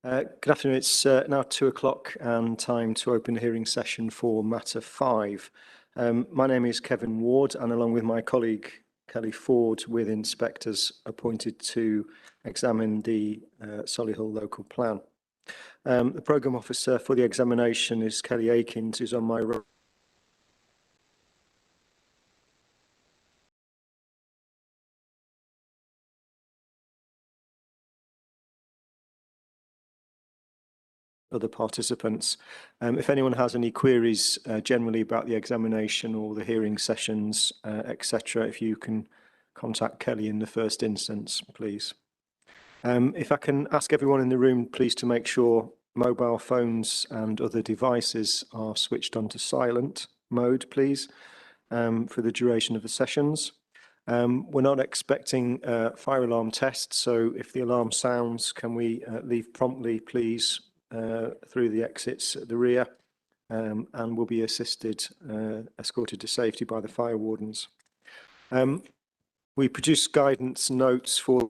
Good afternoon. It's now 2 o'clock and time to open the hearing session for matter 5. My name is Kevin Ward, and along with my colleague Kelly Ford, with inspectors appointed to examine the Solihull local plan. The programme officer for the examination is Kelly Akins, who's on my right. Other participants. If anyone has any queries generally about the examination or the hearing sessions, etc., if you can contact Kelly in the first instance, please. If I can ask everyone in the room, please, to make sure mobile phones and other devices are switched on to silent mode, please, for the duration of the sessions. We're not expecting fire alarm tests, so if the alarm sounds, can we leave promptly, please, through the exits at the rear, and will be escorted to safety by the fire wardens. We produce guidance notes for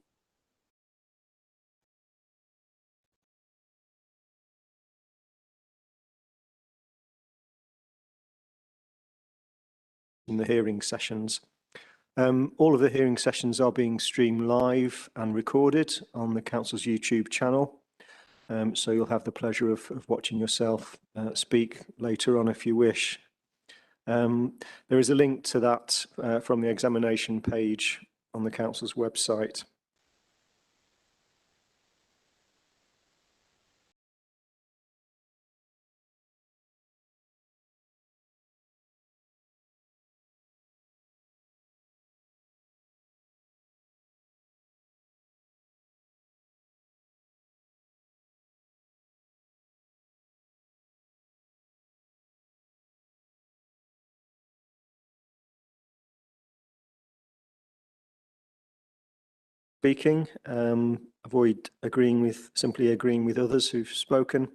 in the hearing sessions. All of the hearing sessions are being streamed live and recorded on the Council's YouTube channel. So you'll have the pleasure of watching yourself speak later on if you wish. There is a link to that from the examination page on the Council's website. Speaking, avoid simply agreeing with others who've spoken,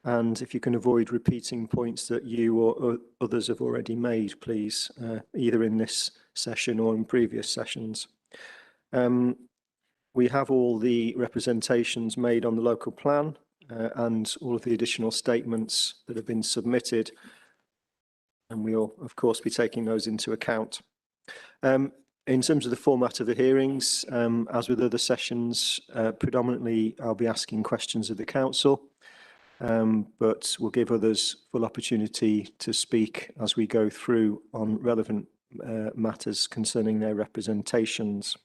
and if you can avoid repeating points that you or others have already made, please, either in this session or in previous sessions. We have all the representations made on the local plan and all of the additional statements that have been submitted, and we'll of course be taking those into account. In terms of the format of the hearings, as with other sessions, predominantly I'll be asking questions of the Council, but we'll give others full opportunity to speak as we go through on relevant matters concerning their representations.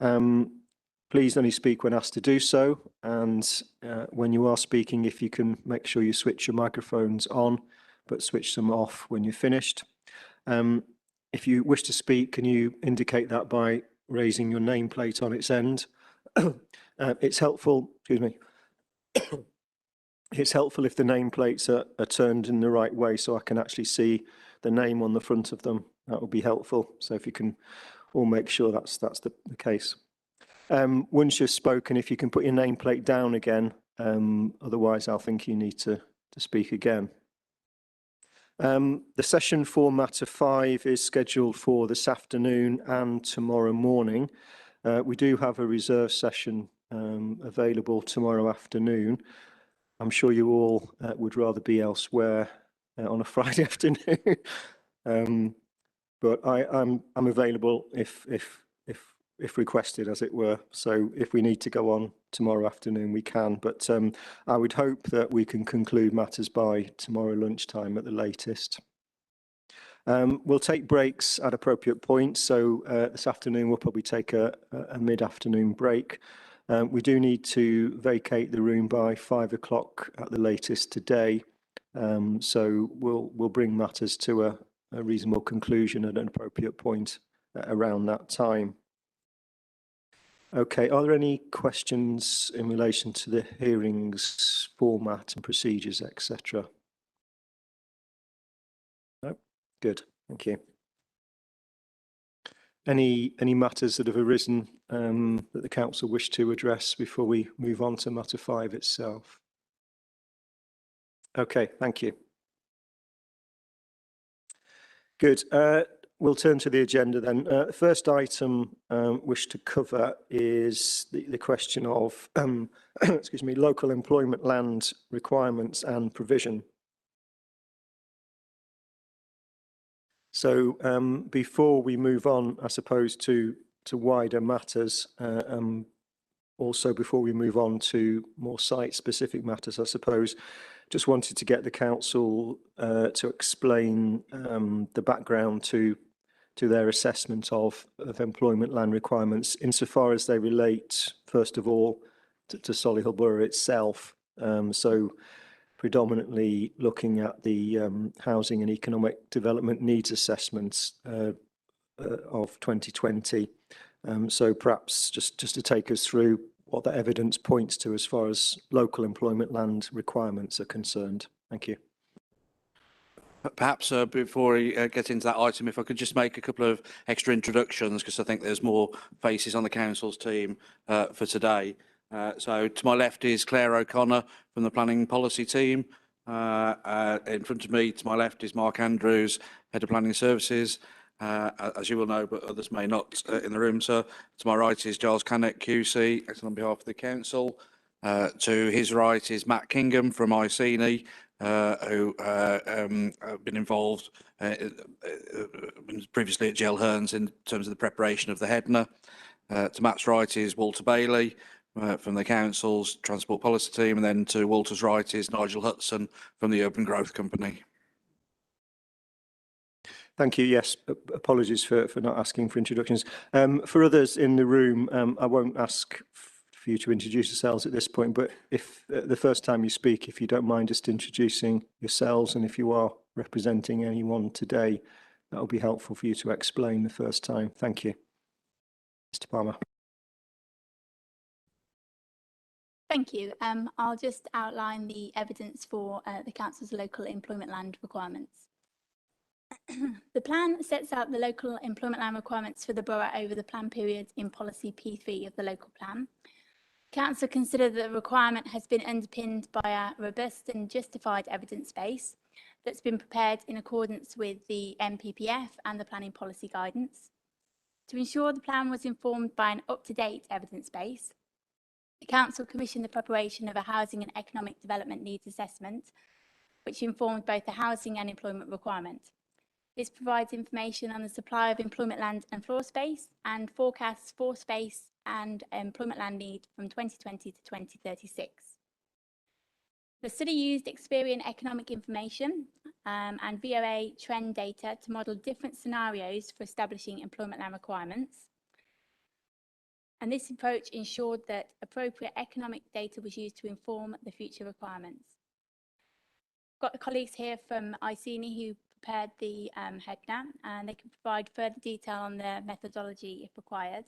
Please only speak when asked to do so, and when you are speaking, if you can make sure you switch your microphones on, but switch them off when you're finished. If you wish to speak, can you indicate that by raising your nameplate on its end? It's helpful, excuse me, it's helpful if the nameplates are turned in the right way so I can actually see the name on the front of them. That would be helpful. So if you can all make sure that's the case. Once you've spoken, if you can put your nameplate down again, otherwise I'll think you need to speak again. The session for matter 5 is scheduled for this afternoon and tomorrow morning. We do have a reserve session available tomorrow afternoon. I'm sure you all would rather be elsewhere on a Friday afternoon, but I'm available if requested, as it were. So if we need to go on tomorrow afternoon, we can, but I would hope that we can conclude matters by tomorrow lunchtime at the latest. We'll take breaks at appropriate points. So this afternoon, we'll probably take a mid-afternoon break. We do need to vacate the room by 5 o'clock at the latest today. So we'll bring matters to a reasonable conclusion at an appropriate point around that time. Okay, are there any questions in relation to the hearings format and procedures, etc.? No? Good, thank you. Any matters that have arisen that the Council wish to address before we move on to matter 5 itself? Okay, thank you. Good. We'll turn to the agenda then. The first item wish to cover is the question of excuse me, local employment land requirements and provision. So before we move on, I suppose, to wider matters, also before we move on to more site-specific matters, I suppose, just wanted to get the council to explain the background to their assessment of employment land requirements insofar as they relate, first of all, to Solihull Borough itself. So predominantly looking at the housing and economic development needs assessments of 2020. So perhaps just to take us through what the evidence points to as far as local employment land requirements are concerned. Thank you. Perhaps before we get into that item, if I could just make a couple of extra introductions, because I think there's more faces on the council's team for today. So to my left is Claire O'Connor from the planning policy team. In front of me, to my left, is Mark Andrews, Head of Planning Services. As you will know, but others may not in the room, sir. To my right is Giles Canuck, QC, acting on behalf of the council. To his right is Matt Kingham from ICNI, who have been involved previously at Gel Hearns in terms of the preparation of the HEDNA. To Matt's right is Walter Bailey from the council's transport policy team, and then to Walter's right is Nigel Hudson from the Urban Growth Company. Thank you. Yes, apologies for not asking for introductions. For others in the room, I won't ask for you to introduce yourselves at this point, but if the first time you speak, if you don't mind just introducing yourselves, and if you are representing anyone today, that will be helpful for you to explain the first time. Thank you. Mr. Palmer. Thank you. I'll just outline the evidence for the council's local employment land requirements. The plan sets out the local employment land requirements for the borough over the plan period in policy P3 of the local plan. Council considered that the requirement has been underpinned by a robust and justified evidence base that's been prepared in accordance with the MPPF and the planning policy guidance. To ensure the plan was informed by an up-to-date evidence base, the council commissioned the preparation of a housing and economic development needs assessment, which informed both the housing and employment requirement. This provides information on the supply of employment land and floor space and forecasts for space and employment land need from 2020 to 2036. The study used Experian economic information and VOA trend data to model different scenarios for establishing employment land requirements. And this approach ensured that appropriate economic data was used to inform the future requirements. Got the colleagues here from ICNI who prepared the HEDNA, and they can provide further detail on the methodology if required.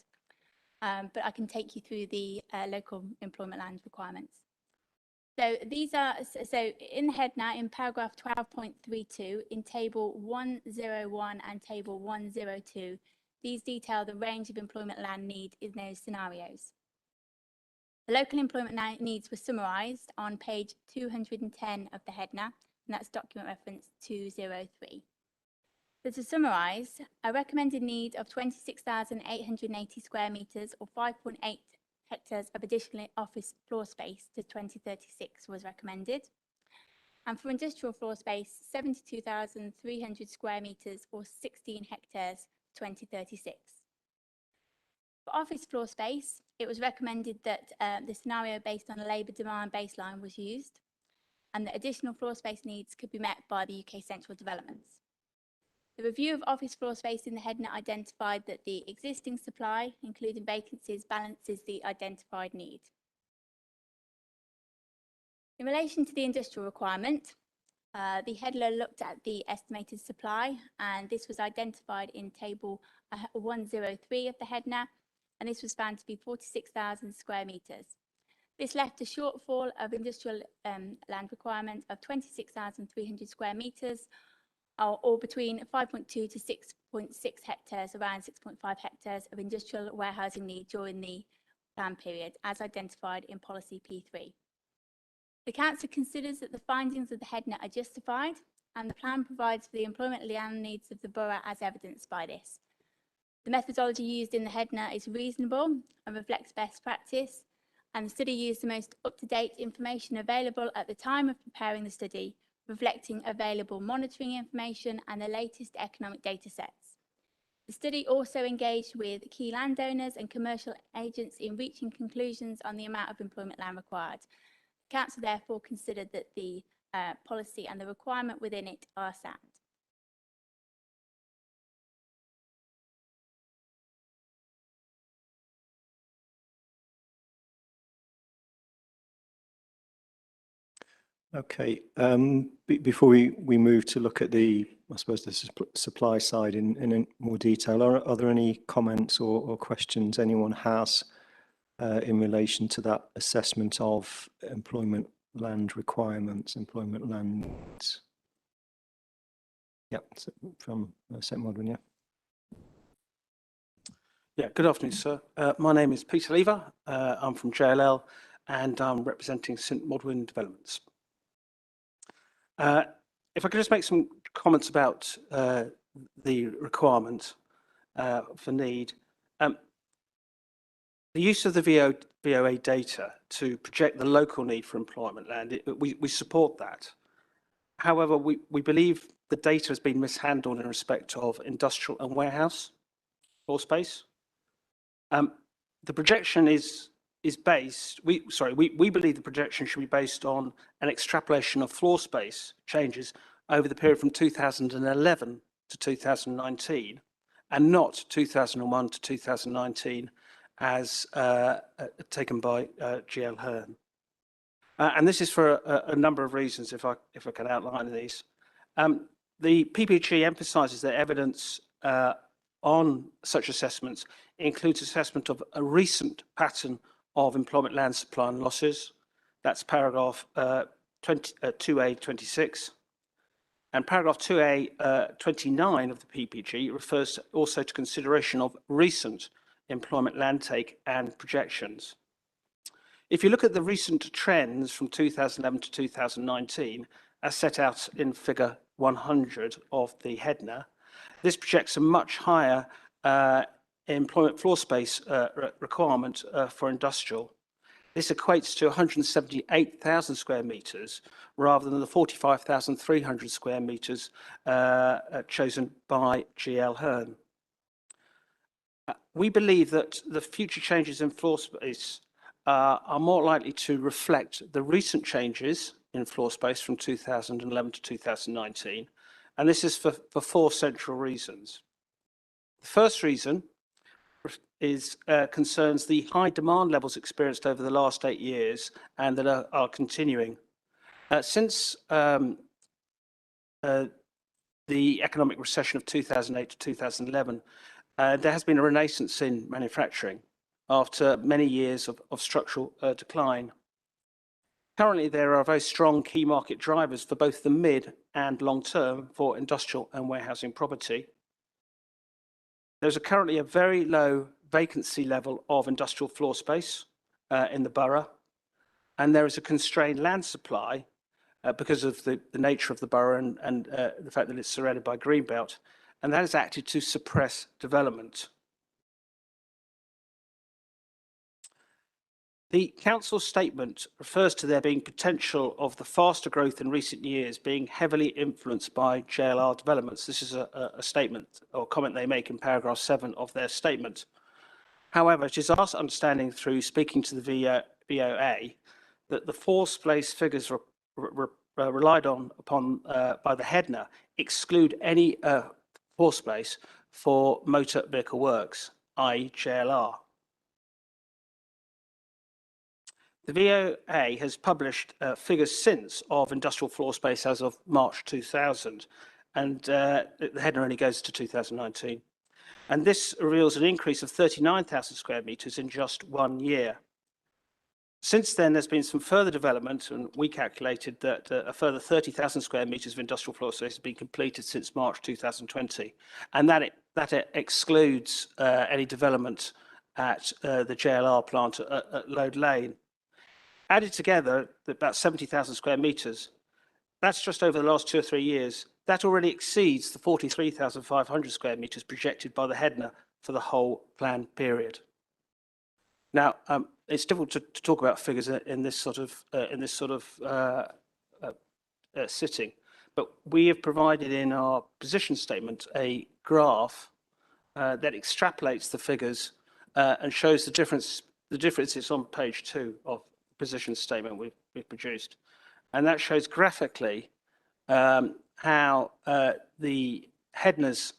But I can take you through the local employment land requirements. So these are, so in the HEDNA, in paragraph 12.32, in table 101 and table 102, these detail the range of employment land need in those scenarios. The local employment needs were summarised on page 210 of the HEDNA, and that's document reference 203. So to summarise, a recommended need of 26,880 square metres or 5.8 hectares of additional office floor space to 2036 was recommended. And for industrial floor space, 72,300 square metres or 16 hectares to 2036. For office floor space, it was recommended that the scenario based on a labour demand baseline was used, and that additional floor space needs could be met by the UK Central Developments. The review of office floor space in the HEDNA identified that the existing supply, including vacancies, balances the identified need. In relation to the industrial requirement, the HEDNA looked at the estimated supply, and this was identified in table 103 of the HEDNA, and this was found to be 46,000 square metres. This left a shortfall of industrial land requirement of 26,300 square metres, or between 5.2 to 6.6 hectares, around 6.5 hectares of industrial warehousing need during the plan period, as identified in policy P3. The council considers that the findings of the HEDNA are justified and the plan provides for the employment land needs of the borough as evidenced by this. The methodology used in the HEDNA is reasonable and reflects best practice, and the study used the most up-to-date information available at the time of preparing the study, reflecting available monitoring information and the latest economic data sets. The study also engaged with key landowners and commercial agents in reaching conclusions on the amount of employment land required. The Council therefore considered that the policy and the requirement within it are sound. Okay, before we move to look at the, I suppose, the supply side in more detail, are there any comments or questions anyone has in relation to that assessment of employment land requirements, employment lands? Yep, so from St Modwin, yeah. Yeah, good afternoon, sir. My name is Peter Lever. I'm from JLL and I'm representing St Modwin Developments. If I could just make some comments about the requirement for need. The use of the VOA data to project the local need for employment land, we support that. However, we believe the data has been mishandled in respect of industrial and warehouse floor space. The projection is based, we believe the projection should be based on an extrapolation of floor space changes over the period from 2011 to 2019 and not 2001 to 2019 as taken by GL Hearn. And this is for a number of reasons, if I can outline these. The PPG emphasises that evidence on such assessments includes assessment of a recent pattern of employment land supply and losses. That's paragraph 2A 26. And paragraph 2A 29 of the PPG refers also to consideration of recent employment land take and projections. If you look at the recent trends from 2011 to 2019, as set out in figure 100 of the HEDNA, this projects a much higher employment floor space requirement for industrial. This equates to 178,000 square metres rather than the 45,300 square metres chosen by GL Hearn. We believe that the future changes in floor space are more likely to reflect the recent changes in floor space from 2011 to 2019, and this is for four central reasons. The first reason is concerns the high demand levels experienced over the last 8 years and that are continuing. Since the economic recession of 2008 to 2011, there has been a renaissance in manufacturing after many years of structural decline. Currently, there are very strong key market drivers for both the mid and long term for industrial and warehousing property. There's currently a very low vacancy level of industrial floor space in the borough, and there is a constrained land supply because of the nature of the borough and the fact that it's surrounded by greenbelt, and that has acted to suppress development. The council's statement refers to there being potential of the faster growth in recent years being heavily influenced by JLR developments. This is a statement or comment they make in paragraph 7 of their statement. However, it is our understanding through speaking to the VOA that the floor space figures relied upon by the HEDNA exclude any floor space for motor vehicle works, i.e. JLR. The VOA has published figures since of industrial floor space as of March 2000, and the HEDNA only goes to 2019. And this reveals an increase of 39,000 square metres in just 1 year. Since then, there's been some further development, and we calculated that a further 30,000 square metres of industrial floor space has been completed since March 2020, and that excludes any development at the JLR plant at Lode Lane. Added together, about 70,000 square metres, that's just over the last 2 or 3 years. That already exceeds the 43,500 square metres projected by the HEDNA for the whole plan period. Now, it's difficult to talk about figures in this sort of sitting, but we have provided in our position statement a graph that extrapolates the figures and shows the difference. The difference is on page 2 of the position statement we've produced, and that shows graphically how the HEDNA's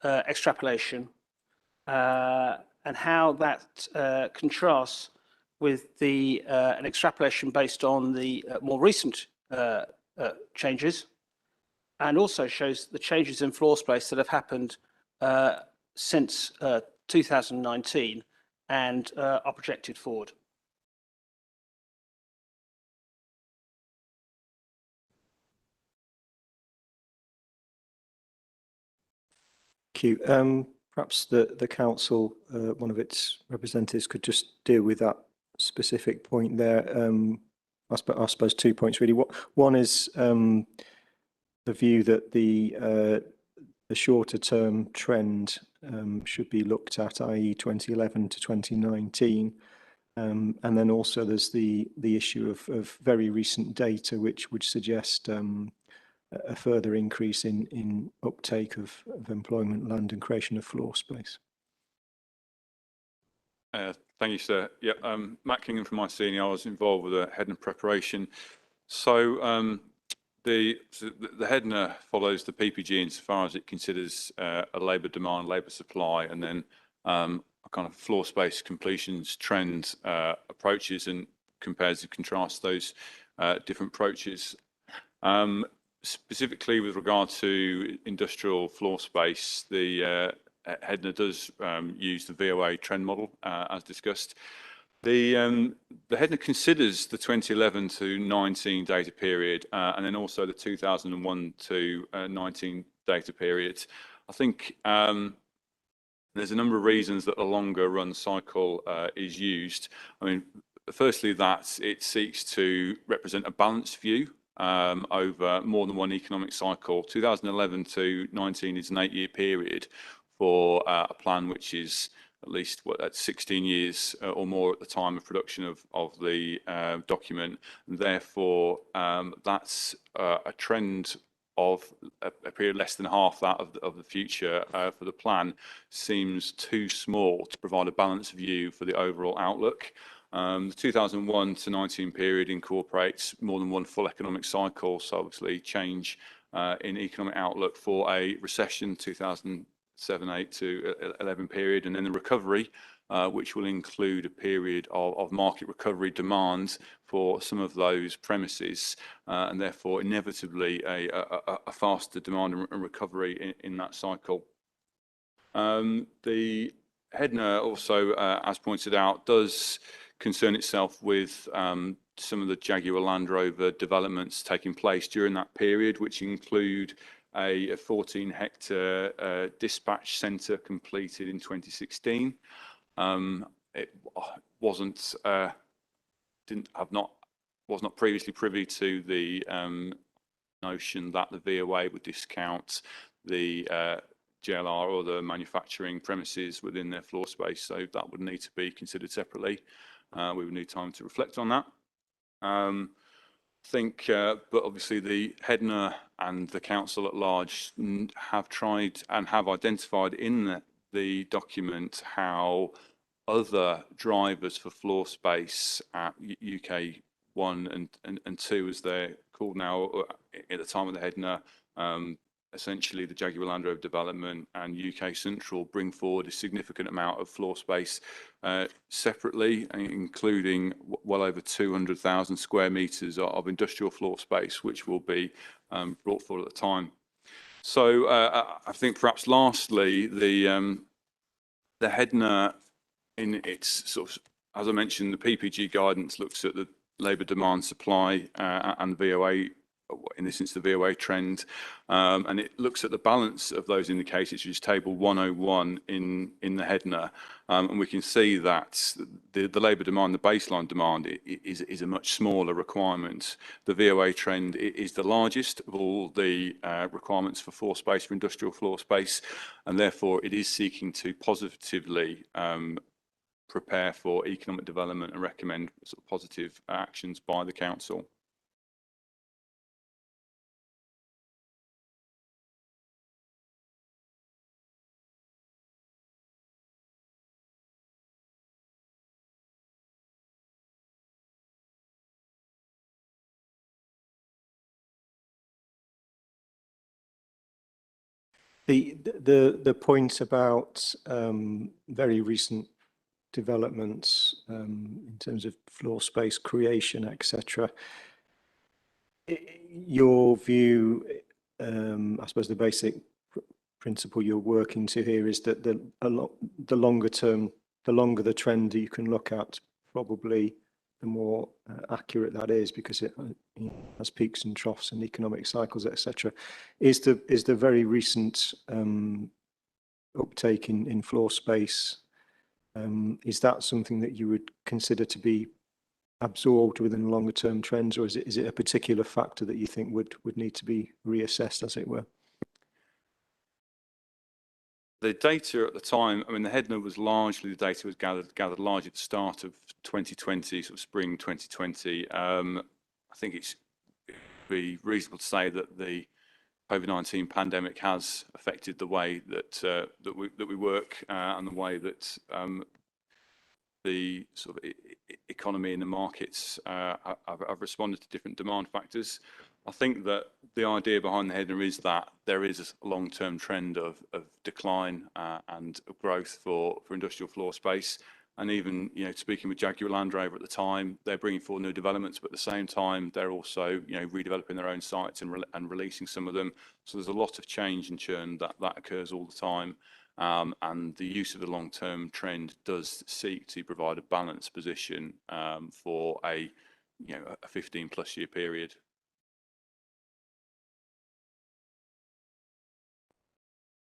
extrapolation and how that contrasts with the an extrapolation based on the more recent changes, and also shows the changes in floor space that have happened since 2019 and are projected forward. Thank you. Perhaps the council, one of its representatives, could just deal with that specific point there. I suppose 2 points really. One is the view that the shorter term trend should be looked at, i.e. 2011 to 2019. And then also there's the issue of very recent data which would suggest a further increase in uptake of employment land and creation of floor space. Thank you, sir. Yeah, Matt Kingham from my senior. I was involved with the HEDNA preparation. So the HEDNA follows the PPG insofar as it considers a labour demand, labour supply, and then a kind of floor space completions trend approaches, and compares and contrasts those different approaches. Specifically with regard to industrial floor space, the HEDNA does use the VOA trend model as discussed. The HEDNA considers the 2011 to 19 data period and then also the 2001 to 19 data period. I think there's a number of reasons that a longer run cycle is used. I mean, firstly, that it seeks to represent a balanced view over more than one economic cycle. 2011 to 19 is an 8-year period for a plan which is at least at 16 years or more at the time of production of the document. Therefore, that's a trend of a period less than half that of the future for the plan seems too small to provide a balanced view for the overall outlook. The 2001 to 19 period incorporates more than one full economic cycle, so obviously change in economic outlook for a recession, 2007-8 to 11 period, and then the recovery, which will include a period of market recovery demand for some of those premises, and therefore inevitably a faster demand and recovery in that cycle. The HEDNA also, as pointed out, does concern itself with some of the Jaguar Land Rover developments taking place during that period, which include a 14-hectare dispatch centre completed in 2016. It was not previously privy to the notion that the VOA would discount the JLR or the manufacturing premises within their floor space, so that would need to be considered separately. We would need time to reflect on that. But obviously the HEDNA and the council at large have tried and have identified in the document how other drivers for floor space at UK 1 and 2, as they're called now, at the time of the HEDNA, essentially the Jaguar Land Rover development and UK Central bring forward a significant amount of floor space separately, including well over 200,000 square metres of industrial floor space, which will be brought forward at the time. So I think perhaps lastly, the HEDNA in its sort of, as I mentioned, the PPG guidance looks at the labour demand supply and VOA in this instance, the VOA trend, and it looks at the balance of those indicators, which is table 101 in the HEDNA, and we can see that the labour demand, the baseline demand, is a much smaller requirement. The VOA trend is the largest of all the requirements for floor space, for industrial floor space, and therefore it is seeking to positively prepare for economic development and recommend sort of positive actions by the council. The point about very recent developments in terms of floor space creation, etc. Your view, I suppose the basic principle you're working to here is that the longer term, the longer the trend that you can look at, probably the more accurate that is, because it has peaks and troughs and economic cycles, etc. Is the very recent uptake in floor space, is that something that you would consider to be absorbed within longer term trends, or is it a particular factor that you think would need to be reassessed, as it were? The data at the time, I mean, the HEDNA was largely, the data was gathered largely at the start of 2020, sort of spring 2020. I think it'd be reasonable to say that the COVID-19 pandemic has affected the way that we work and the way that the sort of economy and the markets have responded to different demand factors. I think that the idea behind the HEDNA is that there is a long-term trend of decline and of growth for industrial floor space. And even, you know, speaking with Jaguar Land Rover at the time, they're bringing forward new developments, but at the same time, they're also, you know, redeveloping their own sites and releasing some of them. So there's a lot of change and churn that occurs all the time. And the use of the long-term trend does seek to provide a balanced position for a 15+ year period.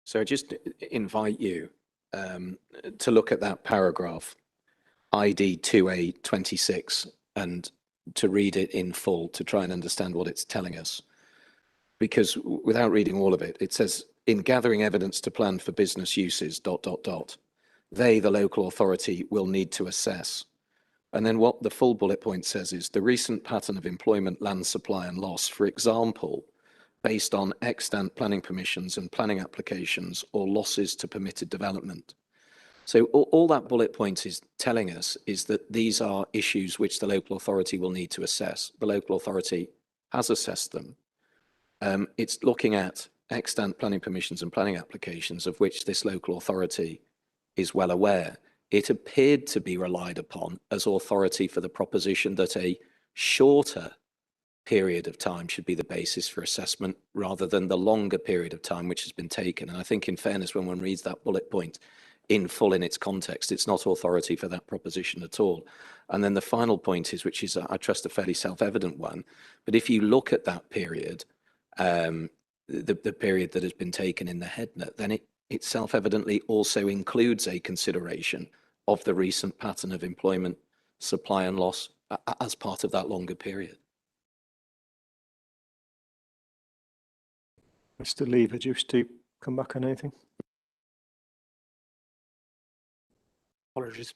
So I just invite you to look at that paragraph, ID 2A26, and to read it in full to try and understand what it's telling us. Because without reading all of it, it says, in gathering evidence to plan for business uses, ... they, the local authority, will need to assess. And then what the full bullet point says is the recent pattern of employment, land supply and loss, for example, based on extant planning permissions and planning applications or losses to permitted development. So all that bullet point is telling us is that these are issues which the local authority will need to assess. The local authority has assessed them. It's looking at extant planning permissions and planning applications of which this local authority is well aware. It appeared to be relied upon as authority for the proposition that a shorter period of time should be the basis for assessment rather than the longer period of time which has been taken. And I think in fairness, when one reads that bullet point in full in its context, it's not authority for that proposition at all. And then the final point is, which is, I trust, a fairly self-evident one, but if you look at that period, the period that has been taken in the HEDNA, then it self-evidently also includes a consideration of the recent pattern of employment, supply and loss as part of that longer period. Mr. Lever, just to come back on anything? Apologies.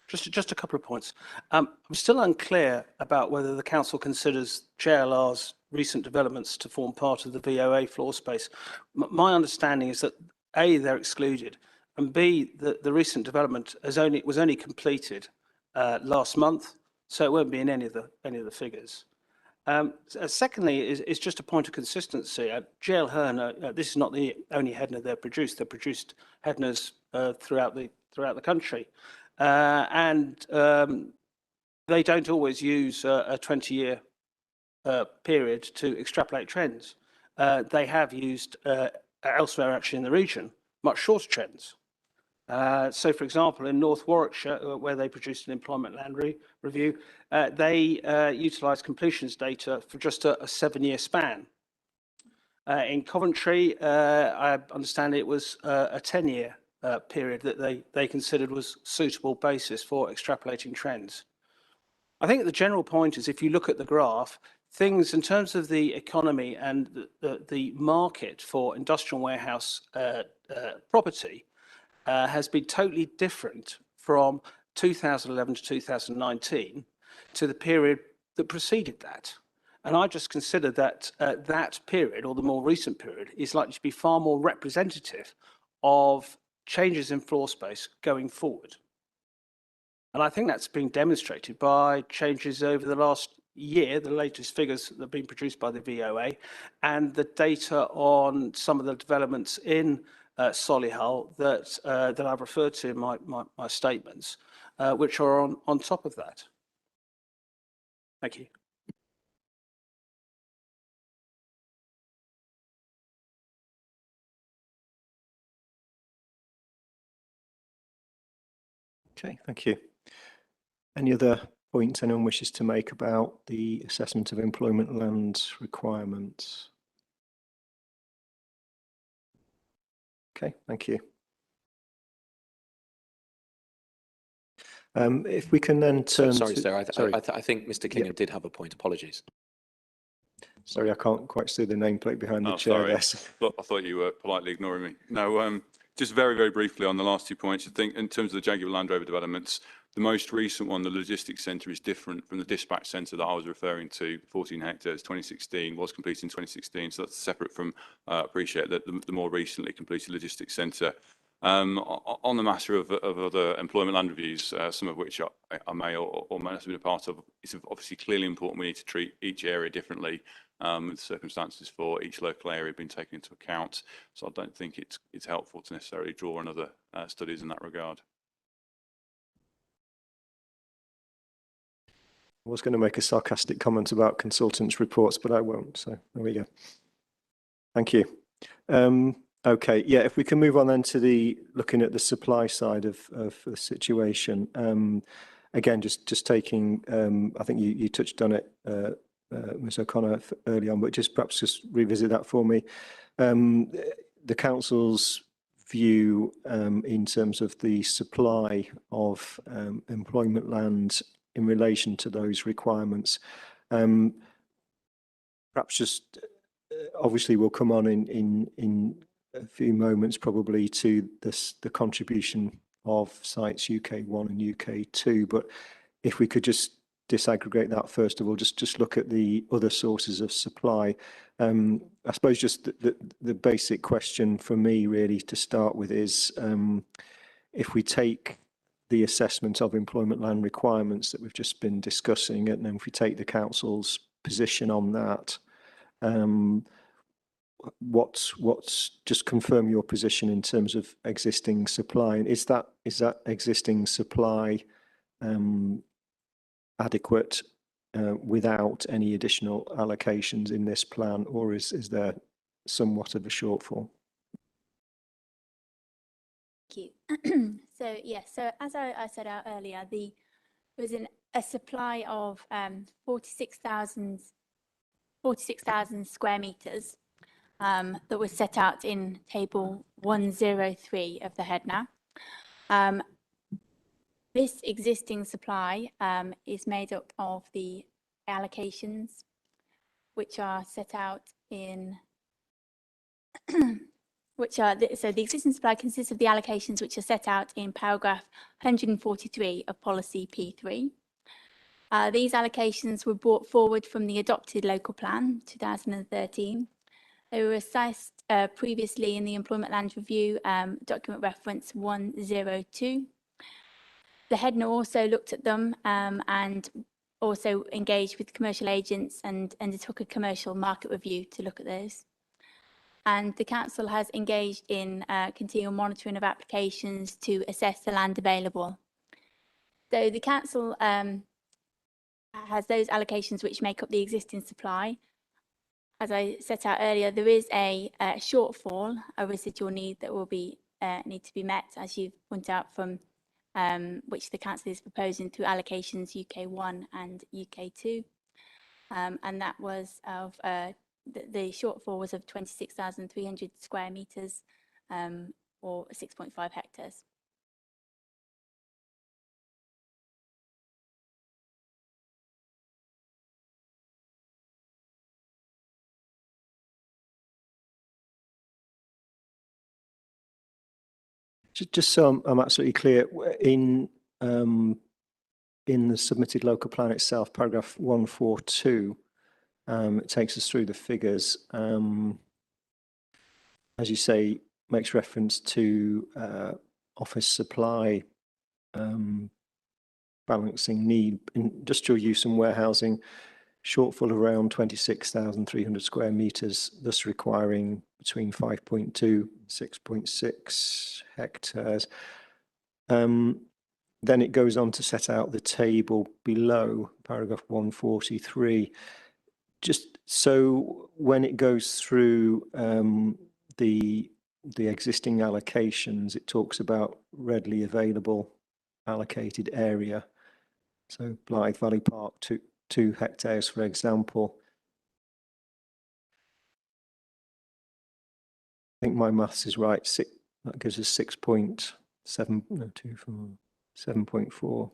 Just a couple of points. I'm still unclear about whether the council considers JLR's recent developments to form part of the VOA floor space. My understanding is that A, they're excluded, and B, the recent development was only completed last month, so it won't be in any of the figures. Secondly, is just a point of consistency. JL Hearn, this is not the only HEDNA they've produced. They've produced HEDNAs throughout the country, and they don't always use a 20-year period to extrapolate trends. They have used elsewhere, actually in the region, much shorter trends. So, for example, in North Warwickshire, where they produced an employment land review, they utilised completions data for just a 7-year span. In Coventry, I understand it was a 10-year period that they considered was suitable basis for extrapolating trends. I think the general point is, if you look at the graph, things in terms of the economy and the market for industrial warehouse property has been totally different from 2011 to 2019 to the period that preceded that. And I just consider that that period, or the more recent period, is likely to be far more representative of changes in floor space going forward. And I think that's been demonstrated by changes over the last year, the latest figures that have been produced by the VOA, and the data on some of the developments in Solihull that I've referred to in my statements, which are on top of that. Thank you. Okay, thank you. Any other points anyone wishes to make about the assessment of employment land requirements? Okay, thank you. If we can then turn Sorry, to... sir, I think Mr. Kingham Yep. did have a point. Apologies. Sorry, I can't quite see the nameplate behind the chair. Sorry. Yes. I thought you were politely ignoring me. No, just very, very briefly on the last 2 points. I think in terms of the Jaguar Land Rover developments, the most recent one, the logistics centre, is different from the dispatch centre that I was referring to, 14 hectares, 2016, was completed in 2016. So that's separate from, appreciate that the more recently completed logistics centre. On the matter of other employment land reviews, some of which I may or may not have been a part of, it's obviously clearly important we need to treat each area differently, with circumstances for each local area being taken into account. So I don't think it's helpful to necessarily draw on other studies in that regard. I was going to make a sarcastic comment about consultants' reports, but I won't. So there we go. Thank you. Okay, yeah, if we can move on then to looking at the supply side of the situation. Again, just taking, I think you touched on it, Ms O'Connor, early on, but perhaps just revisit that for me. The council's view in terms of the supply of employment land in relation to those requirements. Perhaps just obviously we'll come on in a few moments probably to the contribution of sites UK1 and UK2, but if we could just disaggregate that first of all, just look at the other sources of supply. I suppose just the basic question for me really to start with is, if we take the assessment of employment land requirements that we've just been discussing, and then if we take the council's position on that, just confirm your position in terms of existing supply, and is that existing supply adequate without any additional allocations in this plan, or is there somewhat of a shortfall? Thank you. So yes, so as I said out earlier, there was a supply of 46,000 square meters that was set out in table 103 of the HEDNA. This existing supply is made up of the allocations which are set out in so the existing supply consists of the allocations which are set out in paragraph 143 of policy P3. These allocations were brought forward from the adopted local plan 2013. They were assessed previously in the Employment Land Review document reference 102. The HEDNA also looked at them and also engaged with commercial agents and undertook a commercial market review to look at those. And the council has engaged in continual monitoring of applications to assess the land available. So the council has those allocations which make up the existing supply. As I set out earlier, there is a shortfall, a residual need that will be need to be met, as you've pointed out, from which the council is proposing through allocations UK1 and UK2. And that was of the shortfall was of 26,300 square metres, or 6.5 hectares. Just so I'm absolutely clear, in the submitted local plan itself, paragraph 142, it takes us through the figures. As you say, makes reference to office supply, balancing need, industrial use and warehousing, shortfall around 26,300 square metres, thus requiring between 5.2 and 6.6 hectares. Then it goes on to set out the table below, paragraph 143. Just so when it goes through the existing allocations, it talks about readily available allocated area. So Blythe Valley Park, 2 hectares, for example. I think my maths is right. That gives us 6.7, no, 7.4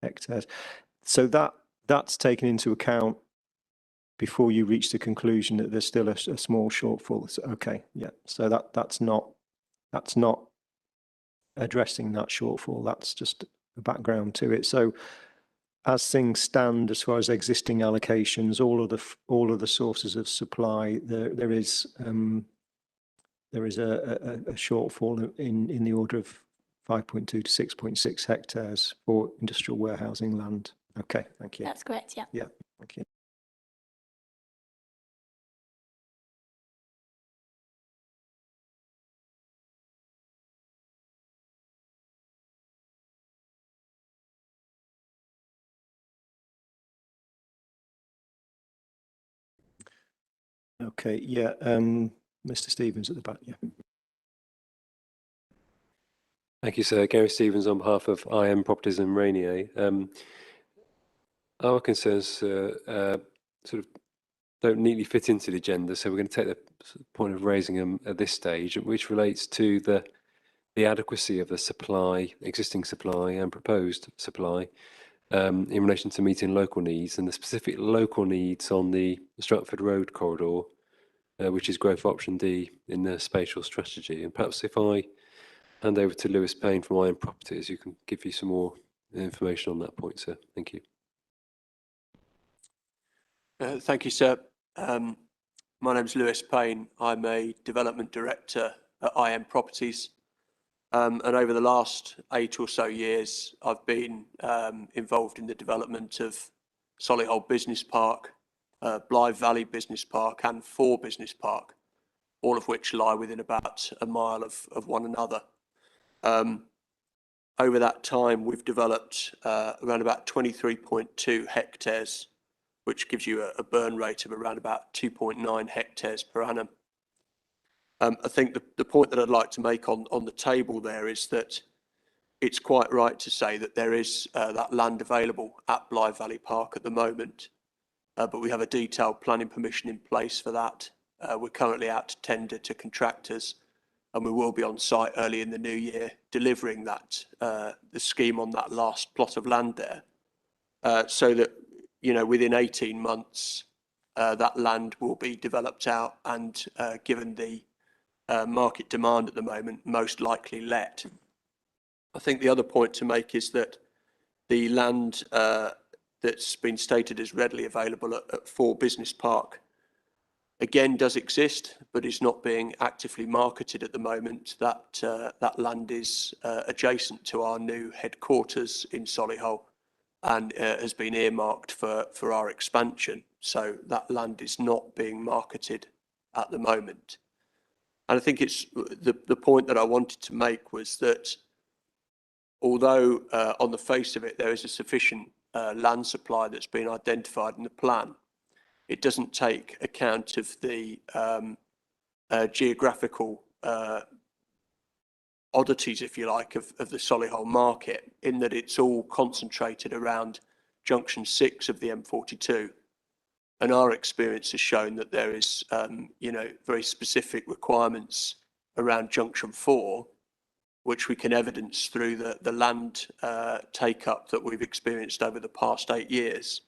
hectares. So that's taken into account before you reach the conclusion that there's still a small shortfall. So, okay, yeah. So that's not addressing that shortfall. That's just a background to it. So as things stand, as far as existing allocations, all of the sources of supply, there is a shortfall in the order of 5.2 to 6.6 hectares for industrial warehousing land. Okay, thank you. That's correct, yeah. Yeah, thank you. Okay, yeah, Mr. Stevens at the back, yeah. Thank you, sir. Gary Stevens on behalf of EiP Properties and Rainier. Our concerns sort of don't neatly fit into the agenda, so we're going to take the point of raising them at this stage, which relates to the adequacy of the supply, existing supply and proposed supply in relation to meeting local needs, and the specific local needs on the Stratford Road corridor, which is growth option D in the spatial strategy. And perhaps if I hand over to Lewis Payne from EiP Properties, who can give you some more information on that point, sir. Thank you. Thank you, sir. My name's Lewis Payne. I'm a development director at EiP Properties. And over the last 8 or so years, I've been involved in the development of Solihull Business Park, Blythe Valley Business Park and 4 Business Park, all of which lie within about a mile of one another. Over that time, we've developed around about 23.2 hectares, which gives you a burn rate of around about 2.9 hectares per annum. I think the point that I'd like to make on the table there is that it's quite right to say that there is that land available at Blythe Valley Park at the moment, but we have a detailed planning permission in place for that. We're currently out to tender to contractors, and we will be on site early in the new year delivering that the scheme on that last plot of land there, so that, you know, within 18 months that land will be developed out and given the market demand at the moment, most likely let. I think the other point to make is that the land that's been stated as readily available at 4 Business Park again does exist, but is not being actively marketed at the moment. That land is adjacent to our new headquarters in Solihull and has been earmarked for our expansion. So that land is not being marketed at the moment. And I think it's the point that I wanted to make was that although on the face of it there is a sufficient land supply that's been identified in the plan, it doesn't take account of the geographical oddities, if you like, of the Solihull market, in that it's all concentrated around junction 6 of the M42. And our experience has shown that there is, very specific requirements around junction 4, which we can evidence through the land take-up that we've experienced over the past 8 years.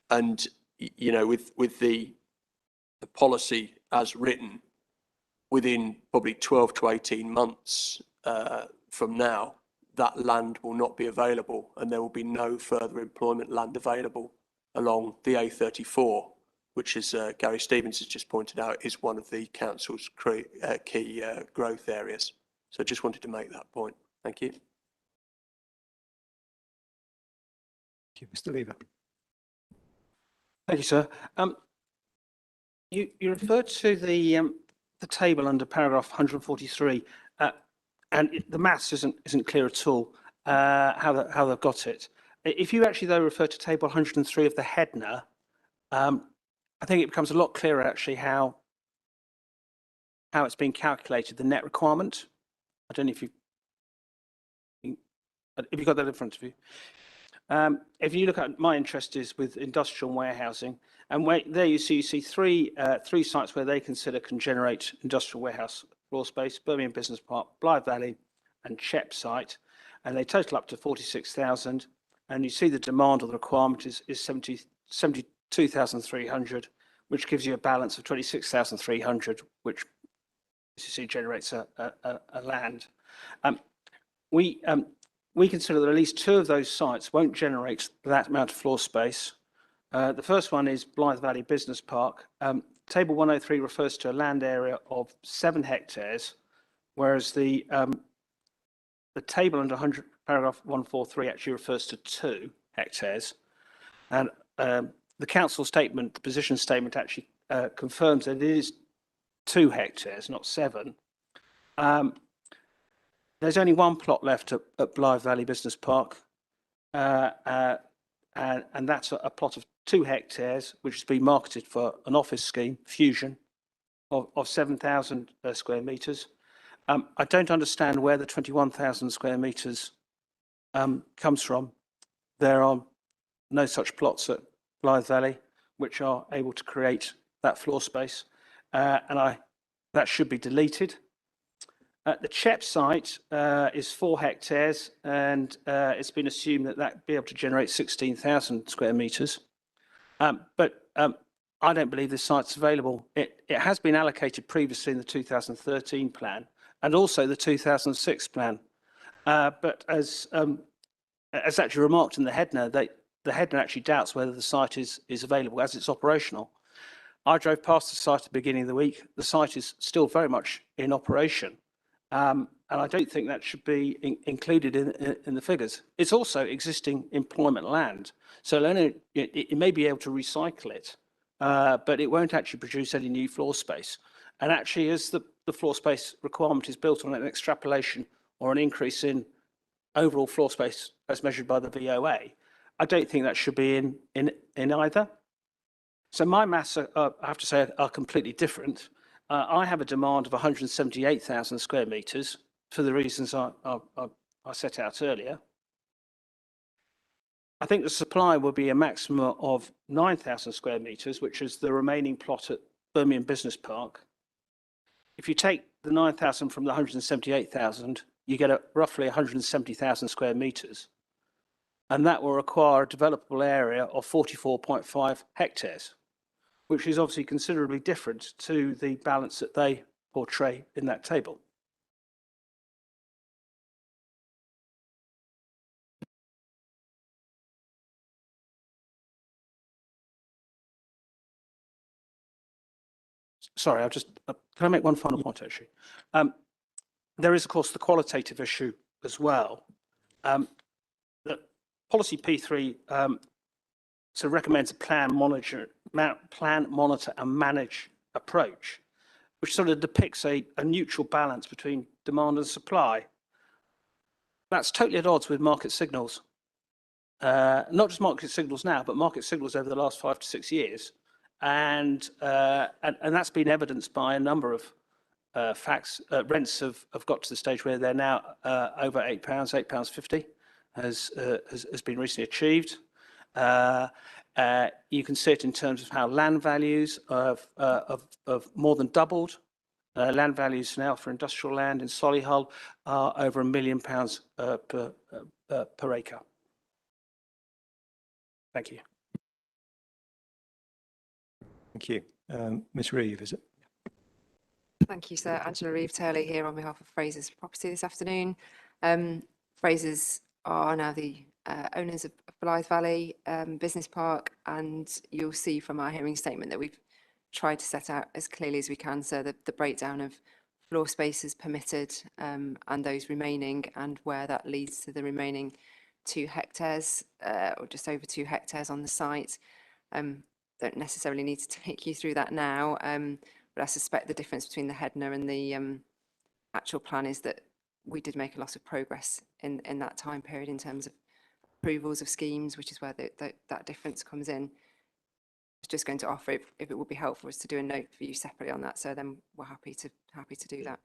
And, with the policy as written, within probably 12 to 18 months from now, that land will not be available, and there will be no further employment land available along the A34, which, as Gary Stevens has just pointed out, is one of the council's key growth areas. So I just wanted to make that point. Thank you. Thank you, Mr. Lever. Thank you, sir. You referred to the table under paragraph 143, and the maths isn't clear at all how they've got it. If you actually though refer to table 103 of the Hedner, I think it becomes a lot clearer actually how it's been calculated, the net requirement. I don't know if you've got that in front of you. If you look at, my interest is with industrial and warehousing, and there you see three sites where they consider can generate industrial warehouse floor space: Birmingham Business Park, Blythe Valley, and Chep site, and they total up to 46,000. And you see the demand or the requirement is 72,300, which gives you a balance of 26,300, which as you see generates a land. We consider that at least 2 of those sites won't generate that amount of floor space. The first one is Blythe Valley Business Park. Table 103 refers to a land area of 7 hectares, whereas the table under paragraph 143 actually refers to 2 hectares. And the council statement, the position statement, actually confirms that it is 2 hectares, not 7. There's only 1 plot left at Blythe Valley Business Park, and that's a plot of 2 hectares, which has been marketed for an office scheme, Fusion, of 7,000 square metres. I don't understand where the 21,000 square metres comes from. There are no such plots at Blythe Valley which are able to create that floor space, and that should be deleted. The Chep site is 4 hectares, and it's been assumed that be able to generate 16,000 square metres. But I don't believe this site's available. It has been allocated previously in the 2013 plan and also the 2006 plan. But as actually remarked in the Hedner, the Hedner actually doubts whether the site is available as it's operational. I drove past the site at the beginning of the week. The site is still very much in operation. And I don't think that should be included in the figures. It's also existing employment land. So it may be able to recycle it, but it won't actually produce any new floor space. And actually, as the floor space requirement is built on an extrapolation or an increase in overall floor space as measured by the VOA, I don't think that should be in either. So my maths, I have to say, are completely different. I have a demand of 178,000 square metres for the reasons I set out earlier. I think the supply will be a maximum of 9,000 square metres, which is the remaining plot at Birmingham Business Park. If you take the 9,000 from the 178,000, you get roughly 170,000 square metres. And that will require a developable area of 44.5 hectares, which is obviously considerably different to the balance that they portray in that table. Sorry, can I make one final point actually? There is of course the qualitative issue as well. The policy P3 so recommends a plan, monitor and manage approach, which sort of depicts a neutral balance between demand and supply. That's totally at odds with market signals. Not just market signals now, but market signals over the last 5 to 6 years. And that's been evidenced by a number of facts. Rents have got to the stage where they're now over £8, £8.50 has been recently achieved. You can see it in terms of how land values have more than doubled. Land values now for industrial land in Solihull are over £1 million per acre. Thank you. Thank you. Ms Reeve, is it? Thank you, sir. Angela Reeve-Turley here on behalf of Fraser's Property this afternoon. Fraser's are now the owners of Blythe Valley Business Park, and you'll see from our hearing statement that we've tried to set out as clearly as we can, so the breakdown of floor spaces permitted and those remaining, and where that leads to the remaining 2 hectares or just over 2 hectares on the site. Don't necessarily need to take you through that now, but I suspect the difference between the Hedna and the actual plan is that we did make a lot of progress in that time period in terms of approvals of schemes, which is where that difference comes in. I was just going to offer if it would be helpful us to do a note for you separately on that, so then we're happy to do that.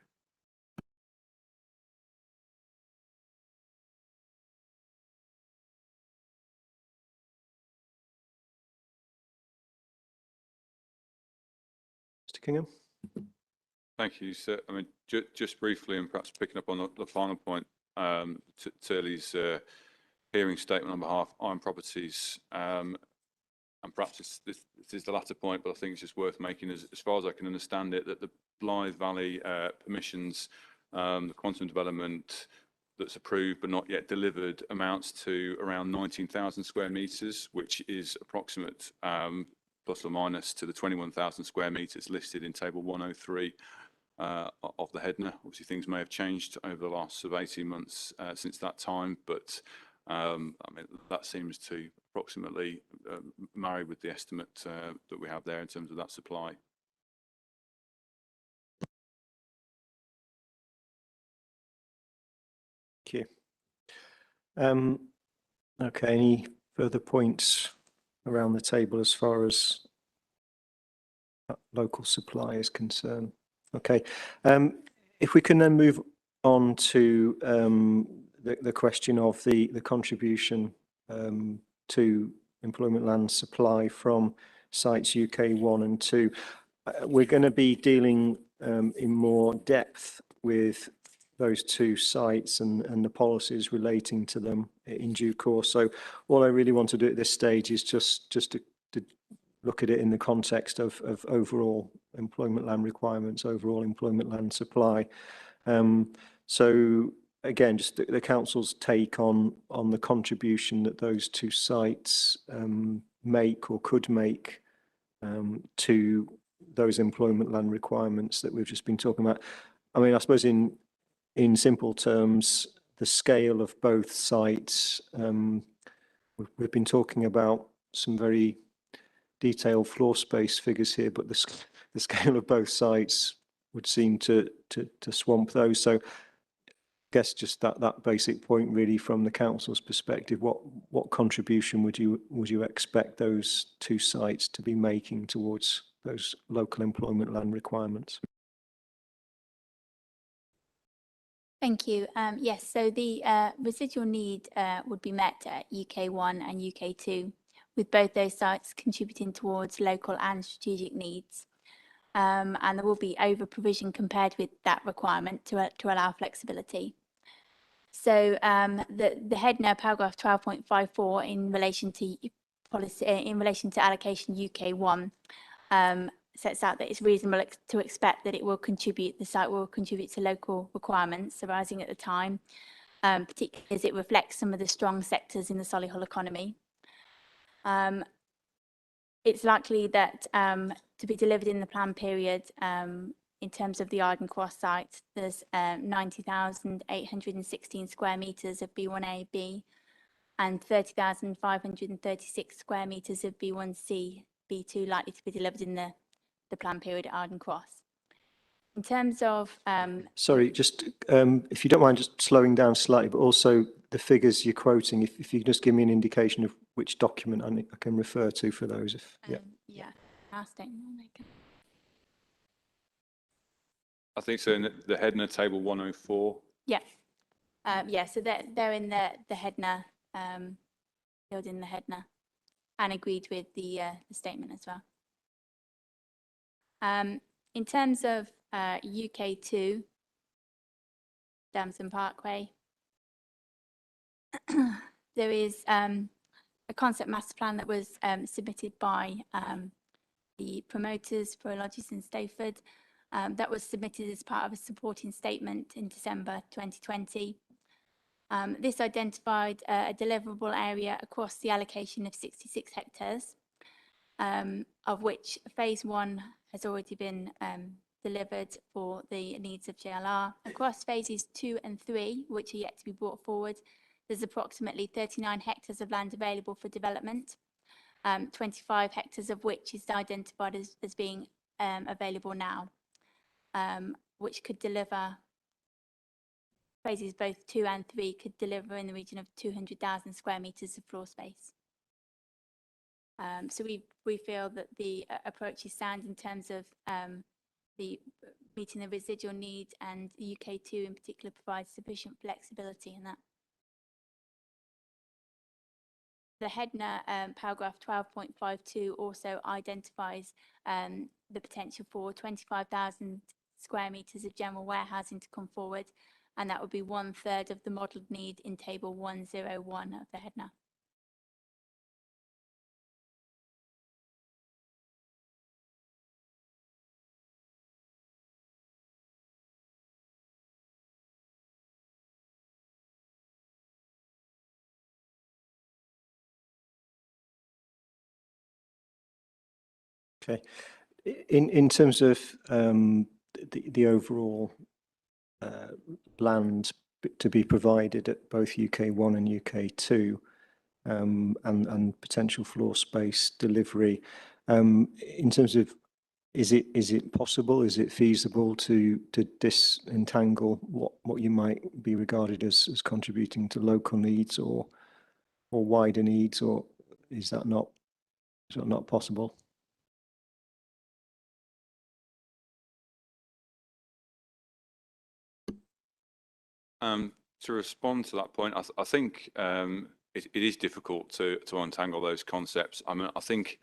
Mr Kingham? Thank you, sir. I mean, just briefly, and perhaps picking up on the final point, Turley's hearing statement on behalf of Iron Properties, and perhaps this is the latter point, but I think it's just worth making, as far as I can understand it, that the Blythe Valley permissions, the quantum development that's approved but not yet delivered, amounts to around 19,000 square metres, which is approximate plus or minus to the 21,000 square metres listed in table 103 of the Hedna. Obviously, things may have changed over the last sort of 18 months since that time, but I mean, that seems to approximately marry with the estimate that we have there in terms of that supply. Thank you. Okay, any further points around the table as far as local supply is concerned? Okay, if we can then move on to the question of the contribution to employment land supply from sites UK 1 and 2. We're going to be dealing in more depth with those 2 sites and the policies relating to them in due course. So all I really want to do at this stage is just to look at it in the context of overall employment land requirements, overall employment land supply. So again, just the council's take on the contribution that those 2 sites make or could make to those employment land requirements that we've just been talking about. I mean, I suppose in simple terms, the scale of both sites, we've been talking about some very detailed floor space figures here, but the scale of both sites would seem to swamp those. So I guess just that basic point really from the council's perspective, what contribution would you expect those 2 sites to be making towards those local employment land requirements? Thank you. Yes, so the residual need would be met at UK 1 and UK 2, with both those sites contributing towards local and strategic needs. And there will be over provision compared with that requirement to allow flexibility. So the head now, paragraph 12.54 in relation to policy, in relation to allocation UK 1, sets out that it's reasonable to expect that the site will contribute to local requirements arising at the time, particularly as it reflects some of the strong sectors in the Solihull economy. It's likely that to be delivered in the plan period, in terms of the Arden Cross site, there's 90,816 square metres of B1A/B and 30,536 square metres of B1C, B2 likely to be delivered in the plan period at Arden Cross. In terms of... Sorry, just if you don't mind just slowing down slightly, but also the figures you're quoting, if you can just give me an indication of which document I can refer to for those. Yeah. I think so. In the Headner table 104. Yeah. Yeah, so they're in the Headner, filled in the Headner, and agreed with the statement as well. In terms of UK2, Damson Parkway, there is a concept master plan that was submitted by the promoters for Lodges in Stayford. That was submitted as part of a supporting statement in December 2020. This identified a deliverable area across the allocation of 66 hectares, of which phase 1 has already been delivered for the needs of JLR. Across phases 2 and 3, which are yet to be brought forward, there's approximately 39 hectares of land available for development, 25 hectares of which is identified as being available now, which could deliver, phases both 2 and 3 could deliver in the region of 200,000 square metres of floor space. So we feel that the approach is sound in terms of the meeting the residual needs, and the UK2 in particular provides sufficient flexibility in that. The Headner paragraph 12.52 also identifies the potential for 25,000 square metres of general warehousing to come forward, and that would be 1/3 of the modelled need in table 101 of the Headner. Okay. In terms of the overall land to be provided at both UK1 and UK2, and potential floor space delivery, in terms of, is it possible, is it feasible to disentangle what you might be regarded as contributing to local needs or wider needs, or is that not possible? To respond to that point, I think it is difficult to untangle those concepts. I mean, I think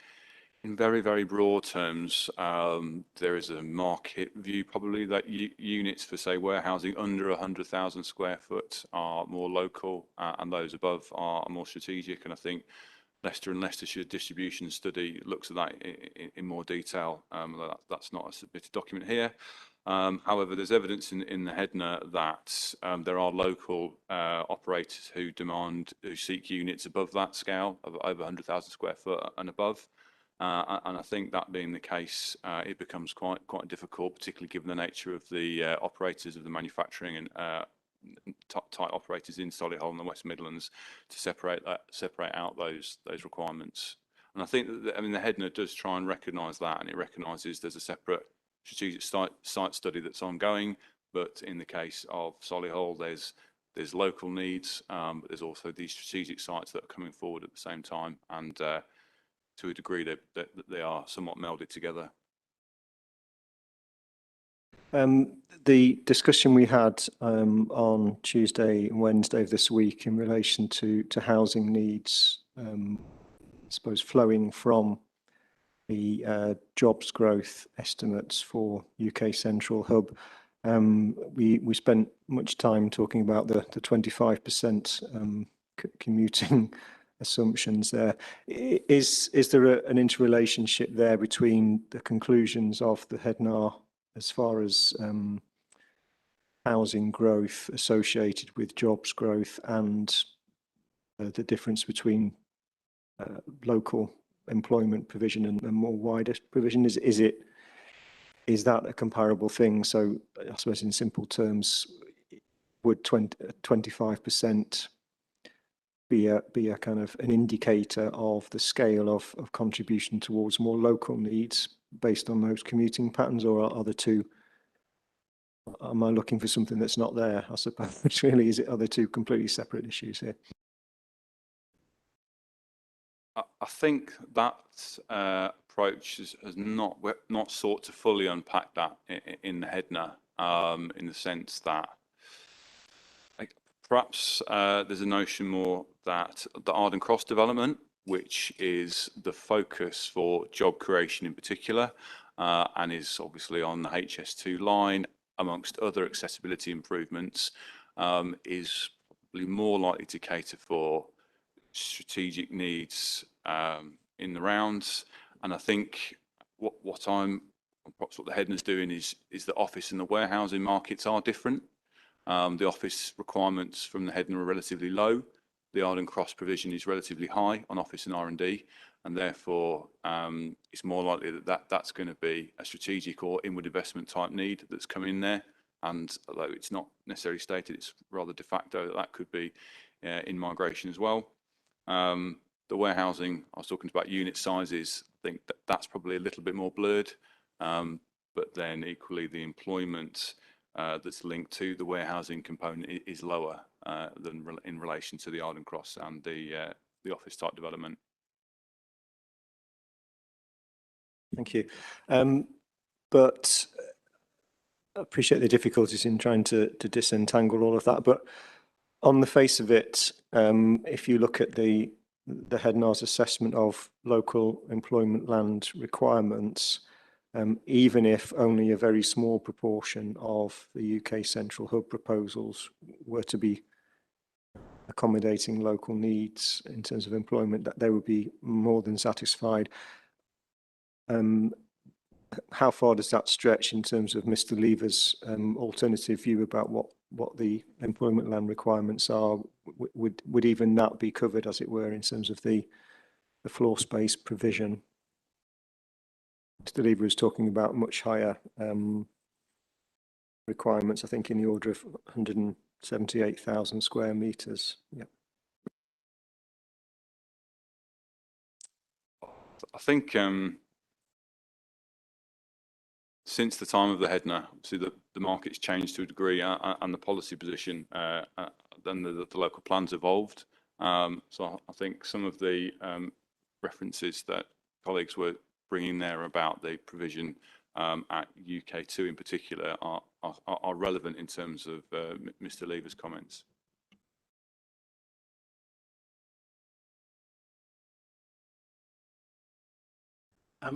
in very, very broad terms, there is a market view probably that units for, say, warehousing under 100,000 square foot are more local, and those above are more strategic. And I think Leicester and Leicestershire distribution study looks at that in more detail. That's not a submitted document here. However, there's evidence in the Headner that there are local operators who seek units above that scale of over 100,000 square foot and above. And I think that being the case, it becomes quite difficult, particularly given the nature of the operators of the manufacturing and tight operators in Solihull and the West Midlands, to separate out those requirements. And I think that, I mean, the Headner does try and recognise that, and it recognises there's a separate strategic site study that's ongoing. But in the case of Solihull, there's local needs, but there's also these strategic sites that are coming forward at the same time, and to a degree that they are somewhat melded together. The discussion we had on Tuesday and Wednesday of this week in relation to housing needs, I suppose flowing from the jobs growth estimates for UK Central Hub, we spent much time talking about the 25% commuting assumptions there. Is there an interrelationship there between the conclusions of the Headner as far as housing growth associated with jobs growth and the difference between local employment provision and more wider provision? Is that a comparable thing? So I suppose in simple terms, would 25% be a kind of an indicator of the scale of contribution towards more local needs based on those commuting patterns, or are the two, am I looking for something that's not there? I suppose really, are the two completely separate issues here? I think that approach has not sought to fully unpack that in the Headner. in the sense that perhaps there's a notion more that the Arden Cross development, which is the focus for job creation in particular, and is obviously on the HS2 line, amongst other accessibility improvements, is probably more likely to cater for strategic needs in the rounds. And I think perhaps what the Headner's doing is the office and the warehousing markets are different. The office requirements from the Headner are relatively low. The Arden Cross provision is relatively high on office and R&D, and therefore it's more likely that's going to be a strategic or inward investment type need that's coming in there. And although it's not necessarily stated, it's rather de facto that could be in migration as well. The warehousing, I was talking about unit sizes, I think that's probably a little bit more blurred, but then equally the employment that's linked to the warehousing component is lower than in relation to the Arden Cross and the office type development. Thank you. But I appreciate the difficulties in trying to disentangle all of that. But on the face of it, if you look at the Headner's assessment of local employment land requirements, even if only a very small proportion of the UK Central Hub proposals were to be accommodating local needs in terms of employment, that they would be more than satisfied. How far does that stretch in terms of Mr. Lever's alternative view about what the employment land requirements are? Would even that be covered, as it were, in terms of the floor space provision? Mr. Lever was talking about much higher requirements, I think in the order of 178,000 square metres. Yeah. I think since the time of the Headner, obviously the market's changed to a degree, and the policy position, then the local plans evolved. So I think some of the references that colleagues were bringing there about the provision at UK2 in particular are relevant in terms of Mr. Lever's comments. I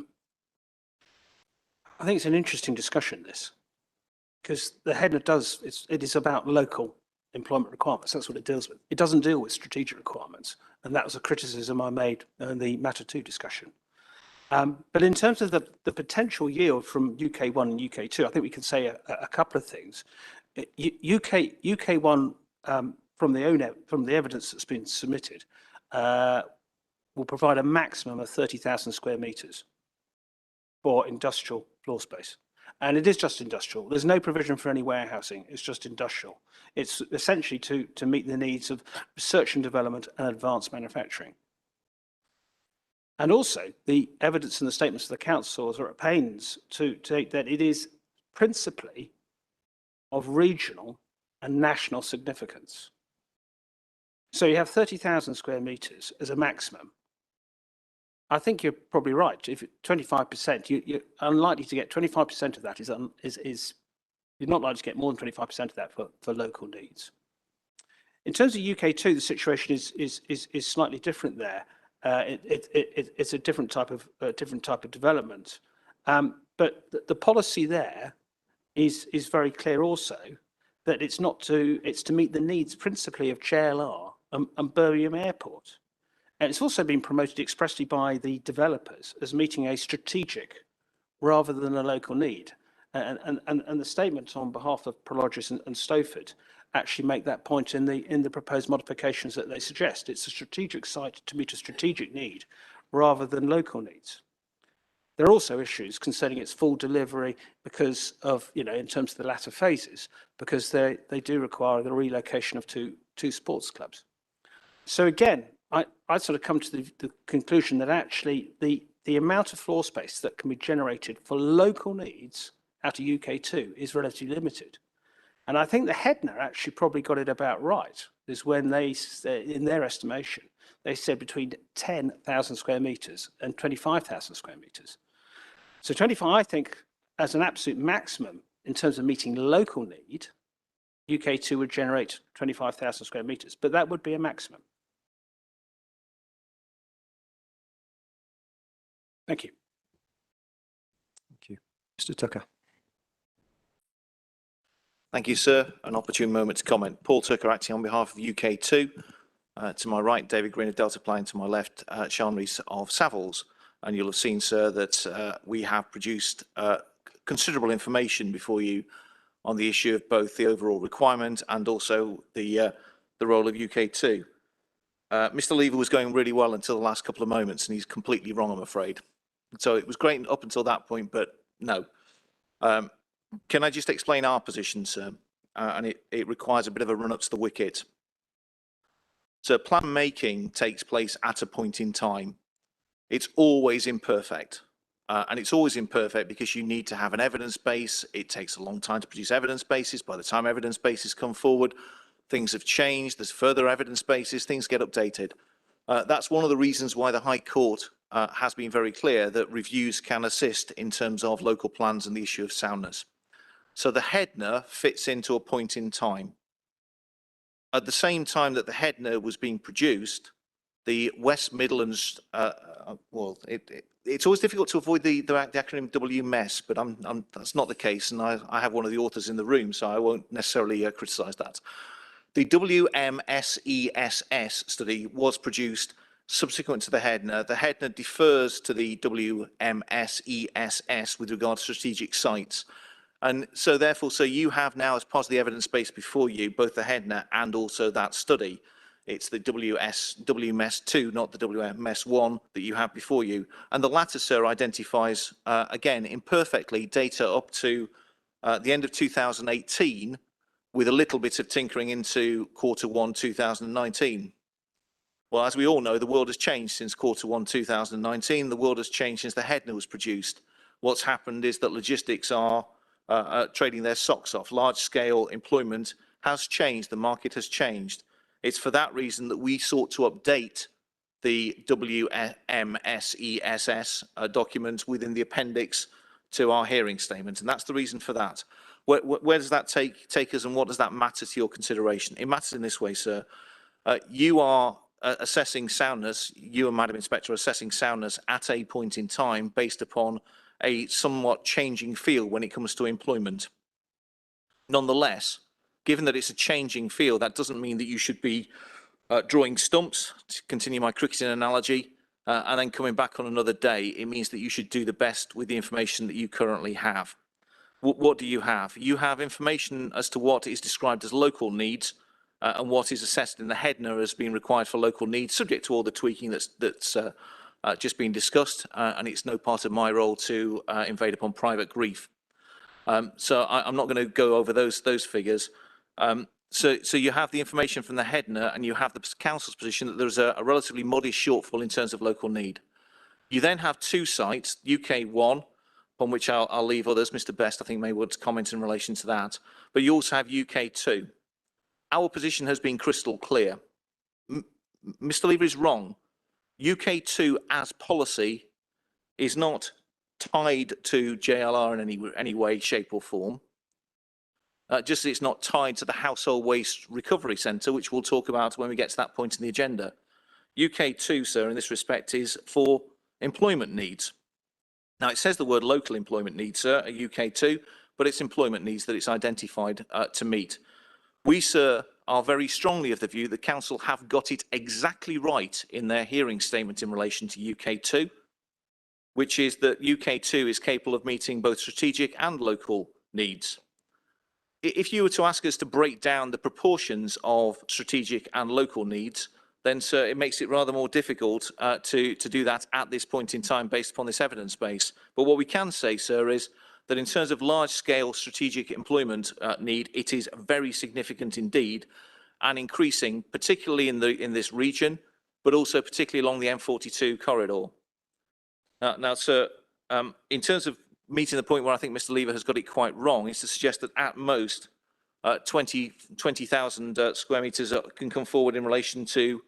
think it's an interesting discussion, this, because the Headner it is about local employment requirements. That's what it deals with. It doesn't deal with strategic requirements. And that was a criticism I made in the Matter 2 discussion. But in terms of the potential yield from UK1 and UK2, I think we can say a couple of things. UK1, from the evidence that's been submitted, will provide a maximum of 30,000 square metres for industrial floor space. And it is just industrial. There's no provision for any warehousing. It's just industrial. It's essentially to meet the needs of research and development and advanced manufacturing. And also, the evidence and the statements of the councils are at pains to state that it is principally of regional and national significance. So you have 30,000 square metres as a maximum. I think you're probably right. If 25%, you're unlikely to get 25% of that. You're not likely to get more than 25% of that for local needs. In terms of UK2, the situation is slightly different there. It's a different type of development, but the policy there is very clear also that it's to meet the needs principally of JLR and Birmingham Airport. And it's also been promoted expressly by the developers as meeting a strategic rather than a local need. And the statements on behalf of Prologis and Stoford actually make that point in the proposed modifications that they suggest. It's a strategic site to meet a strategic need rather than local needs. There are also issues concerning its full delivery because of, in terms of the latter phases, because they do require the relocation of two sports clubs. So again, I sort of come to the conclusion that actually the amount of floor space that can be generated for local needs out of UK2 is relatively limited. And I think the Headner actually probably got it about right, is when they, in their estimation, they said between 10,000 square metres and 25,000 square metres. So 25, I think, as an absolute maximum, in terms of meeting local need, UK2 would generate 25,000 square metres, but that would be a maximum. Thank you. Thank you. Mr. Tucker. Thank you, sir. An opportune moment to comment. Paul Tucker acting on behalf of UK2. To my right, David Green of Delta Plane. To my left, Sean Rees of Savills. And you'll have seen, sir, that we have produced considerable information before you on the issue of both the overall requirement and also the role of UK2. Mr. Lever was going really well until the last couple of moments, and he's completely wrong, I'm afraid. So it was great up until that point, but no. Can I just explain our position, sir? And it requires a bit of a run up to the wicket. So plan making takes place at a point in time. It's always imperfect. And it's always imperfect because you need to have an evidence base. It takes a long time to produce evidence bases. By the time evidence bases come forward, things have changed. There's further evidence bases. Things get updated. That's one of the reasons why the High Court has been very clear that reviews can assist in terms of local plans and the issue of soundness. So the HEDNA fits into a point in time. At the same time that the HEDNA was being produced, the West Midlands, it's always difficult to avoid the acronym WMES, but that's not the case, and I have one of the authors in the room, so I won't necessarily criticise that. The WMSESS study was produced subsequent to the HEDNA. The HEDNA defers to the WMSESS with regard to strategic sites. And so therefore, so you have now, as part of the evidence base before you, both the HEDNA and also that study. It's the WMS2, not the WMS1 that you have before you. And the latter, sir, identifies, again, imperfectly, data up to the end of 2018, with a little bit of tinkering into Q1 2019. Well, as we all know, the world has changed since Q1 2019. The world has changed since the HEDNA was produced. What's happened is that logistics are trading their socks off. Large-scale employment has changed. The market has changed. It's for that reason that we sought to update the WMSESS document within the appendix to our hearing statement, and that's the reason for that. Where does that take us, and what does that matter to your consideration? It matters in this way, sir. You are assessing soundness, you and Madam Inspector are assessing soundness at a point in time based upon a somewhat changing field when it comes to employment. Nonetheless, given that it's a changing field, that doesn't mean that you should be drawing stumps, to continue my cricketing analogy, and then coming back on another day. It means that you should do the best with the information that you currently have. What do you have? You have information as to what is described as local needs and what is assessed in the HEDNA as being required for local needs, subject to all the tweaking that's just been discussed, and it's no part of my role to invade upon private grief. So I'm not going to go over those figures. So you have the information from the HEDNA, and you have the council's position that there's a relatively modest shortfall in terms of local need. You then have two sites, UK1, upon which I'll leave others. Mr. Best, I think, may want to comment in relation to that. But you also have UK2. Our position has been crystal clear. Mr. Lever is wrong. UK2 as policy is not tied to JLR in any way, shape or form. Just as it's not tied to the Household Waste Recovery Centre, which we'll talk about when we get to that point in the agenda. UK2, sir, in this respect, is for employment needs. Now, it says the word local employment needs, sir, at UK2, but it's employment needs that it's identified to meet. We, sir, are very strongly of the view that Council have got it exactly right in their hearing statement in relation to UK2, which is that UK2 is capable of meeting both strategic and local needs. If you were to ask us to break down the proportions of strategic and local needs, then, sir, it makes it rather more difficult to do that at this point in time based upon this evidence base. But what we can say, sir, is that in terms of large-scale strategic employment need, it is very significant indeed and increasing, particularly in this region, but also particularly along the M42 corridor. Now, sir, in terms of meeting the point where I think Mr. Lever has got it quite wrong, is to suggest that at most 20,000 square metres can come forward in relation to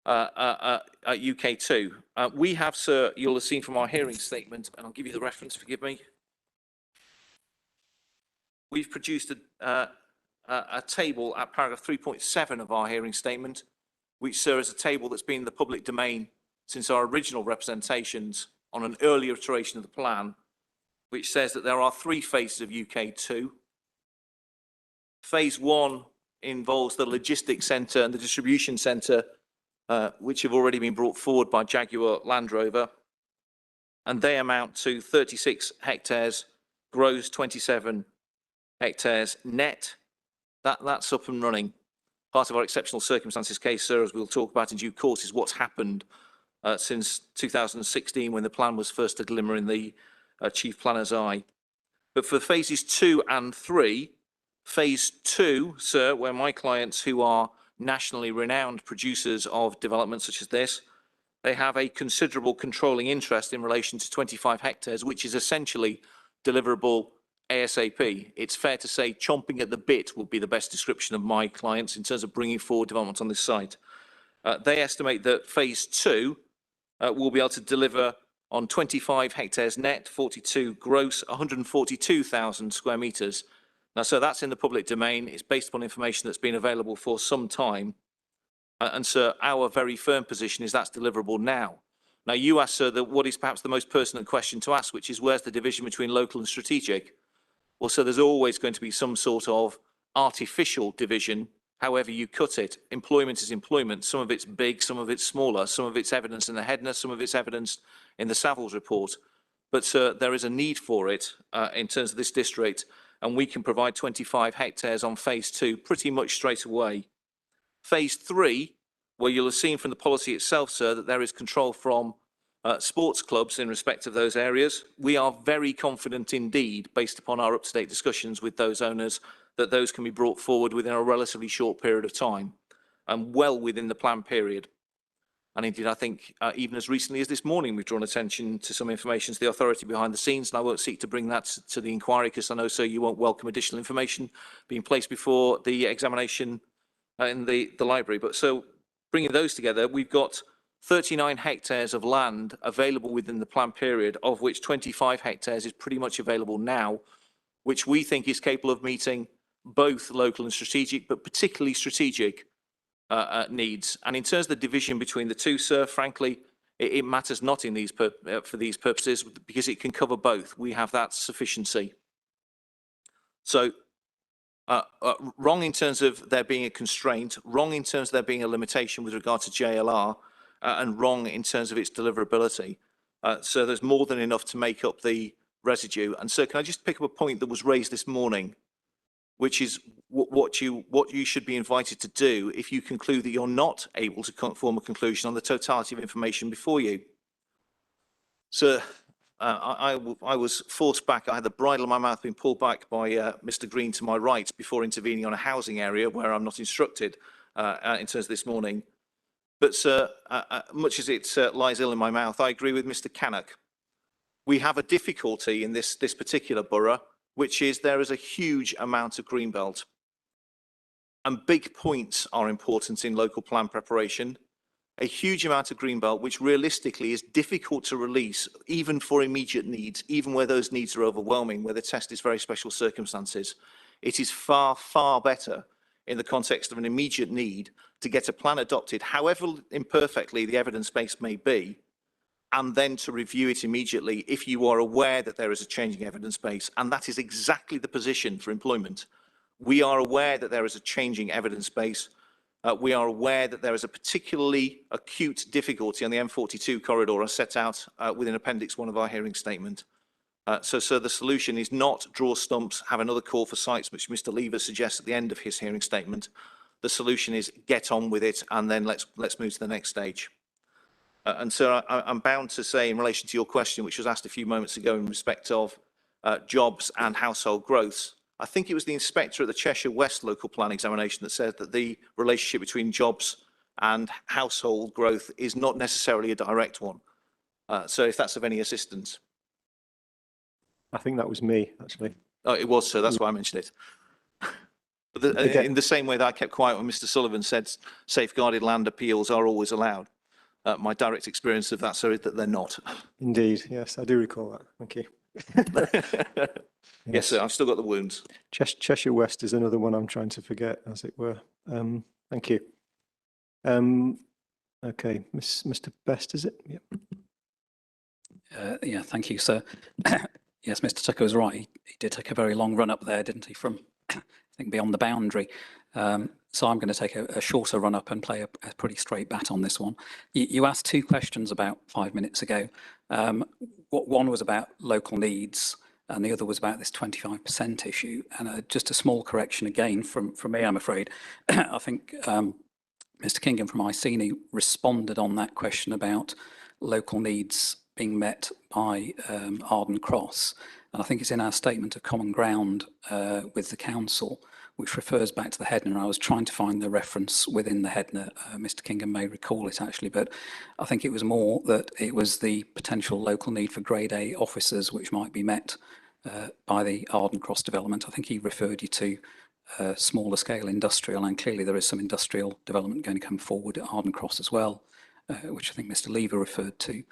UK2. We have, sir, you'll have seen from our hearing statement, and I'll give you the reference, forgive me. we've produced a table at paragraph 3.7 of our hearing statement, which serves as a table that's been in the public domain since our original representations on an earlier iteration of the plan, which says that there are 3 phases of UK2. Phase 1 involves the logistics centre and the distribution centre, which have already been brought forward by Jaguar Land Rover, and they amount to 36 hectares, gross 27 hectares net. That's up and running. Part of our exceptional circumstances case, sir, as we'll talk about in due course, is what's happened since 2016 when the plan was first to glimmer in the Chief Planner's eye. But for phases 2 and 3, phase 2, sir, where my clients who are nationally renowned producers of developments such as this, they have a considerable controlling interest in relation to 25 hectares, which is essentially deliverable ASAP. It's fair to say chomping at the bit would be the best description of my clients in terms of bringing forward development on this site. They estimate that phase 2 will be able to deliver on 25 hectares net, 42 gross, 142,000 square metres. Now, so that's in the public domain. It's based upon information that's been available for some time. And sir, our very firm position is that's deliverable now. Now, you asked, sir, what is perhaps the most pertinent question to ask, which is where's the division between local and strategic? Well, so there's always going to be some sort of artificial division, however you cut it. Employment is employment. Some of it's big, some of it's smaller, some of it's evidenced in the Hedner, some of it's evidenced in the Savills report. But, sir, there is a need for it in terms of this district, and we can provide 25 hectares on phase 2 pretty much straight away. Phase 3, where you'll have seen from the policy itself, sir, that there is control from sports clubs in respect of those areas. We are very confident indeed, based upon our up-to-date discussions with those owners, that those can be brought forward within a relatively short period of time and well within the planned period. And indeed, I think even as recently as this morning, we've drawn attention to some information to the authority behind the scenes, and I won't seek to bring that to the inquiry because I know, sir, you won't welcome additional information being placed before the examination in the library. But so bringing those together, we've got 39 hectares of land available within the planned period, of which 25 hectares is pretty much available now, which we think is capable of meeting both local and strategic, but particularly strategic needs. And in terms of the division between the two, sir, frankly, it matters not in these for these purposes because it can cover both. We have that sufficiency. So wrong in terms of there being a constraint, wrong in terms of there being a limitation with regard to JLR, and wrong in terms of its deliverability. So there's more than enough to make up the residue. And so can I just pick up a point that was raised this morning, which is what you should be invited to do if you conclude that you're not able to form a conclusion on the totality of information before you. So I was forced back. I had the bridle in my mouth being pulled back by Mr. Green to my right before intervening on a housing area where I'm not instructed in terms of this morning. But, sir, much as it lies ill in my mouth, I agree with Mr. Cannock. We have a difficulty in this particular borough, which is there is a huge amount of greenbelt. And big points are important in local plan preparation. A huge amount of greenbelt, which realistically is difficult to release, even for immediate needs, even where those needs are overwhelming, where the test is very special circumstances. It is far, far better in the context of an immediate need to get a plan adopted, however imperfectly the evidence base may be, and then to review it immediately if you are aware that there is a changing evidence base. And that is exactly the position for employment. We are aware that there is a changing evidence base. We are aware that there is a particularly acute difficulty on the M42 corridor as set out within Appendix 1 of our hearing statement. So, sir, the solution is not draw stumps, have another call for sites, which Mr. Lever suggests at the end of his hearing statement. The solution is get on with it, and then let's move to the next stage. And sir, I'm bound to say in relation to your question, which was asked a few moments ago in respect of jobs and household growths, I think it was the inspector at the Cheshire West local plan examination that said that the relationship between jobs and household growth is not necessarily a direct one. So if that's of any assistance. I think that was me, actually. Oh, it was, sir. That's why I mentioned it. But in the same way that I kept quiet when Mr. Sullivan said safeguarded land appeals are always allowed. My direct experience of that, sir, is that they're not. Indeed, yes, I do recall that. Thank you. Yes, sir, I've still got the wounds. Cheshire West is another one I'm trying to forget, as it were. Thank you. Okay, Mr. Best, is it? Yep. Yeah, thank you, sir. Yes, Mr. Tucker was right. He did take a very long run up there, didn't he, from, I think, beyond the boundary. So I'm going to take a shorter run up and play a pretty straight bat on this one. You asked two questions about 5 minutes ago. One was about local needs, and the other was about this 25% issue. And just a small correction again from me, I'm afraid. I think Mr. Kingham from Iceni responded on that question about local needs being met by Arden Cross. And I think it's in our statement of common ground with the council, which refers back to the Headner. I was trying to find the reference within the Headner. Mr. Kingham may recall it actually, but I think it was more that it was the potential local need for grade A officers which might be met by the Arden Cross development. I think he referred you to smaller scale industrial, and clearly there is some industrial development going to come forward at Arden Cross as well, which I think Mr. Lever referred to.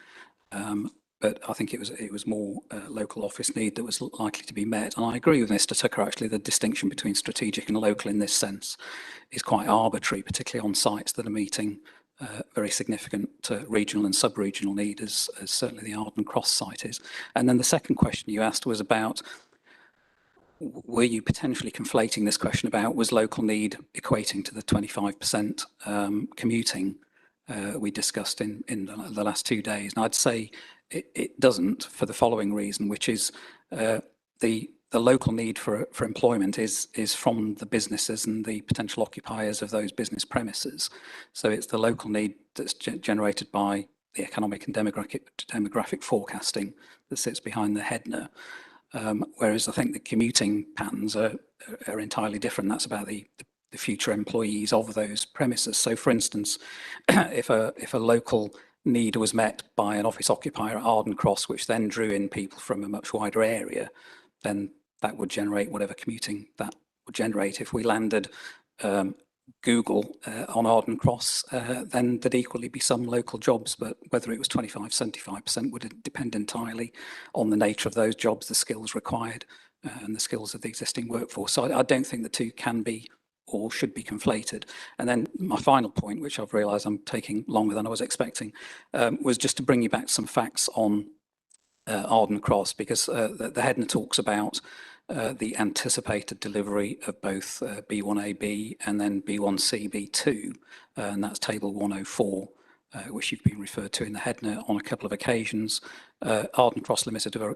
But I think it was more local office need that was likely to be met. And I agree with Mr. Tucker, actually, the distinction between strategic and local in this sense is quite arbitrary, particularly on sites that are meeting very significant regional and sub-regional need, as certainly the Arden Cross site is. And then the second question you asked was about, were you potentially conflating this question about, was local need equating to the 25% commuting we discussed in the last 2 days? And I'd say it doesn't, for the following reason, which is the local need for employment is from the businesses and the potential occupiers of those business premises. So it's the local need that's generated by the economic and demographic forecasting that sits behind the Headner. Whereas I think the commuting patterns are entirely different. That's about the future employees of those premises. So, for instance, if a local need was met by an office occupier at Arden Cross, which then drew in people from a much wider area, then that would generate whatever commuting that would generate. If we landed Google on Arden Cross, then there'd equally be some local jobs, but whether it was 25, 75% would depend entirely on the nature of those jobs, the skills required, and the skills of the existing workforce. So I don't think the two can be or should be conflated. And then my final point, which I've realised I'm taking longer than I was expecting, was just to bring you back some facts on Arden Cross, because the Headner talks about the anticipated delivery of both B1AB and then B1C, B2, and that's table 104, which you've been referred to in the Headner on a couple of occasions. Arden Cross Limited are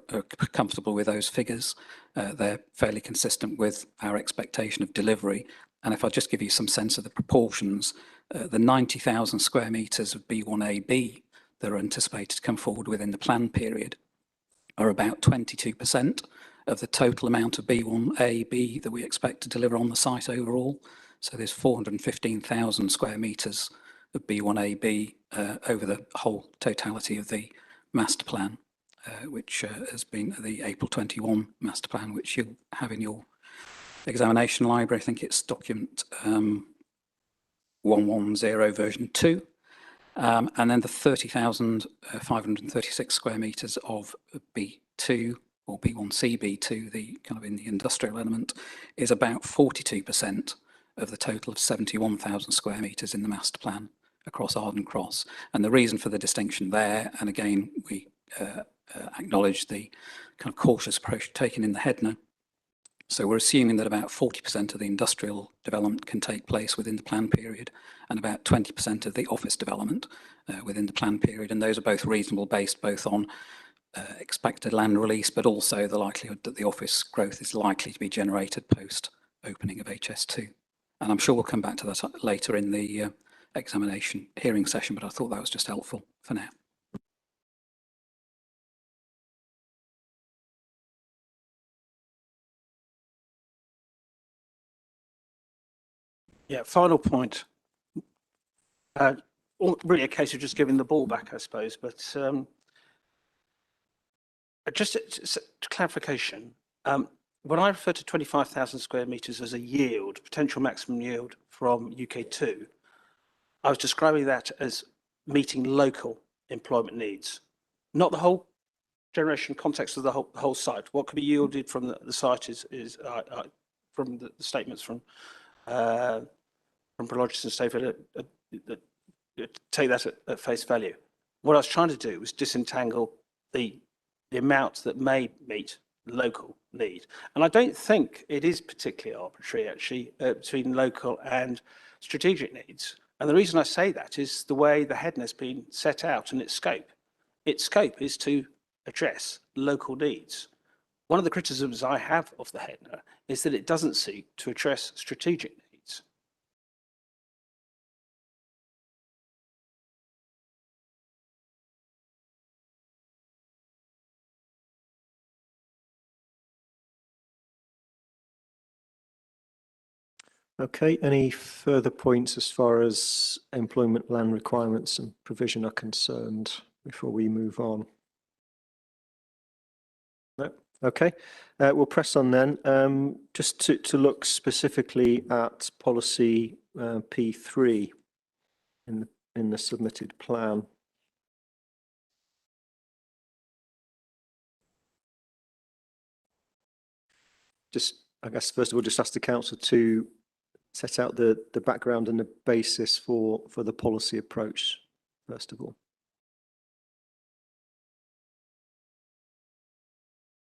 comfortable with those figures. They're fairly consistent with our expectation of delivery. And if I just give you some sense of the proportions, the 90,000 square metres of B1AB that are anticipated to come forward within the plan period are about 22% of the total amount of B1AB that we expect to deliver on the site overall. So there's 415,000 square metres of B1AB over the whole totality of the master plan, which has been the April 21 master plan, which you'll have in your examination library. I think it's document 110 version 2. And then the 30,536 square metres of B2 or B1C, B2, the kind of in the industrial element, is about 42% of the total of 71,000 square metres in the master plan across Arden Cross. And the reason for the distinction there, and again, we acknowledge the kind of cautious approach taken in the Headner. So we're assuming that about 40% of the industrial development can take place within the plan period and about 20% of the office development within the plan period. And those are both reasonable, based both on expected land release, but also the likelihood that the office growth is likely to be generated post opening of HS2. And I'm sure we'll come back to that later in the examination hearing session, but I thought that was just helpful for now. Yeah, final point. Really a case of just giving the ball back, I suppose, but just clarification. When I refer to 25,000 square metres as a yield, potential maximum yield from UK2, I was describing that as meeting local employment needs, not the whole generation context of the whole site. What can be yielded from the site is from the statements from Prologis and Stafford take that at face value. What I was trying to do was disentangle the amount that may meet local need. And I don't think it is particularly arbitrary, actually, between local and strategic needs. And the reason I say that is the way the HEDNA has been set out and its scope. Its scope is to address local needs. One of the criticisms I have of the HEDNA is that it doesn't seek to address strategic needs. Okay, any further points as far as employment land requirements and provision are concerned before we move on? No? Okay, we'll press on then. Just to look specifically at policy P3 in the submitted plan. Just, I guess, first of all, just ask the council to set out the background and the basis for the policy approach, first of all.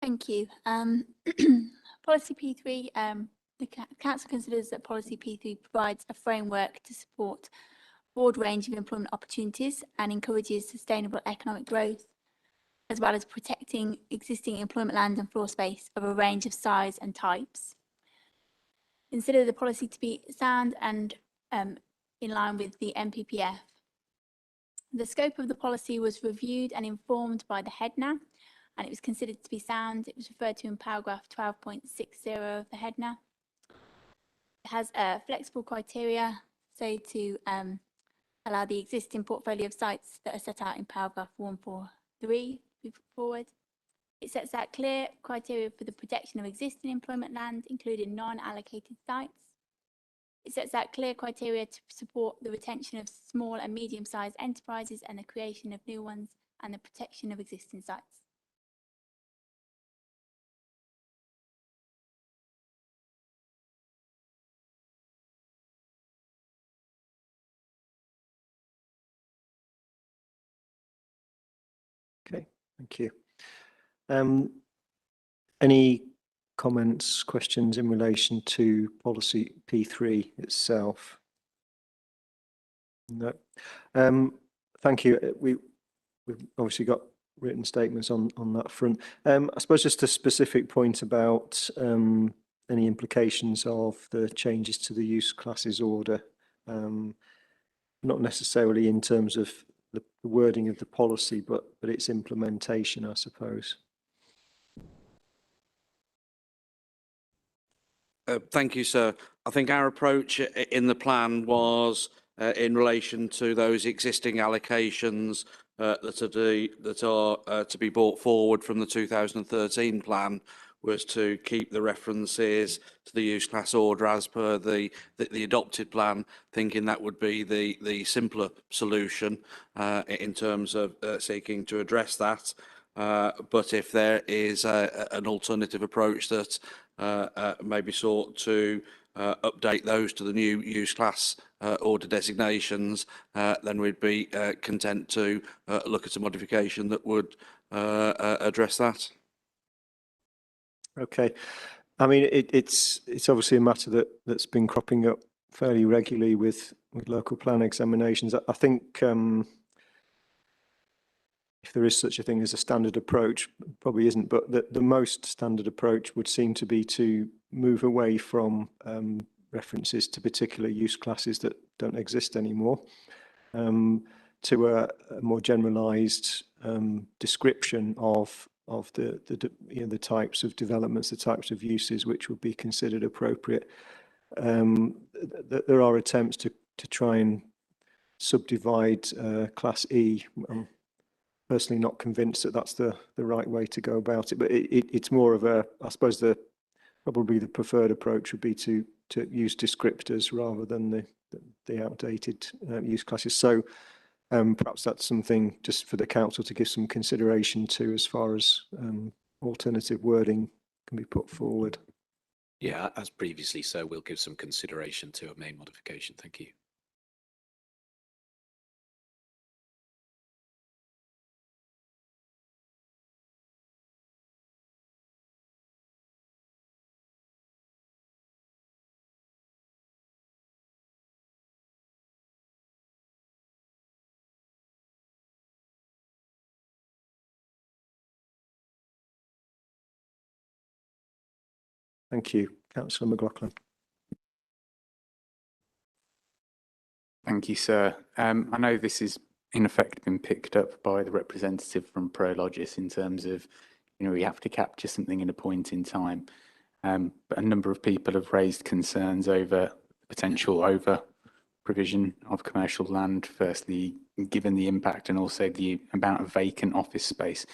Thank you. Policy P3, the council considers that policy P3 provides a framework to support a broad range of employment opportunities and encourages sustainable economic growth, as well as protecting existing employment land and floor space of a range of size and types. Consider the policy to be sound and in line with the NPPF. The scope of the policy was reviewed and informed by the HEDNA, and it was considered to be sound. It was referred to in paragraph 12.60 of the HEDNA. It has flexible criteria, so to allow the existing portfolio of sites that are set out in paragraph 143 to be put forward. It sets out clear criteria for the protection of existing employment land, including non-allocated sites. It sets out clear criteria to support the retention of small and medium-sized enterprises and the creation of new ones, and the protection of existing sites. Okay, thank you. Any comments, questions in relation to policy P3 itself? No. Thank you. We've obviously got written statements on that front. I suppose just a specific point about any implications of the changes to the use classes order, not necessarily in terms of the wording of the policy, but its implementation, I suppose. Thank you, sir. I think our approach in the plan was in relation to those existing allocations that are to be brought forward from the 2013 plan, was to keep the references to the use class order as per the adopted plan, thinking that would be the simpler solution in terms of seeking to address that. But if there is an alternative approach that may be sought to update those to the new use class order designations, then we'd be content to look at a modification that would address that. Okay, I mean it's obviously a matter that's been cropping up fairly regularly with local plan examinations. I think if there is such a thing as a standard approach, probably isn't, but the most standard approach would seem to be to move away from references to particular use classes that don't exist anymore, to a more generalised description of the types of developments, the types of uses which would be considered appropriate. There are attempts to try and subdivide Class E. I'm personally not convinced that that's the right way to go about it, but it's more of a, I suppose probably the preferred approach would be to use descriptors rather than the outdated use classes. So Perhaps that's something just for the council to give some consideration to as far as alternative wording can be put forward. Yeah, as previously, so we'll give some consideration to a main modification. Thank you. Thank you. Councillor McLaughlin. Thank you, sir. I know this has in effect been picked up by the representative from Prologis in terms of, we have to capture something in a point in time. But a number of people have raised concerns over potential over provision of commercial land, firstly, given the impact and also the amount of vacant office space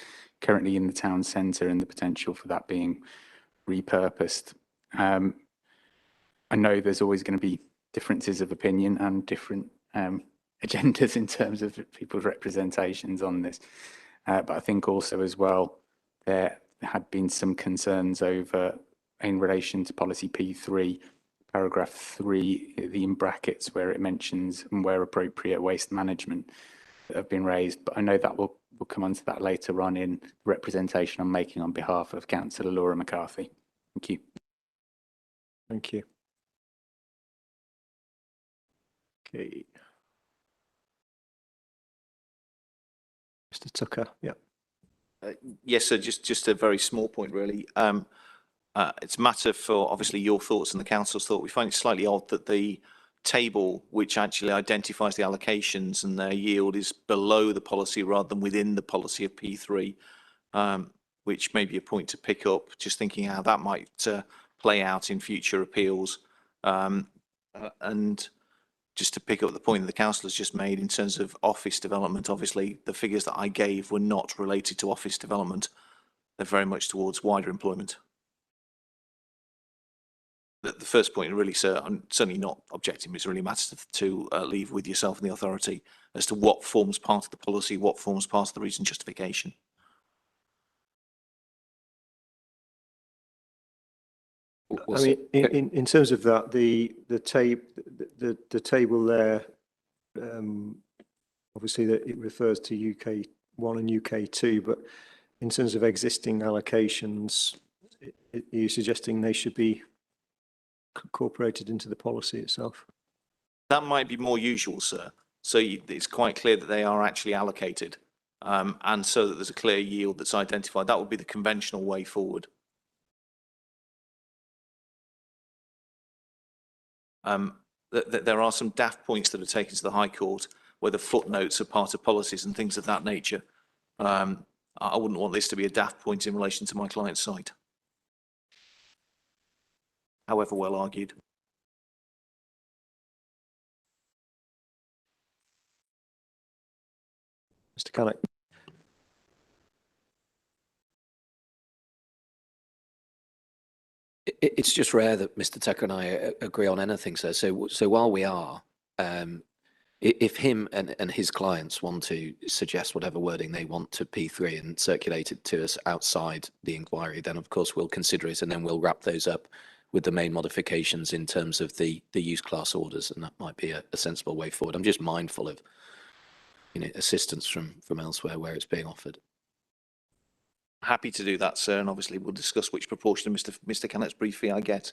currently in the town centre and the potential for that being repurposed. I know there's always going to be differences of opinion and different agendas in terms of people's representations on this. But I think also as well, there had been some concerns over in relation to policy P3, paragraph 3, the in brackets where it mentions and where appropriate waste management that have been raised. But I know that we'll come on to that later on in the representation I'm making on behalf of Councillor Laura McCarthy. Thank you. Thank you. Okay. Mr. Tucker, yeah. Yes, sir, just a very small point, really. It's a matter for, obviously, your thoughts and the council's thought. We find it slightly odd that the table, which actually identifies the allocations and their yield, is below the policy rather than within the policy of P3, which may be a point to pick up, just thinking how that might play out in future appeals. And just to pick up the point that the council has just made in terms of office development, obviously the figures that I gave were not related to office development. They're very much towards wider employment. The first point, really, sir, I'm certainly not objecting. It's really matters to leave with yourself and the authority as to what forms part of the policy, what forms part of the reason justification. I mean, in terms of that, the table there, obviously that it refers to UK1 and UK2, but in terms of existing allocations, are you suggesting they should be incorporated into the policy itself? That might be more usual, sir. So it's quite clear that they are actually allocated, and so that there's a clear yield that's identified. That would be the conventional way forward. There are some daft points that are taken to the High Court where the footnotes are part of policies and things of that nature. I wouldn't want this to be a daft point in relation to my client's site, however well argued. Mr. Cannock. It's just rare that Mr. Tucker and I agree on anything, sir. So while we are, if him and his clients want to suggest whatever wording they want to P3 and circulate it to us outside the inquiry, then of course we'll consider it, and then we'll wrap those up with the main modifications in terms of the use class orders, and that might be a sensible way forward. I'm just mindful of assistance from elsewhere where it's being offered. Happy to do that, sir, and obviously we'll discuss which proportion of Mr. Cannock's brief fee I get.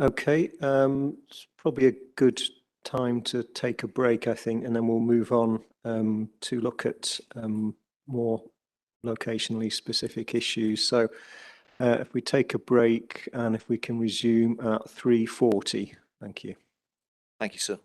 Okay, it's probably a good time to take a break, I think, and then we'll move on to look at more locationally specific issues. So if we take a break and if we can resume at 3:40. Thank you. Thank you, sir.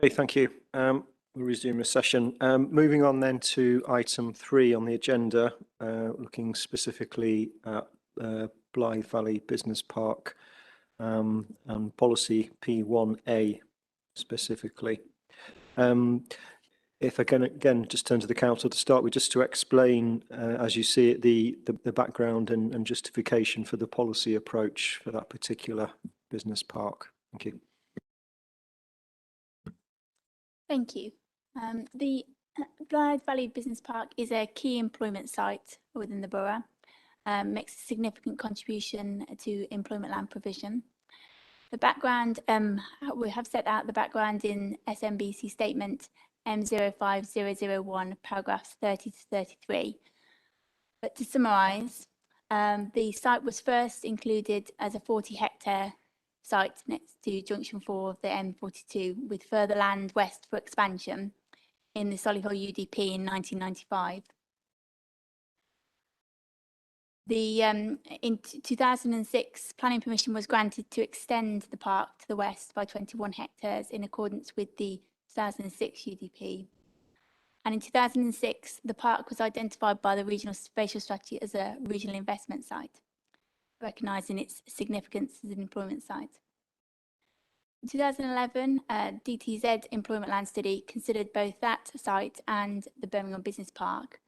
Okay, thank you. We'll resume the session. Moving on then to item 3 on the agenda, looking specifically at Blythe Valley Business Park and policy P1A specifically. If I can again just turn to the council to start with, just to explain, as you see it, the background and justification for the policy approach for that particular business park. Thank you. Thank you. The Blythe Valley Business Park is a key employment site within the borough, makes a significant contribution to employment land provision. The background, we have set out the background in SMBC statement M05001, paragraphs 30 to 33. But to summarise, the site was first included as a 40-hectare site next to junction 4 of the M42, with further land west for expansion in the Solihull UDP in 1995. In 2006, planning permission was granted to extend the park to the west by 21 hectares in accordance with the 2006 UDP. And in 2006, the park was identified by the Regional Spatial Strategy as a regional investment site, recognising its significance as an employment site. In 2011, DTZ Employment Land Study considered both that site and the Birmingham Business Park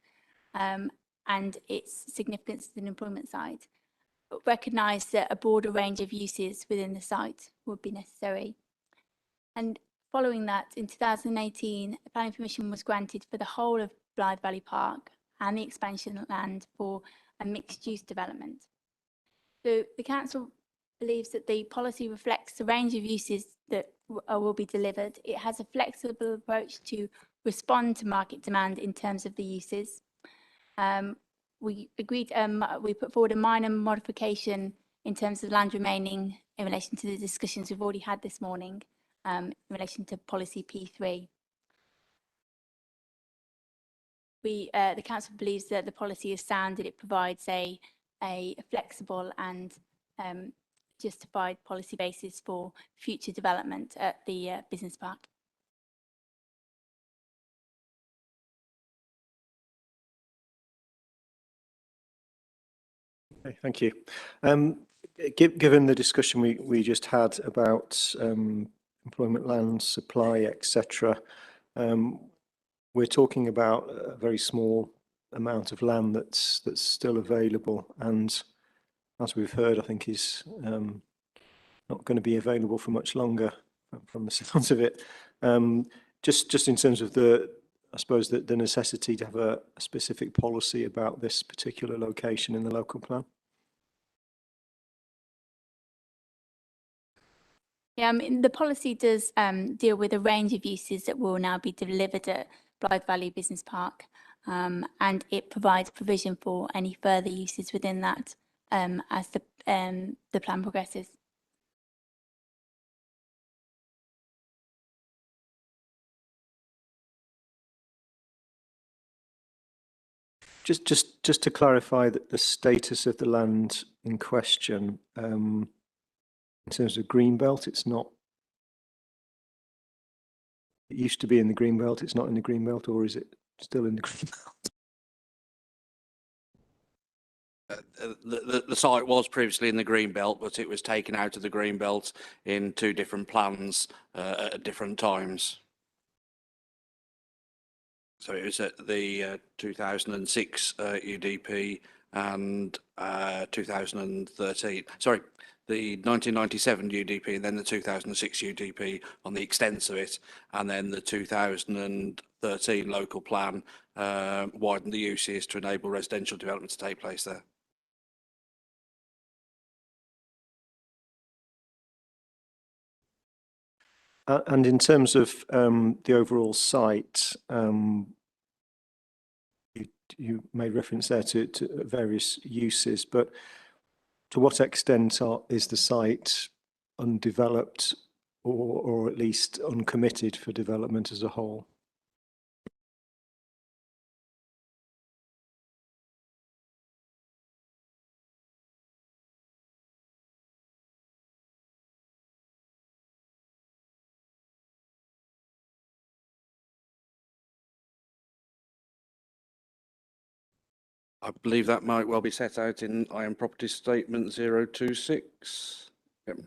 and its significance as an employment site, but recognised that a broader range of uses within the site would be necessary. And following that, in 2018, planning permission was granted for the whole of Blythe Valley Park and the expansion land for a mixed-use development. So the council believes that the policy reflects the range of uses that will be delivered. It has a flexible approach to respond to market demand in terms of the uses. We put forward a minor modification in terms of land remaining in relation to the discussions we've already had this morning in relation to policy P3. The council believes that the policy is sound, that it provides a flexible and justified policy basis for future development at the business park. Okay, thank you. Given the discussion we just had about employment land supply, etc., we're talking about a very small amount of land that's still available, and as we've heard, I think is not going to be available for much longer from the sounds of it. Just in terms of I suppose the necessity to have a specific policy about this particular location in the local plan. Yeah, I mean, the policy does deal with a range of uses that will now be delivered at Blythe Valley Business Park, and it provides provision for any further uses within that as the plan progresses. Just to clarify that the status of the land in question, in terms of Greenbelt, it's not. It used to be in the Greenbelt. It's not in the Greenbelt, or is it still in the Greenbelt? The site was previously in the Greenbelt, but it was taken out of the Greenbelt in 2 different plans at different times. So it was at the 2006 UDP and 2013. Sorry, the 1997 UDP and then the 2006 UDP on the extents of it, and then the 2013 local plan widened the uses to enable residential development to take place there. And in terms of the overall site, you made reference there to various uses, but to what extent is the site undeveloped or at least uncommitted for development as a whole? I believe that might well be set out in IM Property Statement 026. Yep.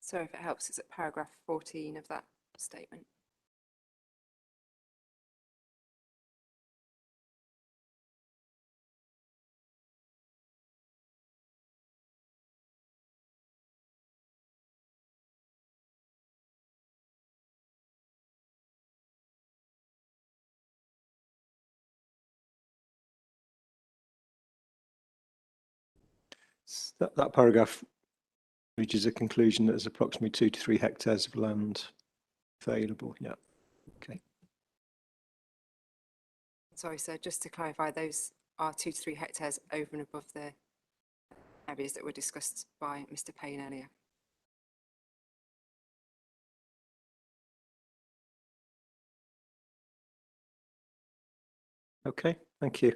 So if it helps, it's at paragraph 14 of that statement. That paragraph reaches a conclusion that there's approximately 2 to 3 hectares of land available. Yeah. Okay. Sorry, sir, just to clarify, those are 2 to 3 hectares over and above the areas that were discussed by Mr. Payne earlier. Okay, thank you.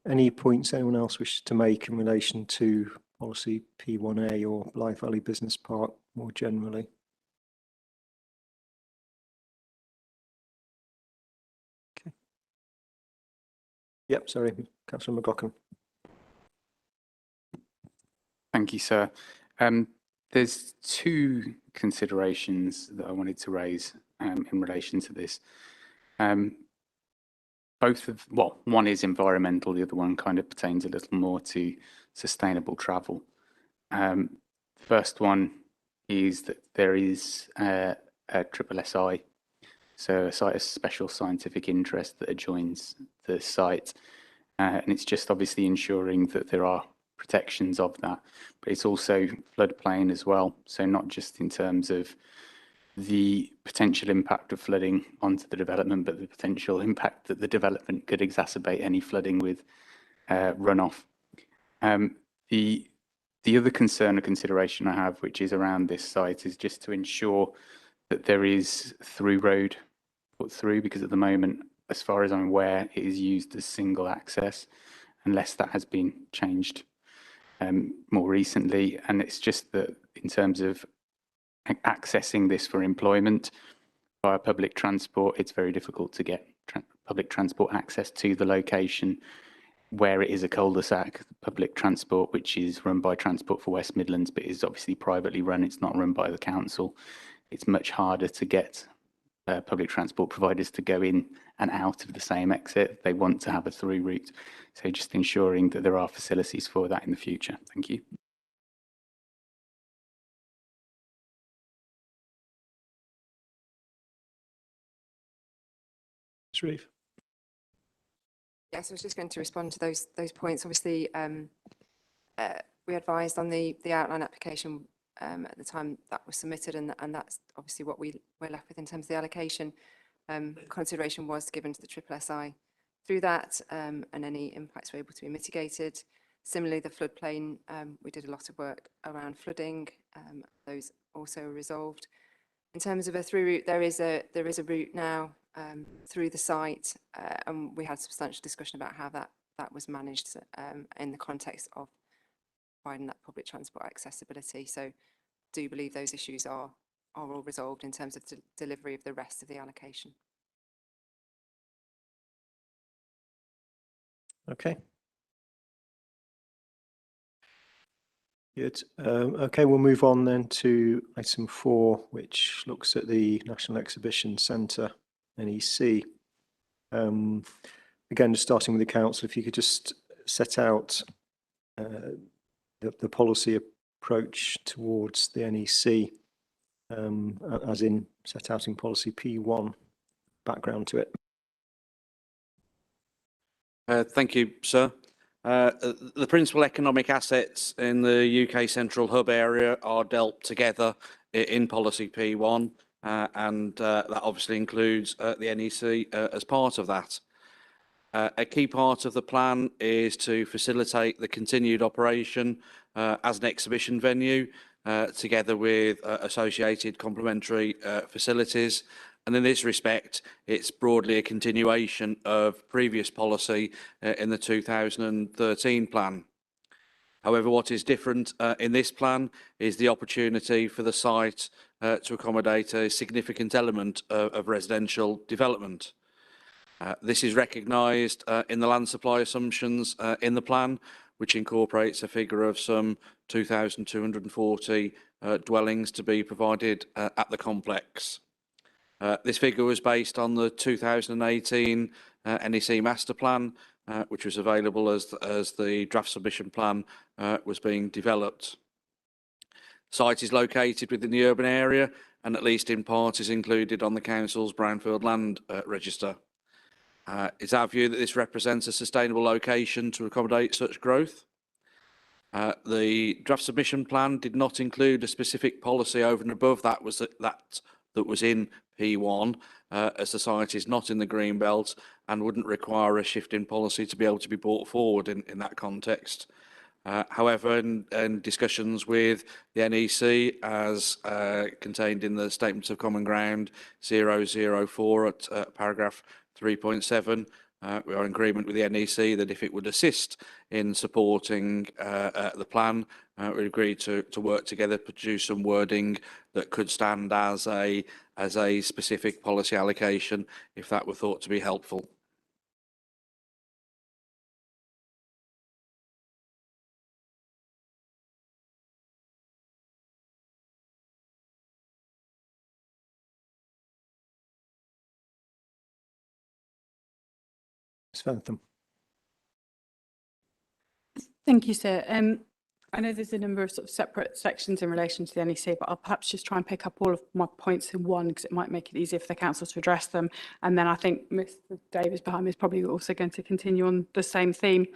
Any points anyone else wishes to make in relation to policy P1A or Blythe Valley Business Park more generally? Okay. Yep, sorry, Councillor McLaughlin. Thank you, sir. There's 2 considerations that I wanted to raise in relation to this. One is environmental, the other one kind of pertains a little more to sustainable travel. First one is that there is a SSSI, so a site of special scientific interest that adjoins the site. And it's just obviously ensuring that there are protections of that, but it's also floodplain as well. So not just in terms of the potential impact of flooding onto the development, but the potential impact that the development could exacerbate any flooding with runoff. The other concern or consideration I have, which is around this site, is just to ensure that there is through road put through, because at the moment, as far as I'm aware, it is used as single access, unless that has been changed more recently. And it's just that in terms of accessing this for employment via public transport, it's very difficult to get public transport access to the location where it is a cul-de-sac. Public transport, which is run by Transport for West Midlands, but is obviously privately run, it's not run by the council. It's much harder to get public transport providers to go in and out of the same exit. They want to have a through route. So just ensuring that there are facilities for that in the future. Thank you. Sharif. Yes, I was just going to respond to those points. Obviously, we advised on the outline application at the time that was submitted, and that's obviously what we're left with in terms of the allocation. Consideration was given to the SSSI through that, and any impacts were able to be mitigated. Similarly, the floodplain, we did a lot of work around flooding. Those also resolved. In terms of a through route, there is a route now through the site, and we had substantial discussion about how that was managed in the context of providing that public transport accessibility. So do believe those issues are all resolved in terms of delivery of the rest of the allocation. Okay. Good. Okay, we'll move on then to item 4, which looks at the National Exhibition Centre, NEC. Again, just starting with the council, if you could just set out the policy approach towards the NEC, as in set out in policy P1, background to it. Thank you, sir. The principal economic assets in the UK Central Hub area are dealt together in policy P1, and that obviously includes the NEC as part of that. A key part of the plan is to facilitate the continued operation as an exhibition venue together with associated complementary facilities. And in this respect, it's broadly a continuation of previous policy in the 2013 plan. However, what is different in this plan is the opportunity for the site to accommodate a significant element of residential development. This is recognised in the land supply assumptions in the plan, which incorporates a figure of some 2,240 dwellings to be provided at the complex. This figure was based on the 2018 NEC master plan, which was available as the draft submission plan was being developed. The site is located within the urban area and at least in part is included on the council's brownfield land register. It's our view that this represents a sustainable location to accommodate such growth. The draft submission plan did not include a specific policy over and above that was in P1, as the site is not in the green belt and wouldn't require a shift in policy to be able to be brought forward in that context. However, in discussions with the NEC, as contained in the Statement of Common Ground 004 at paragraph 3.7, we are in agreement with the NEC that if it would assist in supporting the plan, we agreed to work together to produce some wording that could stand as a specific policy allocation if that were thought to be helpful. Svanthan. Thank you, sir. I know there's a number of sort of separate sections in relation to the NEC, but I'll perhaps just try and pick up all of my points in one because it might make it easier for the council to address them. And then I think Mr. Davies behind me is probably also going to continue on the same theme.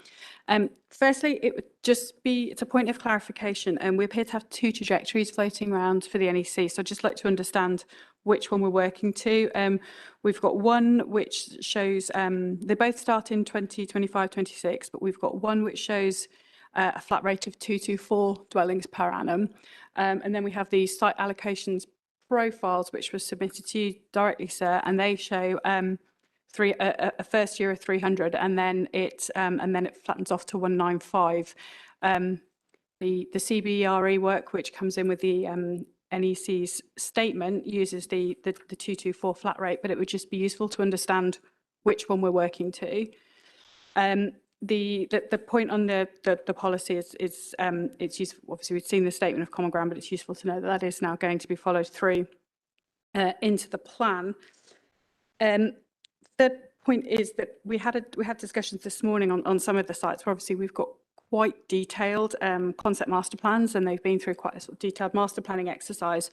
Firstly, it would just be, it's a point of clarification, and we appear to have two trajectories floating around for the NEC. So I'd just like to understand which one we're working to. We've got one which shows, they both start in 2025-26, but we've got one which shows a flat rate of 224 dwellings per annum. And then we have the site allocations profiles, which were submitted to you directly, sir, and they show a first year of 300, and then it flattens off to 195. The CBRE work, which comes in with the NEC's statement, uses the 224 flat rate, but it would just be useful to understand which one we're working to. The point on the policy is it's useful. Obviously, we've seen the statement of common ground, but it's useful to know that that is now going to be followed through into the plan. The point is that we had discussions this morning on some of the sites where obviously we've got quite detailed concept master plans, and they've been through quite a sort of detailed master planning exercise.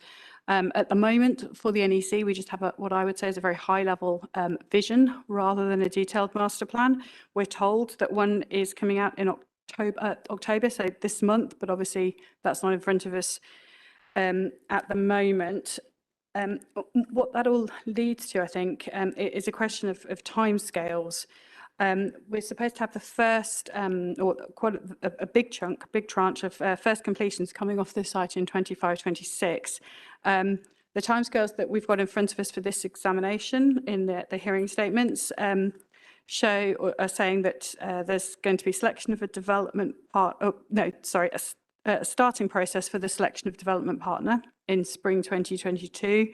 At the moment, for the NEC, we just have what I would say is a very high-level vision rather than a detailed master plan. We're told that one is coming out in October, so this month, but obviously that's not in front of us at the moment. What that all leads to, I think, is a question of timescales. We're supposed to have the first, or quite a big tranche of first completions coming off this site in 25-26. The timescales that we've got in front of us for this examination in the hearing statements are saying that there's going to be selection of a development a starting process for the selection of development partner in spring 2022,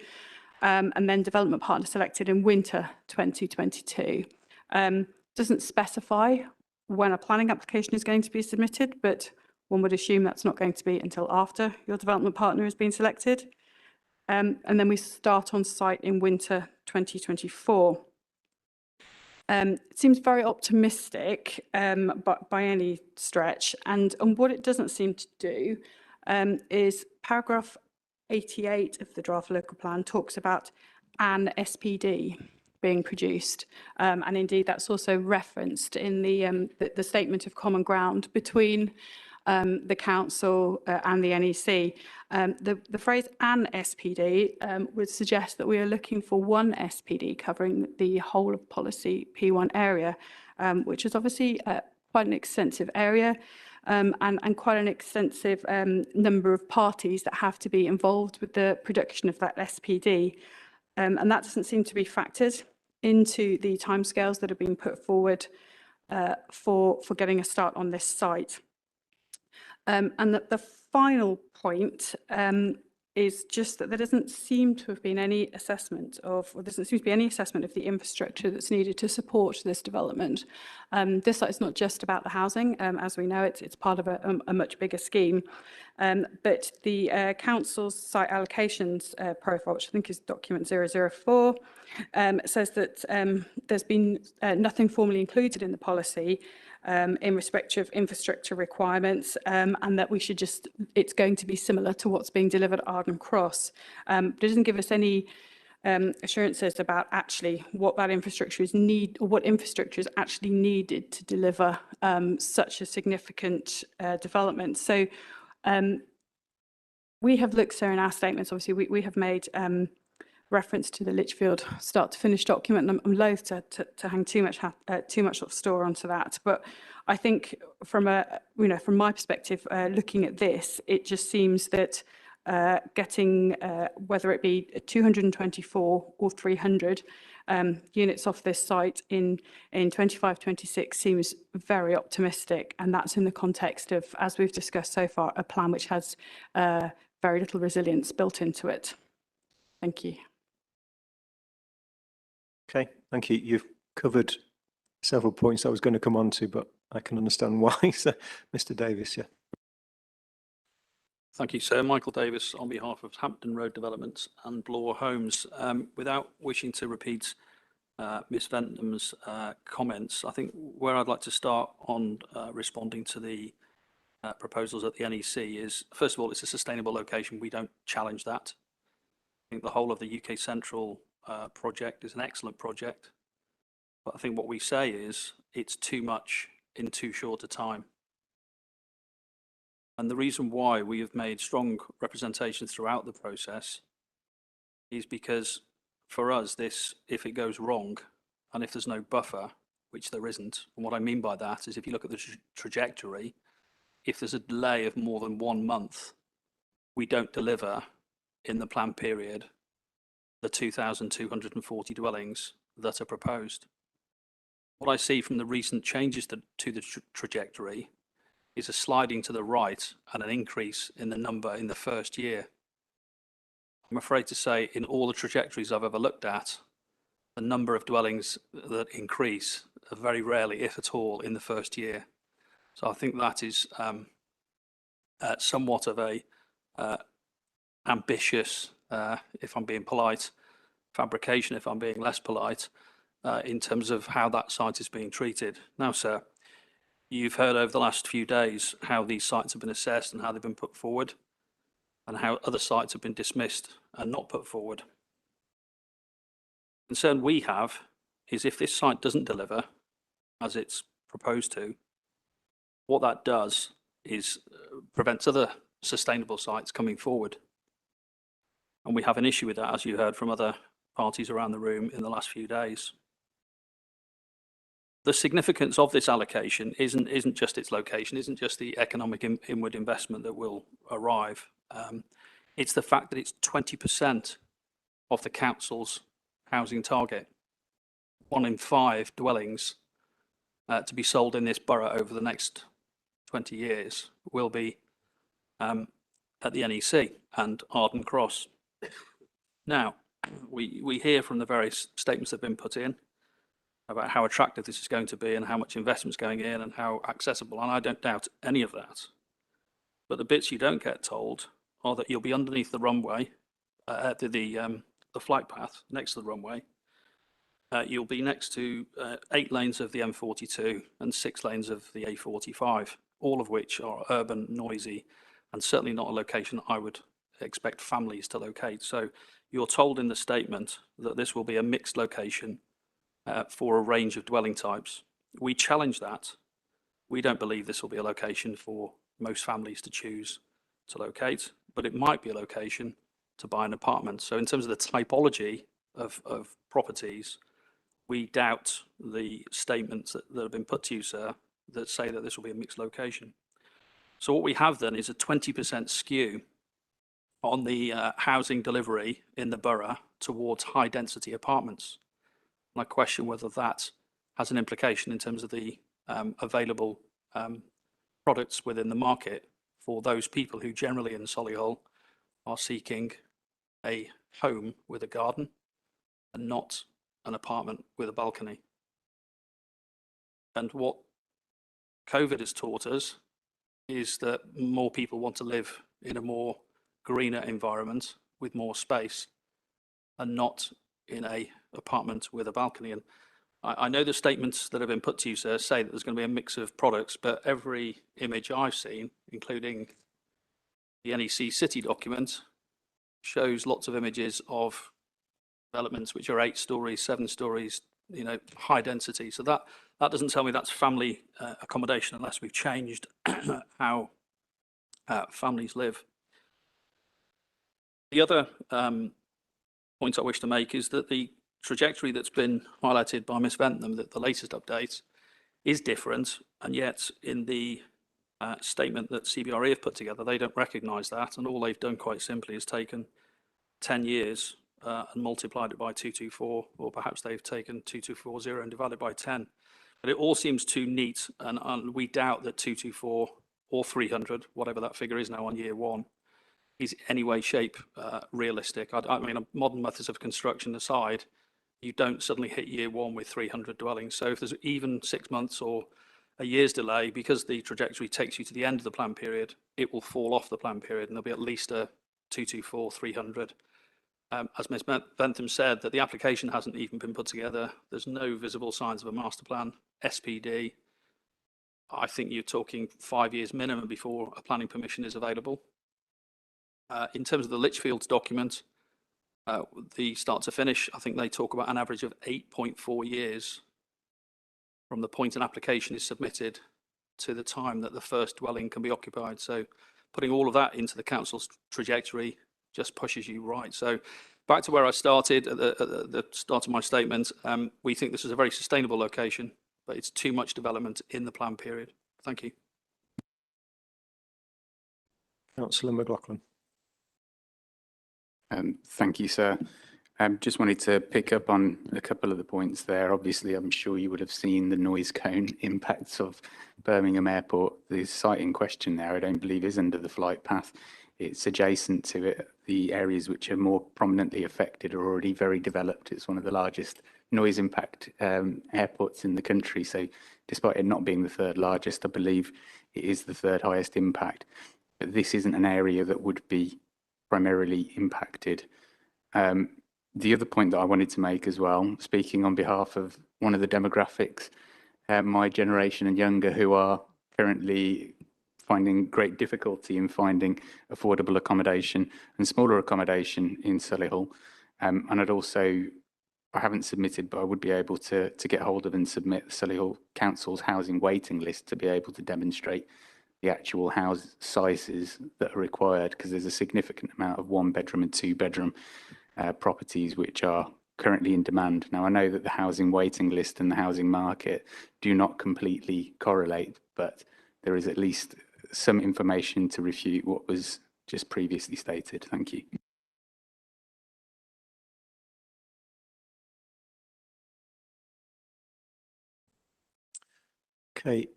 and then development partner selected in winter 2022. Doesn't specify when a planning application is going to be submitted, but one would assume that's not going to be until after your development partner has been selected. And then we start on site in winter 2024. It seems very optimistic but by any stretch. And what it doesn't seem to do is paragraph 88 of the draft local plan talks about an SPD being produced, and indeed that's also referenced in the statement of common ground between the council and the NEC. The phrase "an SPD" would suggest that we are looking for one SPD covering the whole of policy P1 area, which is obviously quite an extensive area. and quite an extensive number of parties that have to be involved with the production of that SPD. And that doesn't seem to be factored into the timescales that have been put forward for getting a start on this site. And the final point is just that there doesn't seem to have been any assessment of, or there doesn't seem to be any assessment of the infrastructure that's needed to support this development. This site is not just about the housing, as we know, it's part of a much bigger scheme. But the council's site allocations profile, which I think is document 004, says that there's been nothing formally included in the policy in respect of infrastructure requirements, and that we should just, it's going to be similar to what's being delivered at Arden Cross. But it doesn't give us any assurances about actually what that infrastructure is or what infrastructure is actually needed to deliver such a significant development. So we have looked, sir, in our statements, obviously we have made reference to the Lichfield start to finish document, and I'm loath to hang too much of store onto that. But I think from from my perspective, looking at this, it just seems that getting whether it be 224 or 300 units off this site in 25-26 seems very optimistic, and that's in the context of, as we've discussed so far, a plan which has very little resilience built into it. Thank you. Okay, thank you. You've covered several points I was going to come on to, but I can understand why. So, Mr. Davis, yeah. Thank you, sir. Michael Davis on behalf of Hampton Road Developments and Bloor Homes. Without wishing to repeat Ms Ventnam's comments, I think where I'd like to start on responding to the proposals at the NEC is, first of all, it's a sustainable location. We don't challenge that. I think the whole of the UK Central project is an excellent project. But I think what we say is it's too much in too short a time. And the reason why we have made strong representations throughout the process is because for us, this, if it goes wrong and if there's no buffer, which there isn't, and what I mean by that is if you look at the trajectory, if there's a delay of more than 1 month, we don't deliver in the plan period the 2,240 dwellings that are proposed. What I see from the recent changes to the trajectory is a sliding to the right and an increase in the number in the first year. I'm afraid to say in all the trajectories I've ever looked at, the number of dwellings that increase are very rarely, if at all, in the first year. So I think that is somewhat of a ambitious, if I'm being polite, fabrication, if I'm being less polite, in terms of how that site is being treated. Now, sir, you've heard over the last few days how these sites have been assessed and how they've been put forward, and how other sites have been dismissed and not put forward. The concern we have is if this site doesn't deliver as it's proposed to, what that does is prevents other sustainable sites coming forward. And we have an issue with that, as you heard from other parties around the room in the last few days. The significance of this allocation isn't just its location, isn't just the economic inward investment that will arrive. It's the fact that it's 20% of the council's housing target. 1 in 5 dwellings to be sold in this borough over the next 20 years will be at the NEC and Arden Cross. Now, we hear from the various statements that have been put in about how attractive this is going to be and how much investment's going in and how accessible, and I don't doubt any of that. But the bits you don't get told are that you'll be underneath the runway, the flight path next to the runway. You'll be next to 8 lanes of the M42 and 6 lanes of the A45, all of which are urban, noisy, and certainly not a location I would expect families to locate. So you're told in the statement that this will be a mixed location for a range of dwelling types. We challenge that. We don't believe this will be a location for most families to choose to locate, but it might be a location to buy an apartment. So in terms of the typology of properties, we doubt the statements that have been put to you, sir, that say that this will be a mixed location. So what we have then is a 20% skew on the housing delivery in the borough towards high density apartments. And I question whether that has an implication in terms of the available products within the market for those people who generally in Solihull are seeking a home with a garden and not an apartment with a balcony. And what COVID has taught us is that more people want to live in a more greener environment with more space and not in a apartment with a balcony. And I know the statements that have been put to you, sir, say that there's going to be a mix of products, but every image I've seen, including the NEC city document, shows lots of images of developments which are 8 stories, 7 stories, you know, high density. So that doesn't tell me that's family accommodation unless we've changed how families live. The other point I wish to make is that the trajectory that's been highlighted by Ms Ventham, that the latest update is different, and yet in the statement that CBRE have put together, they don't recognise that, and all they've done quite simply is taken 10 years and multiplied it by 224, or perhaps they've taken 2240 and divided by 10. But it all seems too neat, and we doubt that 224 or 300, whatever that figure is now on year one, is any way, shape realistic. I mean, modern methods of construction aside, you don't suddenly hit year one with 300 dwellings. So if there's even 6 months or a year's delay, because the trajectory takes you to the end of the plan period, it will fall off the plan period and there'll be at least a 224, 300. As Ms Bentham said, that the application hasn't even been put together. There's no visible signs of a master plan, SPD. I think you're talking 5 years minimum before a planning permission is available. In terms of the Litchfields document, the start to finish, I think they talk about an average of 8.4 years from the point an application is submitted to the time that the first dwelling can be occupied. So putting all of that into the council's trajectory just pushes you right. So back to where I started at the start of my statement, we think this is a very sustainable location, but it's too much development in the plan period. Thank you. Councillor McLaughlin. Thank you, sir. Just wanted to pick up on a couple of the points there. Obviously, I'm sure you would have seen the noise cone impacts of Birmingham Airport. The site in question there, I don't believe is under the flight path. It's adjacent to it. The areas which are more prominently affected are already very developed. It's one of the largest noise impact airports in the country. So despite it not being the third largest, I believe it is the third highest impact. But this isn't an area that would be primarily impacted. The other point that I wanted to make as well, speaking on behalf of one of the demographics, my generation and younger, who are currently finding great difficulty in finding affordable accommodation and smaller accommodation in Solihull. And I'd also, I haven't submitted, but I would be able to get hold of and submit Solihull Council's housing waiting list to be able to demonstrate the actual house sizes that are required, because there's a significant amount of 1-bedroom and 2-bedroom properties which are currently in demand. Now, I know that the housing waiting list and the housing market do not completely correlate, but there is at least some information to refute what was just previously stated. Thank you. Okay,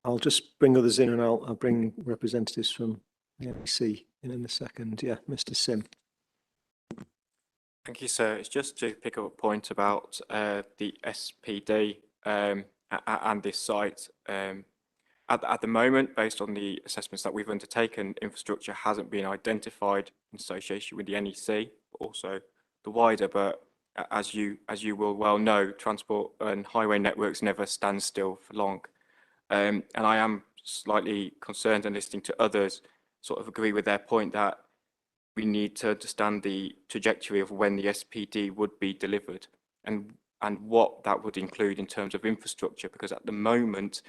I'll just bring others in, and I'll bring representatives from the NEC in a second. Yeah, Mr. Sim. Thank you, sir. It's just to pick up a point about the SPD and this site. At the moment, based on the assessments that we've undertaken, infrastructure hasn't been identified in association with the NEC, but also the wider. But as you will well know, transport and highway networks never stand still for long. And I am slightly concerned, and listening to others sort of agree with their point, that we need to understand the trajectory of when the SPD would be delivered and what that would include in terms of infrastructure, because at the moment,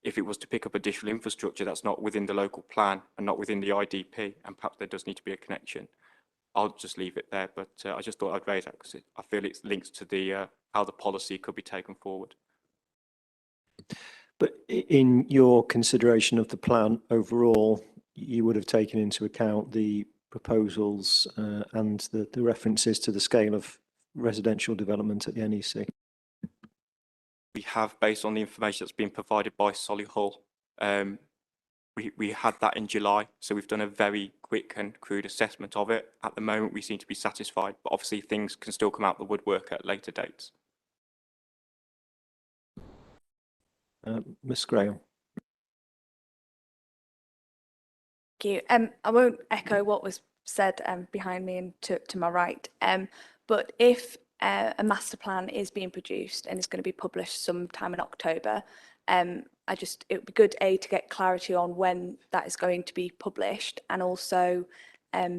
if it was to pick up additional infrastructure that's not within the local plan and not within the IDP, and perhaps there does need to be a connection, I'll just leave it there. But I just thought I'd raise that because I feel it's linked to the how the policy could be taken forward. But in your consideration of the plan overall, you would have taken into account the proposals and the references to the scale of residential development at the NEC. We have, based on the information that's been provided by Solihull, we had that in July, so we've done a very quick and crude assessment of it. At the moment, we seem to be satisfied, but obviously things can still come out the woodwork at later dates. Ms. Graham. Thank you. I won't echo what was said behind me and to my right, but if a master plan is being produced and is going to be published sometime in October, it would be good, A, to get clarity on when that is going to be published, and also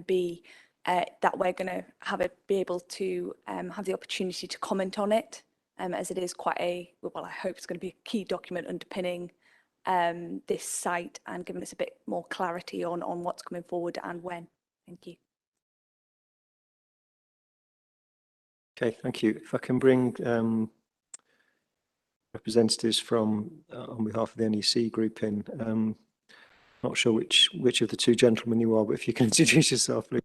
B, that we're going to be able to have the opportunity to comment on it, as it is quite well, I hope it's going to be a key document underpinning this site and giving us a bit more clarity on what's coming forward and when. Thank you. Okay, thank you. If I can bring representatives from on behalf of the NEC group in. Not sure which of the two gentlemen you are, but if you can introduce yourself, please.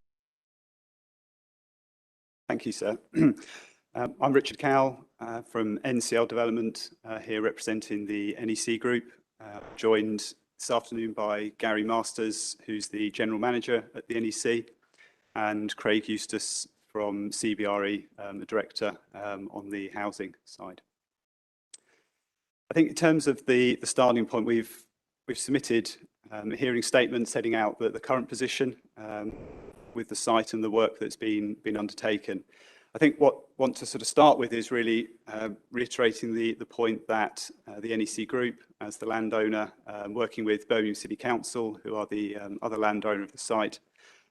Thank you, sir. I'm Richard Cowell from NCL Development, here representing the NEC group. Joined this afternoon by Gary Masters, who's the General Manager at the NEC, and Craig Eustace from CBRE, the Director on the housing side. I think in terms of the starting point, we've submitted a hearing statement setting out the current position with the site and the work that's been undertaken. I think what I want to sort of start with is really reiterating the point that the NEC Group, as the landowner, working with Birmingham City Council, who are the other landowner of the site,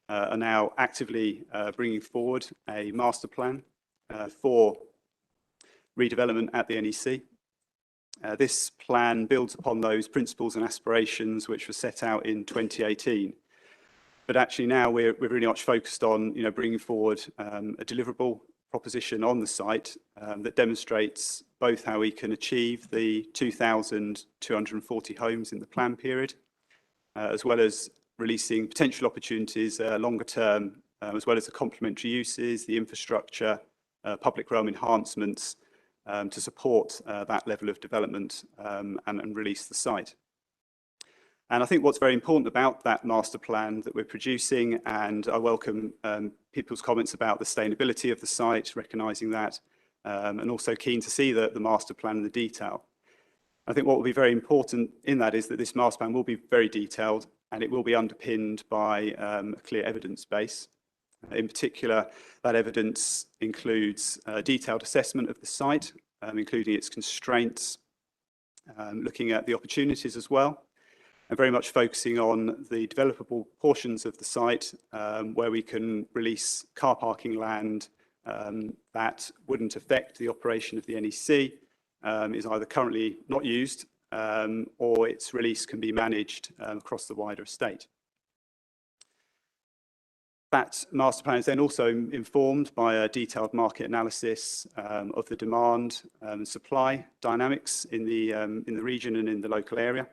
are now actively bringing forward a master plan for redevelopment at the NEC. This plan builds upon those principles and aspirations which were set out in 2018. But actually now we're really much focused on bringing forward a deliverable proposition on the site that demonstrates both how we can achieve the 2,240 homes in the plan period, as well as releasing potential opportunities longer term, as well as the complementary uses, the infrastructure, public realm enhancements to support that level of development and release the site. And I think what's very important about that master plan that we're producing, and I welcome people's comments about the sustainability of the site, recognising that, and also keen to see the master plan in the detail. I think what will be very important in that is that this master plan will be very detailed and it will be underpinned by a clear evidence base. In particular, that evidence includes a detailed assessment of the site, including its constraints, looking at the opportunities as well, and very much focusing on the developable portions of the site where we can release car parking land that wouldn't affect the operation of the NEC, is either currently not used or its release can be managed across the wider estate. That master plan is then also informed by a detailed market analysis of the demand and supply dynamics in the region and in the local area,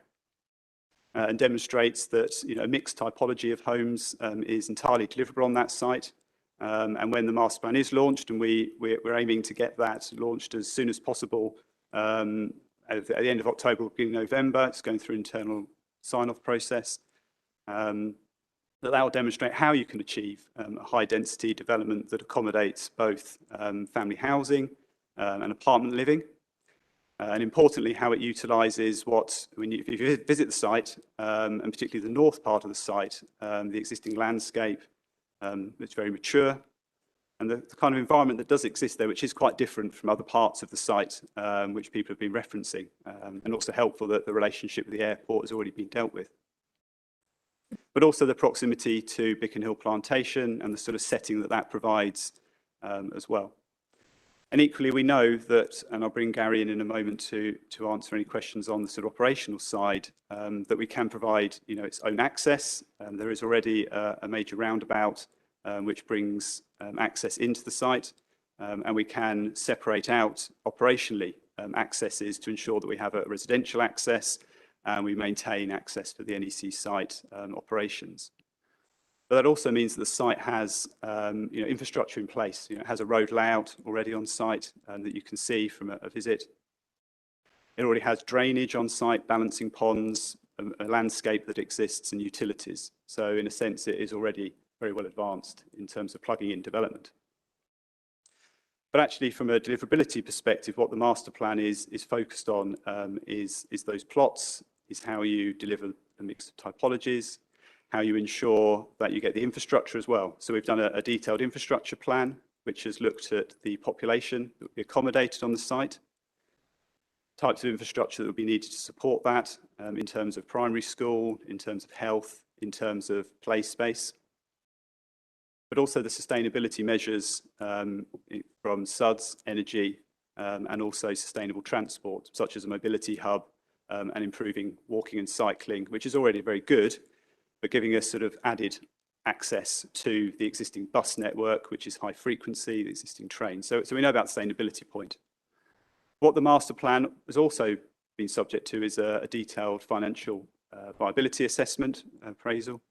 and demonstrates that a mixed typology of homes is entirely deliverable on that site. And when the master plan is launched, and we're aiming to get that launched as soon as possible at the end of October, beginning of November, it's going through internal sign-off process. That will demonstrate how you can achieve a high density development that accommodates both family housing and apartment living. And importantly, how it utilises if you visit the site, and particularly the north part of the site, the existing landscape, it's very mature, and the kind of environment that does exist there, which is quite different from other parts of the site, which people have been referencing, and also helpful that the relationship with the airport has already been dealt with. But also the proximity to Bicken Hill Plantation and the sort of setting that provides as well. And equally, we know that, and I'll bring Gary in a moment to answer any questions on the sort of operational side, that we can provide its own access. There is already a major roundabout which brings access into the site, and we can separate out operationally accesses to ensure that we have a residential access and we maintain access for the NEC site operations. But that also means that the site has infrastructure in place. It has a road layout already on site that you can see from a visit. It already has drainage on site, balancing ponds, a landscape that exists, and utilities. So in a sense, it is already very well advanced in terms of plugging in development. But actually, from a deliverability perspective, what the master plan is focused on is those plots, is how you deliver a mix of typologies, how you ensure that you get the infrastructure as well. So we've done a detailed infrastructure plan, which has looked at the population that will be accommodated on the site, types of infrastructure that will be needed to support that in terms of primary school, in terms of health, in terms of play space, but also the sustainability measures from SUDS, energy, and also sustainable transport, such as a mobility hub and improving walking and cycling, which is already very good, but giving us sort of added access to the existing bus network, which is high frequency, the existing trains. So we know about the sustainability point. What the master plan has also been subject to is a detailed financial viability assessment appraisal,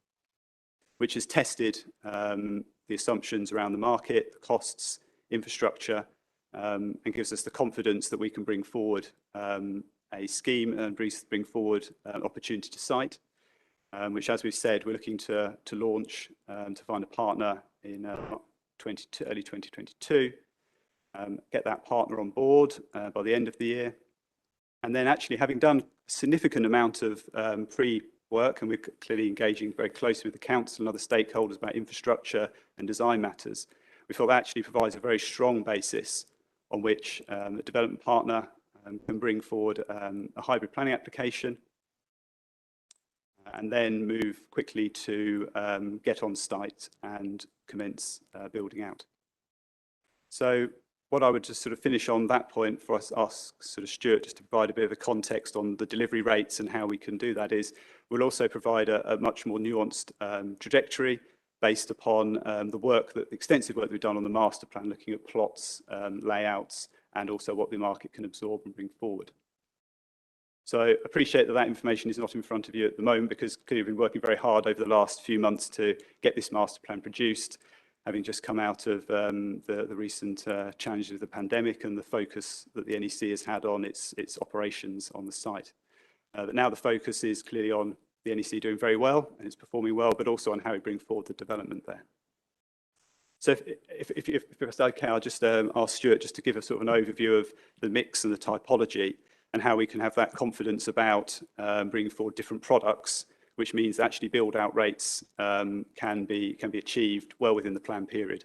which has tested the assumptions around the market, the costs, infrastructure, and gives us the confidence that we can bring forward a scheme and bring forward an opportunity to site, which, as we've said, we're looking to launch to find a partner in early 2022, get that partner on board by the end of the year. And then actually having done a significant amount of pre-work, and we're clearly engaging very closely with the council and other stakeholders about infrastructure and design matters, we feel that actually provides a very strong basis on which the development partner can bring forward a hybrid planning application and then move quickly to get on site and commence building out. So what I would just sort of finish on that point for us, ask sort of Stuart, just to provide a bit of a context on the delivery rates and how we can do that, is we'll also provide a much more nuanced trajectory based upon the extensive work we've done on the master plan, looking at plots, layouts, and also what the market can absorb and bring forward. So I appreciate that information is not in front of you at the moment, because clearly we've been working very hard over the last few months to get this master plan produced, having just come out of the recent challenges of the pandemic and the focus that the NEC has had on its operations on the site. But now the focus is clearly on the NEC doing very well and it's performing well, but also on how we bring forward the development there. So if it's okay, I'll just ask Stuart just to give a sort of an overview of the mix and the typology and how we can have that confidence about bringing forward different products, which means actually build-out rates can be achieved well within the plan period.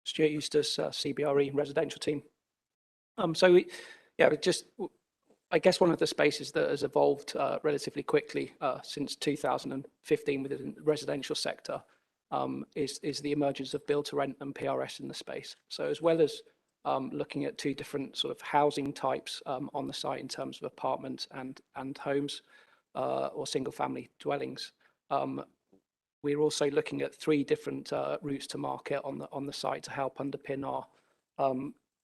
Stuart Eustace, CBRE residential team. I guess one of the spaces that has evolved relatively quickly since 2015 within the residential sector is the emergence of build-to-rent and PRS in the space. So as well as looking at two different sort of housing types on the site in terms of apartments and homes or single-family dwellings, we're also looking at three different routes to market on the site to help underpin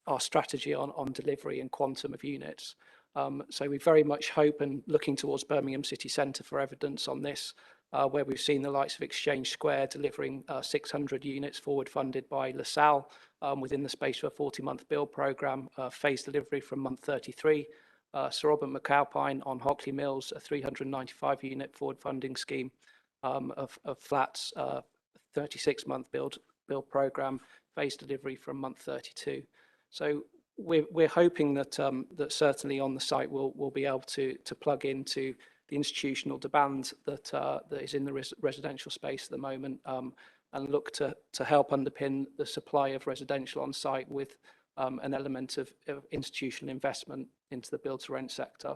our strategy on delivery and quantum of units. So we very much hope, and looking towards Birmingham City Centre for evidence on this, where we've seen the likes of Exchange Square delivering 600 units forward funded by LaSalle within the space of a 40-month build programme, phased delivery from month 33. Sir Robert McAlpine on Hockley Mills, a 395 unit forward funding scheme of flats, 36-month build programme, phased delivery from month 32. So we're hoping that that certainly on the site we'll be able to plug into the institutional demand that is in the residential space at the moment, and look to help underpin the supply of residential on site with an element of institutional investment into the build-to-rent sector.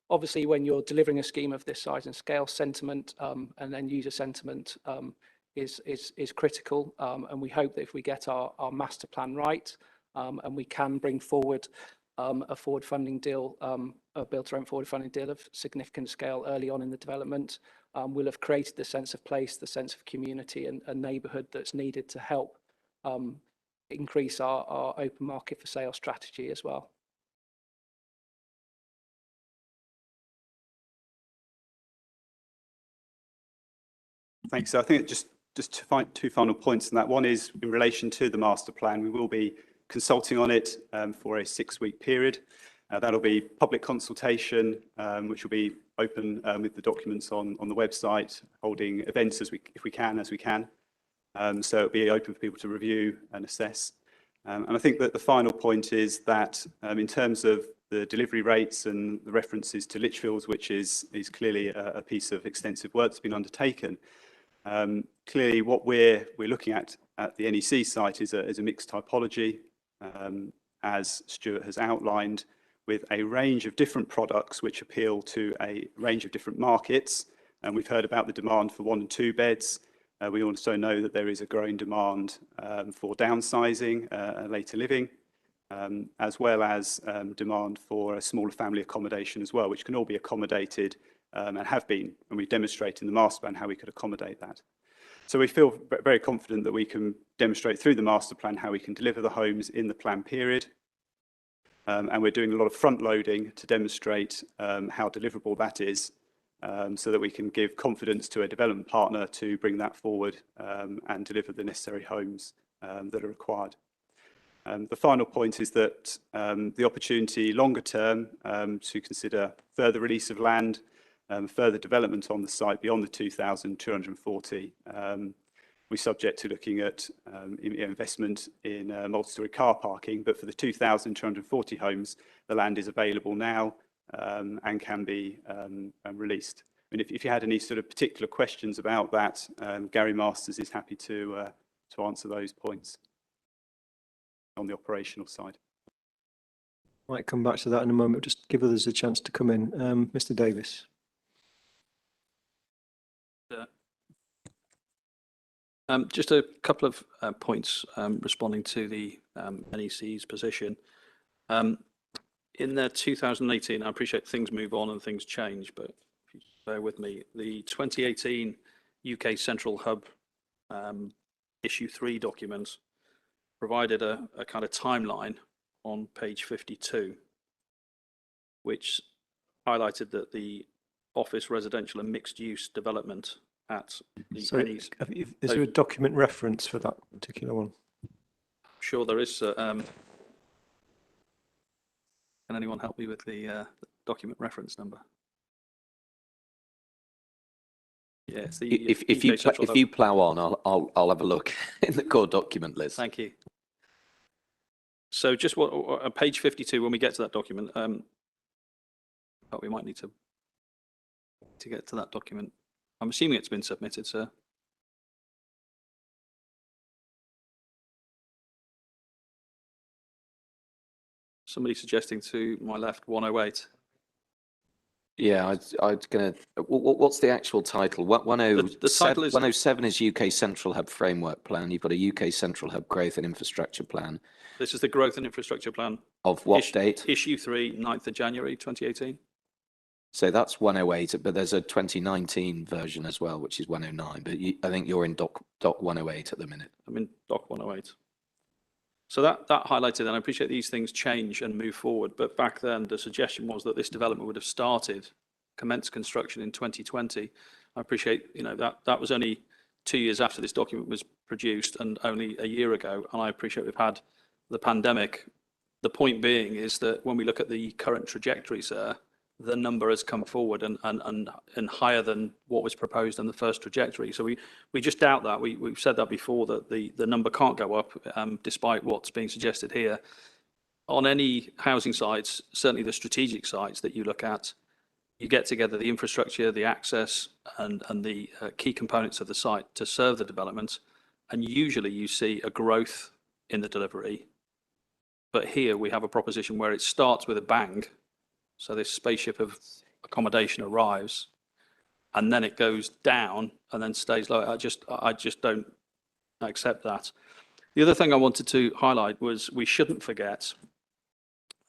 Obviously, when you're delivering a scheme of this size and scale, sentiment and then user sentiment is critical, and we hope that if we get our master plan right, and we can bring forward a forward funding deal, a build-to-rent forward funding deal of significant scale early on in the development, we'll have created the sense of place, the sense of community and neighbourhood that's needed to help increase our open market for sale strategy as well. Thanks. So I think just two final points on that. One is in relation to the master plan. We will be consulting on it for a 6-week period. That'll be public consultation, which will be open with the documents on the website, holding events as we can. So it'll be open for people to review and assess. And I think that the final point is that in terms of the delivery rates and the references to Lichfields, which is clearly a piece of extensive work that's been undertaken. Clearly, what we're looking at the NEC site is a mixed typology, as Stuart has outlined, with a range of different products which appeal to a range of different markets. And we've heard about the demand for 1 and 2 beds. We also know that there is a growing demand for downsizing, later living, as well as demand for a smaller family accommodation as well, which can all be accommodated and have been, and we demonstrate in the master plan how we could accommodate that. So we feel very confident that we can demonstrate through the master plan how we can deliver the homes in the plan period. And we're doing a lot of front loading to demonstrate how deliverable that is, so that we can give confidence to a development partner to bring that forward and deliver the necessary homes that are required. The final point is that the opportunity longer term to consider further release of land, further development on the site beyond the 2,240. We're subject to looking at investment in multi-storey car parking, but for the 2,240 homes, the land is available now and can be released. I mean, if you had any sort of particular questions about that, Gary Masters is happy to answer those points on the operational side. Might come back to that in a moment. Just give others a chance to come in. Mr. Davis. Just a couple of points responding to the NEC's position. In the 2018, I appreciate things move on and things change, but if you bear with me, the 2018 UK Central Hub issue 3 document provided a kind of timeline on page 52, which highlighted that the office, residential and mixed use development at the is there a document reference for that particular one? Sure, there is. Can anyone help me with the document reference number? Yeah, it's the if you plough on, I'll have a look in the core document list. Thank you. So just what page 52, when we get to that document, but we might need to get to that document. I'm assuming it's been submitted, sir. Somebody suggesting to my left 108. Yeah, I'm gonna. What's the actual title? What 107? The title is 107 is UK Central Hub Framework Plan. You've got a UK Central Hub Growth and Infrastructure Plan. This is the Growth and Infrastructure Plan. Of what date? Issue 3, 9th of January 2018. So that's 108, but there's a 2019 version as well, which is 109. But I think you're in doc 108 at the minute. I'm in doc 108. So that highlighted, and I appreciate these things change and move forward, but back then the suggestion was that this development would have commenced construction in 2020. I appreciate, that was only 2 years after this document was produced and only a year ago, and I appreciate we've had the pandemic. The point being is that when we look at the current trajectory, sir, the number has come forward and higher than what was proposed in the first trajectory. So we just doubt that. We've said that before, that the number can't go up despite what's being suggested here. On any housing sites, certainly the strategic sites that you look at, you get together the infrastructure, the access and the key components of the site to serve the development. And usually you see a growth in the delivery. But here we have a proposition where it starts with a bang. So this spaceship of accommodation arrives and then it goes down and then stays low. I just don't accept that. The other thing I wanted to highlight was we shouldn't forget,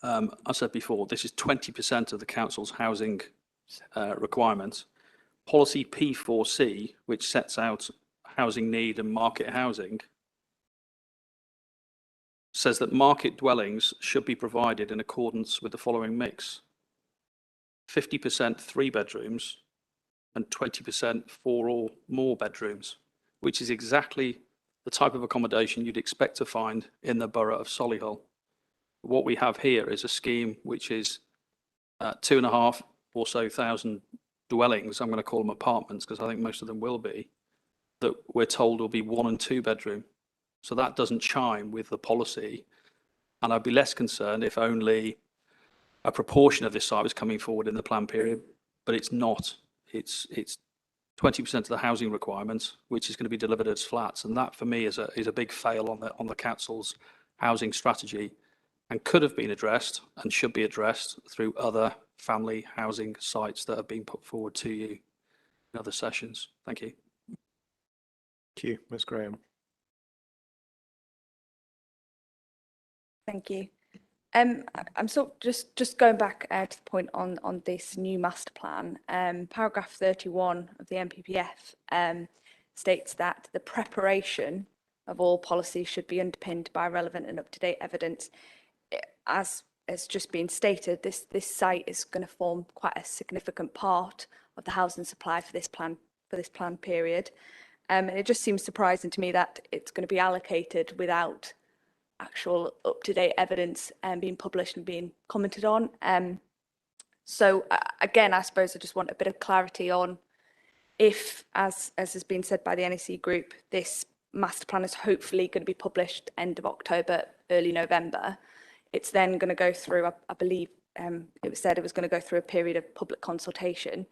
I said before, this is 20% of the council's housing requirements. Policy P4C, which sets out housing need and market housing, says that market dwellings should be provided in accordance with the following mix: 50% 3 bedrooms and 20% 4 or more bedrooms, which is exactly the type of accommodation you'd expect to find in the borough of Solihull. What we have here is a scheme which is 2,500 or so dwellings. I'm going to call them apartments because I think most of them will be, that we're told will be 1 and 2 bedroom. So that doesn't chime with the policy. And I'd be less concerned if only a proportion of this site was coming forward in the plan period, but it's not. It's 20% of the housing requirements, which is going to be delivered as flats. And that for me is a big fail on the council's housing strategy, and could have been addressed and should be addressed through other family housing sites that have been put forward to you in other sessions. Thank you. Thank you, Ms. Graham. Thank you. I'm sort of just going back to the point on this new master plan. Paragraph 31 of the NPPF states that the preparation of all policies should be underpinned by relevant and up-to-date evidence. As has just been stated, this site is going to form quite a significant part of the housing supply for this plan period. And it just seems surprising to me that it's going to be allocated without actual up-to-date evidence being published and being commented on. So again, I suppose I just want a bit of clarity on if, as has been said by the NEC group, this master plan is hopefully going to be published end of October, early November. It's then going to go through, I believe it was said it was going to go through a period of public consultation.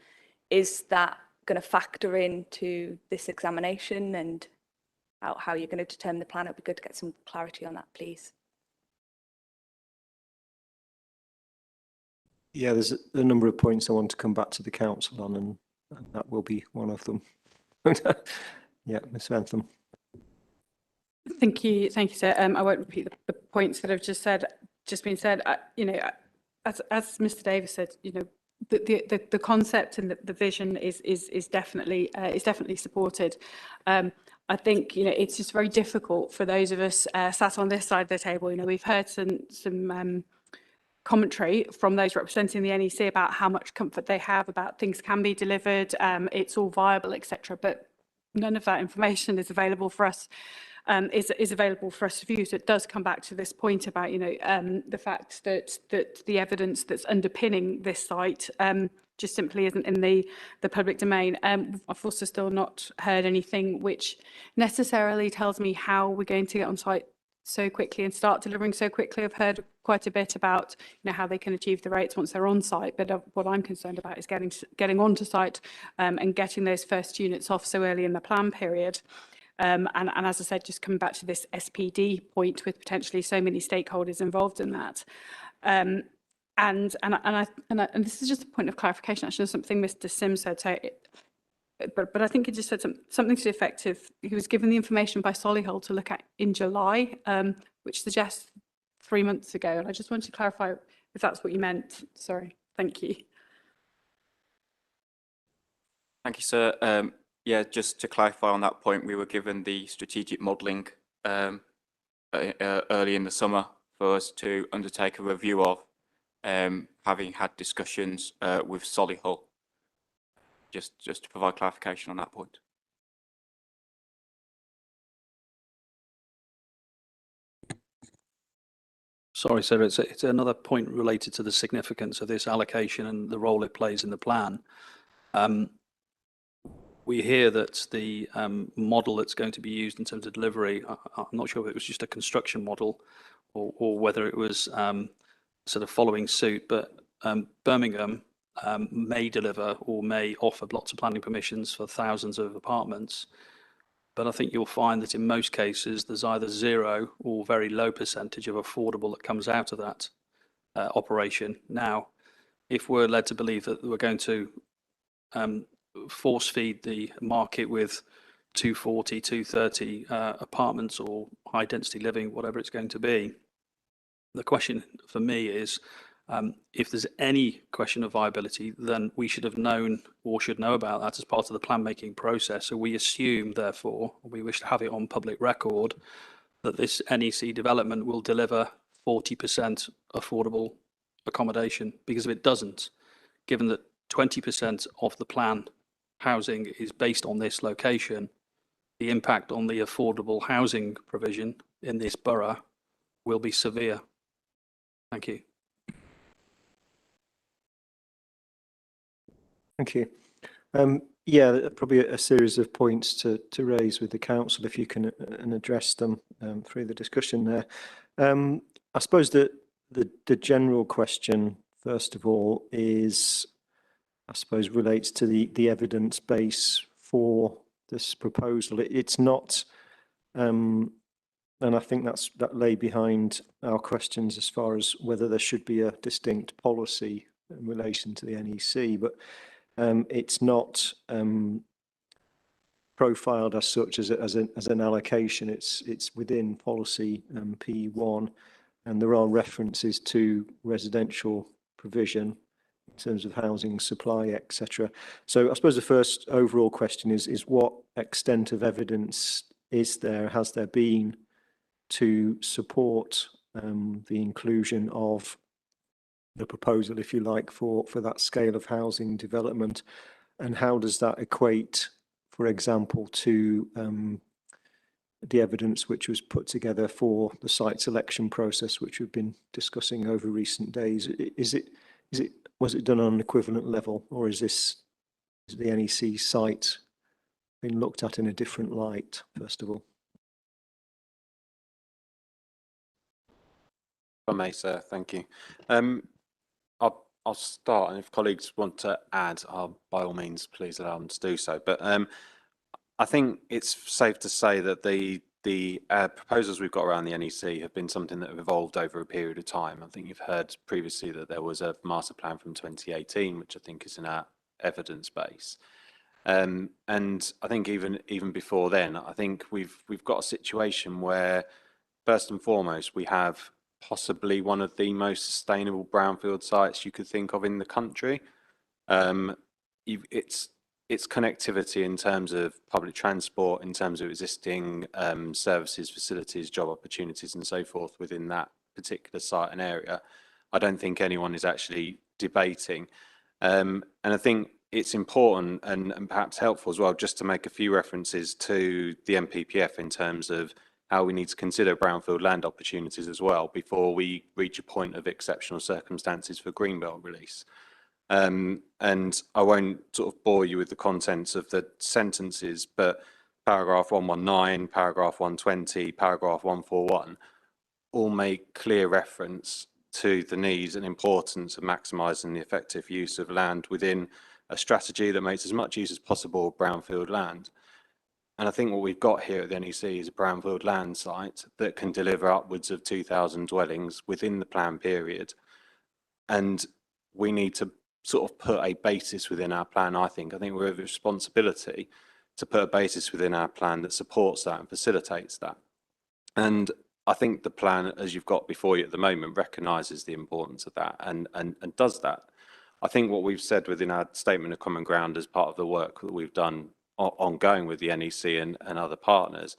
Is that going to factor into this examination and how you're going to determine the plan? It would be good to get some clarity on that, please. Yeah, there's a number of points I want to come back to the council on, and that will be one of them. Yeah, Ms. Bentham. Thank you, sir. I won't repeat the points that have just been said. As Mr. Davis said, the concept and the vision is definitely supported. I think it's just very difficult for those of us sat on this side of the table. We've heard some commentary from those representing the NEC about how much comfort they have about things can be delivered, it's all viable, etc. But none of that information is available for us. Is available for us to view. So it does come back to this point about the fact that the evidence that's underpinning this site just simply isn't in the public domain. I've also still not heard anything which necessarily tells me how we're going to get on site so quickly and start delivering so quickly. I've heard quite a bit about how they can achieve the rates once they're on site, but what I'm concerned about is getting onto site and getting those first units off so early in the plan period. And as I said, just coming back to this SPD point with potentially so many stakeholders involved in that. And this is just a point of clarification, actually, something Mr. Sims said. So but I think he just said something to the effect of he was given the information by Solihull to look at in July, which suggests 3 months ago. And I just wanted to clarify if that's what you meant. Sorry. Thank you. Thank you, sir. Yeah, just to clarify on that point, we were given the strategic modelling early in the summer for us to undertake a review of, having had discussions with Solihull. Just to provide clarification on that point. Sorry, sir, it's another point related to the significance of this allocation and the role it plays in the plan. We hear that the model that's going to be used in terms of delivery, I'm not sure if it was just a construction model or whether it was sort of following suit, but Birmingham may deliver or may offer lots of planning permissions for thousands of apartments. But I think you'll find that in most cases, there's either zero or very low percentage of affordable that comes out of that operation. Now, if we're led to believe that we're going to force feed the market with 240, 230 apartments or high density living, whatever it's going to be, the question for me is, if there's any question of viability, then we should have known or should know about that as part of the plan making process. So we assume, therefore, we wish to have it on public record that this NEC development will deliver 40% affordable accommodation, because if it doesn't, given that 20% of the plan housing is based on this location, the impact on the affordable housing provision in this borough will be severe. Thank you. Thank you. Yeah, probably a series of points to raise with the council, if you can and address them through the discussion there. I suppose that the general question, first of all, is, I suppose, relates to the evidence base for this proposal. It's not, and I think that lay behind our questions as far as whether there should be a distinct policy in relation to the NEC, but it's not profiled as such as an allocation. It's within policy P1, and there are references to residential provision in terms of housing supply, etc. So I suppose the first overall question is what extent of evidence has there been to support the inclusion of the proposal, if you like, for that scale of housing development, and how does that equate, for example, to the evidence which was put together for the site selection process, which we've been discussing over recent days? Was it done on an equivalent level, or is the NEC site been looked at in a different light, first of all? If I may, sir, thank you. I'll start, and if colleagues want to add, by all means, please allow them to do so. But I think it's safe to say that the proposals we've got around the NEC have been something that have evolved over a period of time. I think you've heard previously that there was a master plan from 2018, which I think is in our evidence base. And I think even before then, I think we've got a situation where, first and foremost, we have possibly one of the most sustainable brownfield sites you could think of in the country. It's connectivity in terms of public transport, in terms of existing services, facilities, job opportunities, and so forth within that particular site and area. I don't think anyone is actually debating. And I think it's important and perhaps helpful as well just to make a few references to the MPPF in terms of how we need to consider brownfield land opportunities as well before we reach a point of exceptional circumstances for greenbelt release. And I won't sort of bore you with the contents of the sentences, but paragraph 119, paragraph 120, paragraph 141 all make clear reference to the needs and importance of maximising the effective use of land within a strategy that makes as much use as possible of brownfield land. And I think what we've got here at the NEC is a brownfield land site that can deliver upwards of 2,000 dwellings within the plan period. And we need to sort of put a basis within our plan, I think. We have a responsibility to put a basis within our plan that supports that and facilitates that. And I think the plan, as you've got before you at the moment, recognises the importance of that and does that. I think what we've said within our statement of common ground as part of the work that we've done ongoing with the NEC and other partners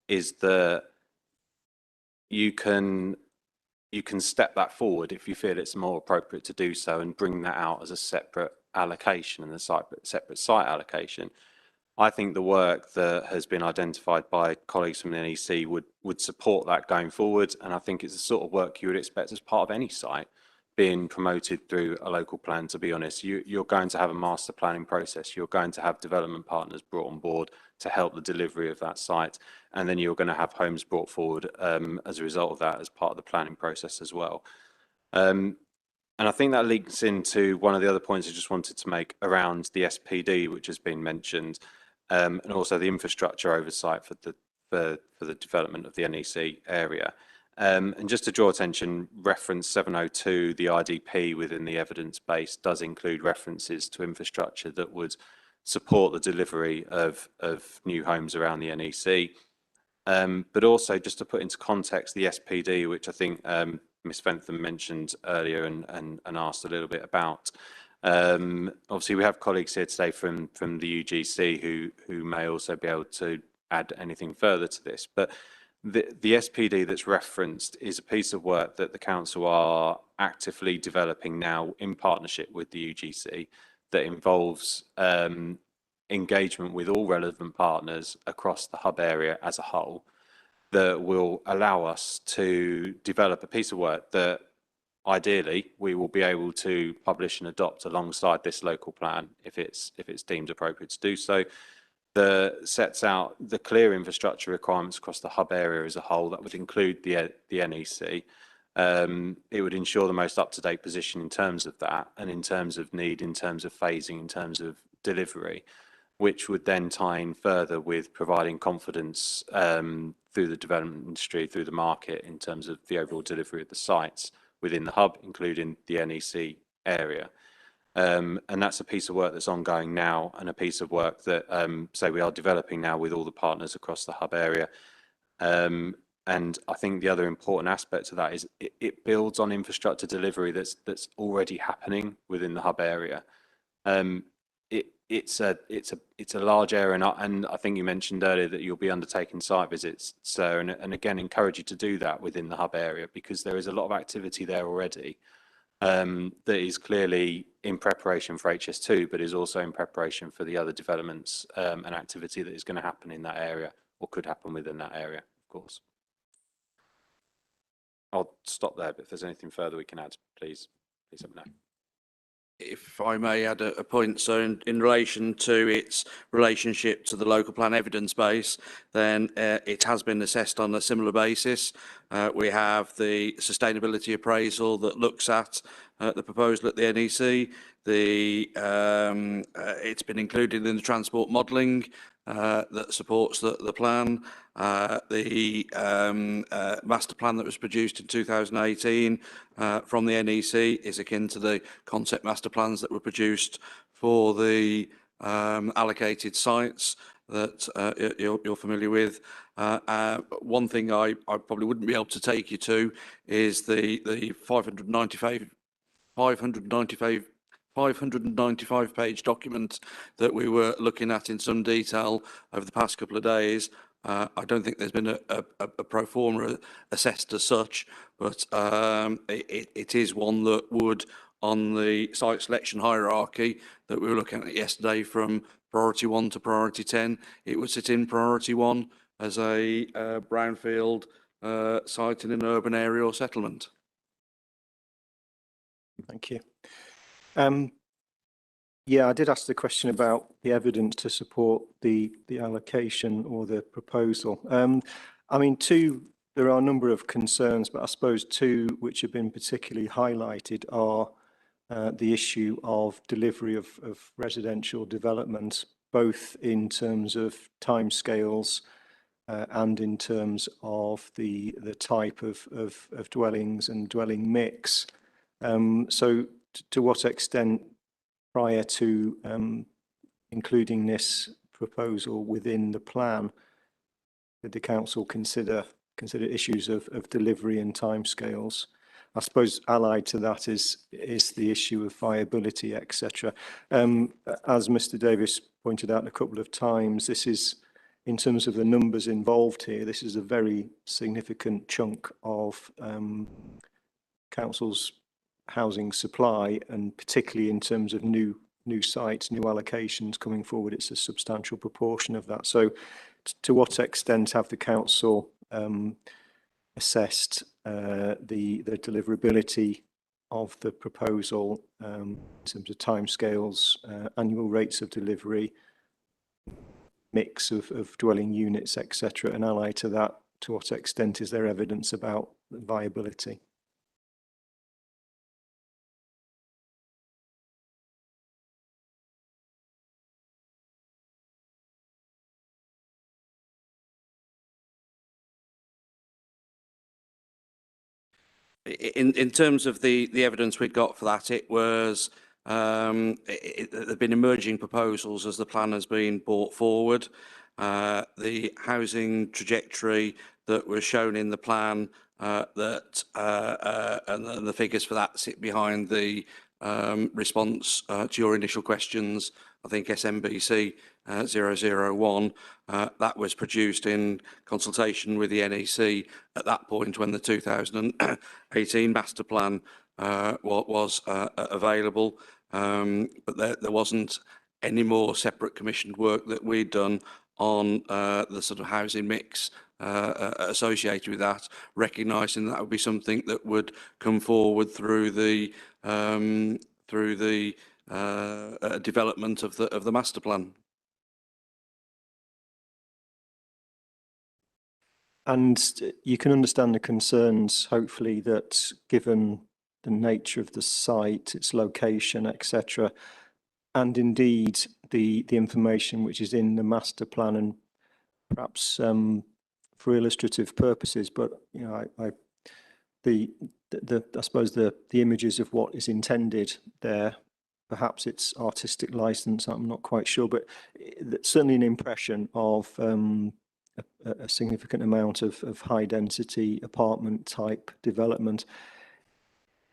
is that you can step that forward if you feel it's more appropriate to do so and bring that out as a separate allocation and a separate site allocation. I think the work that has been identified by colleagues from the NEC would support that going forward, and I think it's the sort of work you would expect as part of any site being promoted through a local plan. To be honest, you're going to have a master planning process, you're going to have development partners brought on board to help the delivery of that site, and then you're going to have homes brought forward as a result of that as part of the planning process as well. And I think that links into one of the other points I just wanted to make around the SPD, which has been mentioned, and also the infrastructure oversight for the development of the NEC area. And just to draw attention, reference 702, the IDP within the evidence base does include references to infrastructure that would support the delivery of new homes around the NEC. But also, just to put into context, the SPD, which I think Ms. Fentham mentioned earlier and asked a little bit about. Obviously, we have colleagues here today from the UGC who may also be able to add anything further to this. But the SPD that's referenced is a piece of work that the council are actively developing now in partnership with the UGC that involves engagement with all relevant partners across the hub area as a whole, that will allow us to develop a piece of work that ideally we will be able to publish and adopt alongside this local plan if it's deemed appropriate to do so. That sets out the clear infrastructure requirements across the hub area as a whole. That would include the NEC. It would ensure the most up-to-date position in terms of that, and in terms of need, in terms of phasing, in terms of delivery, which would then tie in further with providing confidence through the development industry, through the market, in terms of the overall delivery of the sites within the hub, including the NEC area. And that's a piece of work that's ongoing now, and a piece of work that, we are developing now with all the partners across the hub area. And I think the other important aspect of that is it builds on infrastructure delivery that's already happening within the hub area. It's a large area, and I think you mentioned earlier that you'll be undertaking site visits, sir, and again encourage you to do that within the hub area, because there is a lot of activity there already. That is clearly in preparation for HS2, but is also in preparation for the other developments and activity that is going to happen in that area, or could happen within that area, of course. I'll stop there, but if there's anything further we can add, please let me know. If I may add a point, so in relation to its relationship to the local plan evidence base, then it has been assessed on a similar basis. We have the sustainability appraisal that looks at the proposal at the NEC. It's been included in the transport modelling that supports the plan. The master plan that was produced in 2018 from the NEC is akin to the concept master plans that were produced for the allocated sites that you're familiar with. One thing I probably wouldn't be able to take you to is the 595 page document that we were looking at in some detail over the past couple of days. I don't think there's been a pro forma assessed as such, but it is one that would, on the site selection hierarchy that we were looking at yesterday, from priority 1 to priority 10, it would sit in priority 1 as a brownfield site in an urban area or settlement. Thank you. Yeah, I did ask the question about the evidence to support the allocation or the proposal. I mean, there are a number of concerns, but I suppose two which have been particularly highlighted are the issue of delivery of residential development, both in terms of timescales and in terms of the type of dwellings and dwelling mix. So to what extent, prior to including this proposal within the plan, did the council consider issues of delivery and timescales? I suppose allied to that is the issue of viability, etc. As Mr. Davis pointed out a couple of times, this is, in terms of the numbers involved here, this is a very significant chunk of council's housing supply, and particularly in terms of new sites, new allocations coming forward, it's a substantial proportion of that. So to what extent have the council assessed the deliverability of the proposal in terms of timescales, annual rates of delivery, mix of dwelling units, etc., and allied to that, to what extent is there evidence about viability? In terms of the evidence we got for that, it was there have been emerging proposals as the plan has been brought forward. The housing trajectory that was shown in the plan and the figures for that sit behind the response to your initial questions I think SMBC 001, that was produced in consultation with the NEC at that point when the 2018 master plan was available, but there wasn't any more separate commissioned work that we'd done on the sort of housing mix associated with that, recognising that would be something that would come forward through the development of the master plan. And you can understand the concerns, hopefully, that given the nature of the site, its location, etc., and indeed the information which is in the master plan, and perhaps for illustrative purposes, but you know, I suppose the images of what is intended there, perhaps it's artistic license, I'm not quite sure, but certainly an impression of a significant amount of high density apartment type development.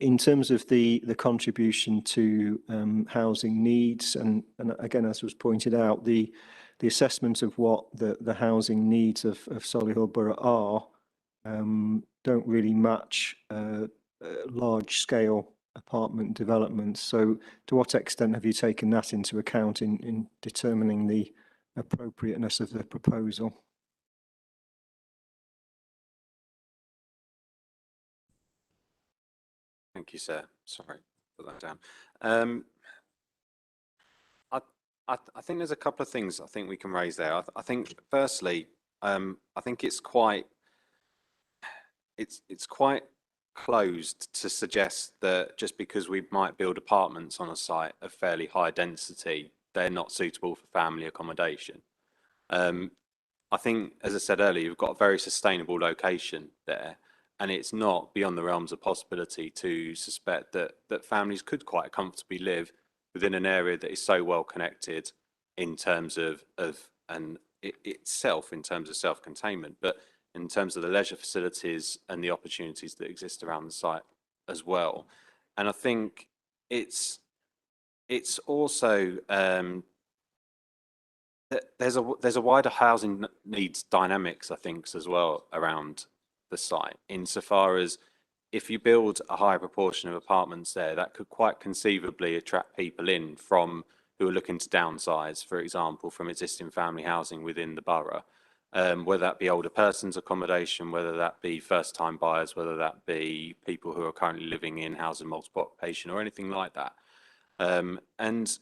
In terms of the contribution to housing needs, and again, as was pointed out, the assessment of what the housing needs of Solihull Borough are don't really match large scale apartment developments. So to what extent have you taken that into account in determining the appropriateness of the proposal? Thank you, sir. Sorry, put that down. I think there's a couple of things I think we can raise there. I think firstly, I think it's quite closed to suggest that just because we might build apartments on a site of fairly high density, they're not suitable for family accommodation. I think, as I said earlier, you've got a very sustainable location there, and it's not beyond the realms of possibility to suspect that families could quite comfortably live within an area that is so well connected in terms of itself, in terms of self-containment, but in terms of the leisure facilities and the opportunities that exist around the site as well. And I think it's also there's a wider housing needs dynamics, I think, as well around the site, insofar as if you build a higher proportion of apartments there, that could quite conceivably attract people in from who are looking to downsize, for example, from existing family housing within the borough, whether that be older persons accommodation, whether that be first-time buyers, whether that be people who are currently living in housing multiple occupation or anything like that. And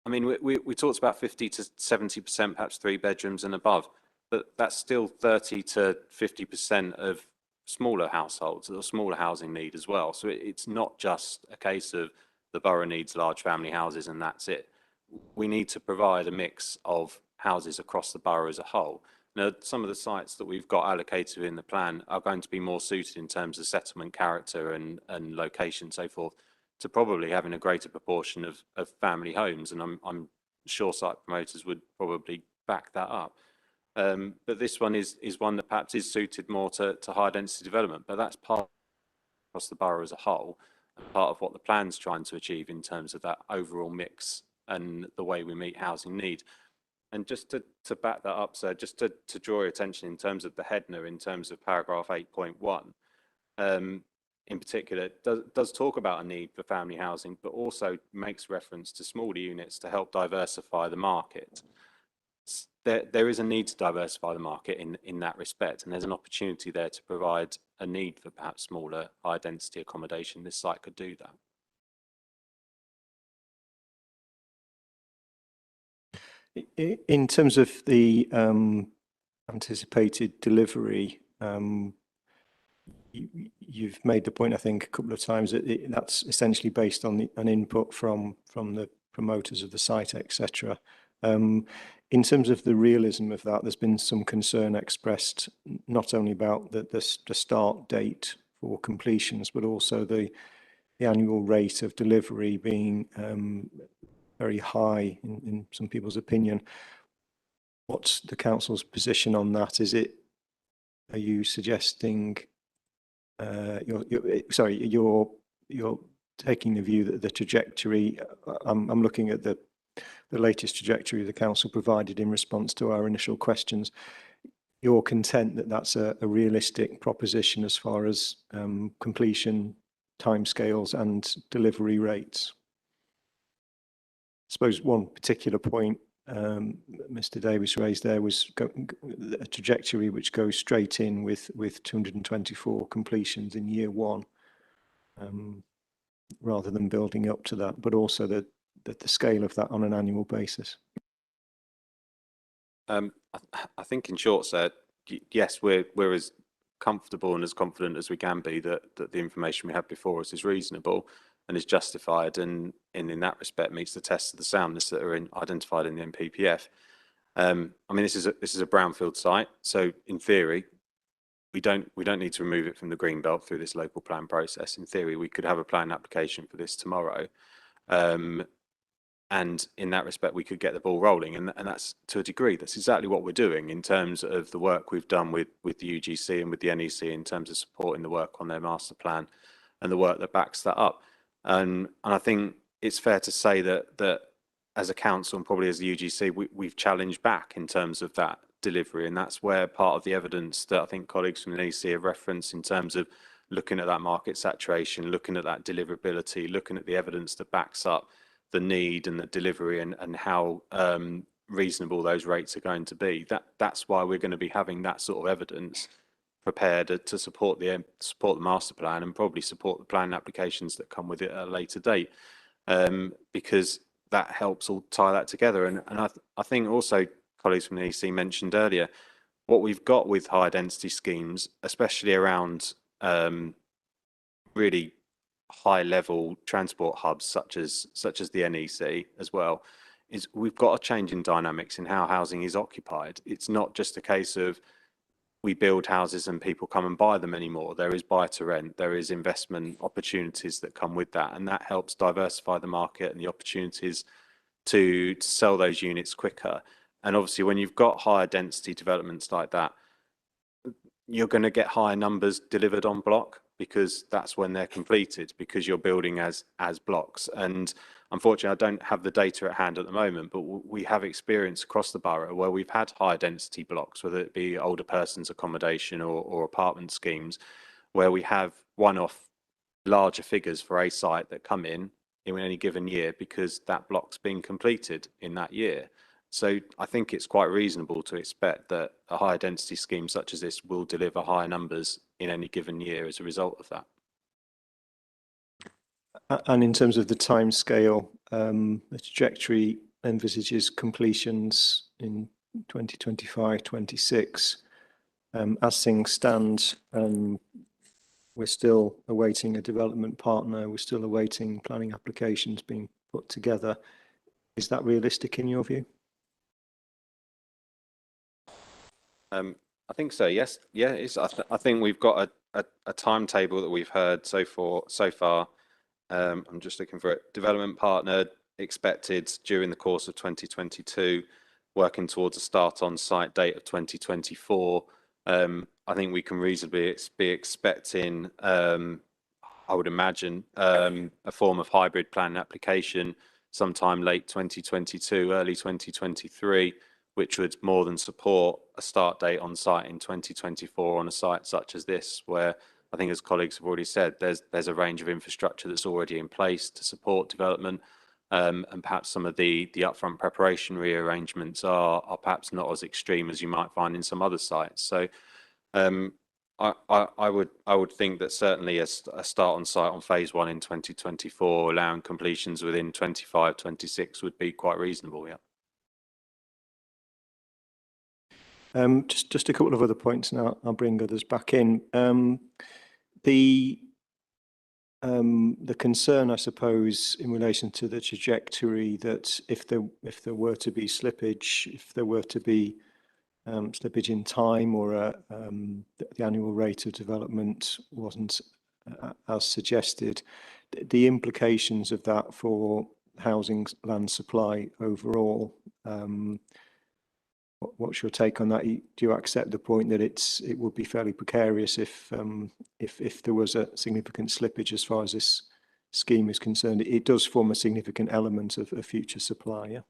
I mean, we talked about 50 to 70%, perhaps 3 bedrooms and above, but that's still 30 to 50% of smaller households or smaller housing need as well. So it's not just a case of the borough needs large family houses and that's it. We need to provide a mix of houses across the borough as a whole. Now, some of the sites that we've got allocated in the plan are going to be more suited in terms of settlement character and location, so forth, to probably having a greater proportion of family homes. And I'm sure site promoters would probably back that up. But this one is one that perhaps is suited more to high density development, but that's part across the borough as a whole, and part of what the plan's trying to achieve in terms of that overall mix and the way we meet housing need. And just to back that up, sir, just to draw your attention in terms of the headner, in terms of paragraph 8.1, in particular, does talk about a need for family housing, but also makes reference to smaller units to help diversify the market. There is a need to diversify the market in that respect, and there's an opportunity there to provide a need for perhaps smaller, high density accommodation. This site could do that. In terms of the anticipated delivery, you've made the point, I think, a couple of times that that's essentially based on an input from the promoters of the site, etc. In terms of the realism of that, there's been some concern expressed not only about the start date for completions, but also the annual rate of delivery being very high in some people's opinion. What's the council's position on that? Are you suggesting you're taking the view that the trajectory, I'm looking at the the latest trajectory the council provided in response to our initial questions. You're content that that's a realistic proposition as far as completion timescales and delivery rates? I suppose one particular point Mr. Davis raised there was a trajectory which goes straight in with 224 completions in year one, rather than building up to that, but also the scale of that on an annual basis. I think in short, sir, yes, we're as comfortable and as confident as we can be that the information we have before us is reasonable and is justified, and in that respect meets the tests of the soundness that are identified in the NPPF. I mean, this is a brownfield site, so in theory, we don't need to remove it from the green belt through this local plan process. In theory, we could have a plan application for this tomorrow, and in that respect, we could get the ball rolling, and that's to a degree. That's exactly what we're doing in terms of the work we've done with the UGC and with the NEC in terms of supporting the work on their master plan and the work that backs that up. And I think it's fair to say that as a council and probably as the UGC, we've challenged back in terms of that delivery, and that's where part of the evidence that I think colleagues from the NEC have referenced in terms of looking at that market saturation, looking at that deliverability, looking at the evidence that backs up the need and the delivery and how reasonable those rates are going to be. That's why we're going to be having that sort of evidence prepared to support the master plan and probably support the plan applications that come with it at a later date, because that helps all tie that together. And I think also colleagues from the EC mentioned earlier, what we've got with high density schemes, especially around really high level transport hubs such as the NEC as well, is we've got a change in dynamics in how housing is occupied. It's not just a case of we build houses and people come and buy them anymore. There is buy to rent, there is investment opportunities that come with that, and that helps diversify the market and the opportunities to sell those units quicker. And obviously when you've got higher density developments like that, you're going to get higher numbers delivered on block, because that's when they're completed, because you're building as blocks. And unfortunately, I don't have the data at hand at the moment, but we have experience across the borough where we've had high density blocks, whether it be older persons accommodation or apartment schemes, where we have one-off larger figures for a site that come in any given year because that block's been completed in that year. So I think it's quite reasonable to expect that a higher density scheme such as this will deliver higher numbers in any given year as a result of that. And in terms of the timescale, the trajectory envisages completions in 2025, 26. As things stand, we're still awaiting a development partner. We're still awaiting planning applications being put together. Is that realistic in your view? I think so. Yes. Yeah. I think we've got a timetable that we've heard so far. I'm just looking for it. Development partner expected during the course of 2022, working towards a start on site date of 2024. I think we can reasonably be expecting, I would imagine, a form of hybrid plan application sometime late 2022, early 2023, which would more than support a start date on site in 2024 on a site such as this, where I think, as colleagues have already said, there's a range of infrastructure that's already in place to support development, and perhaps some of the upfront preparation rearrangements are perhaps not as extreme as you might find in some other sites. So I would think that certainly a start on site on phase one in 2024, allowing completions within 25, 26 would be quite reasonable. Yeah. Just a couple of other points now. I'll bring others back in. The concern, I suppose, in relation to the trajectory, that if there were to be slippage, if there were to be slippage in time, or the annual rate of development wasn't as suggested, the implications of that for housing land supply overall. What's your take on that? Do you accept the point that it would be fairly precarious if there was a significant slippage as far as this scheme is concerned? It does form a significant element of future supply, yeah?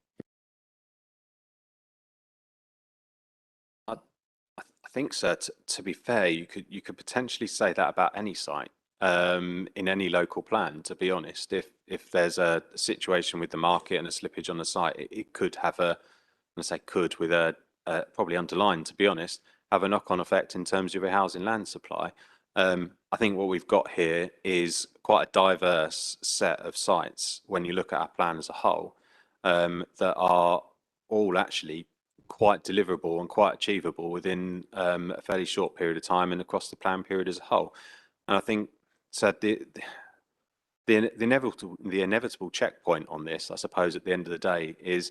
think, sir, to be fair, you could potentially say that about any site in any local plan. To be honest, if there's a situation with the market and a slippage on the site, it could have a, I say could with a probably underlined, to be honest, have a knock-on effect in terms of your housing land supply. I think what we've got here is quite a diverse set of sites when you look at our plan as a whole, that are all actually quite deliverable and quite achievable within a fairly short period of time and across the plan period as a whole. And I think so the inevitable checkpoint on this, I suppose, at the end of the day, is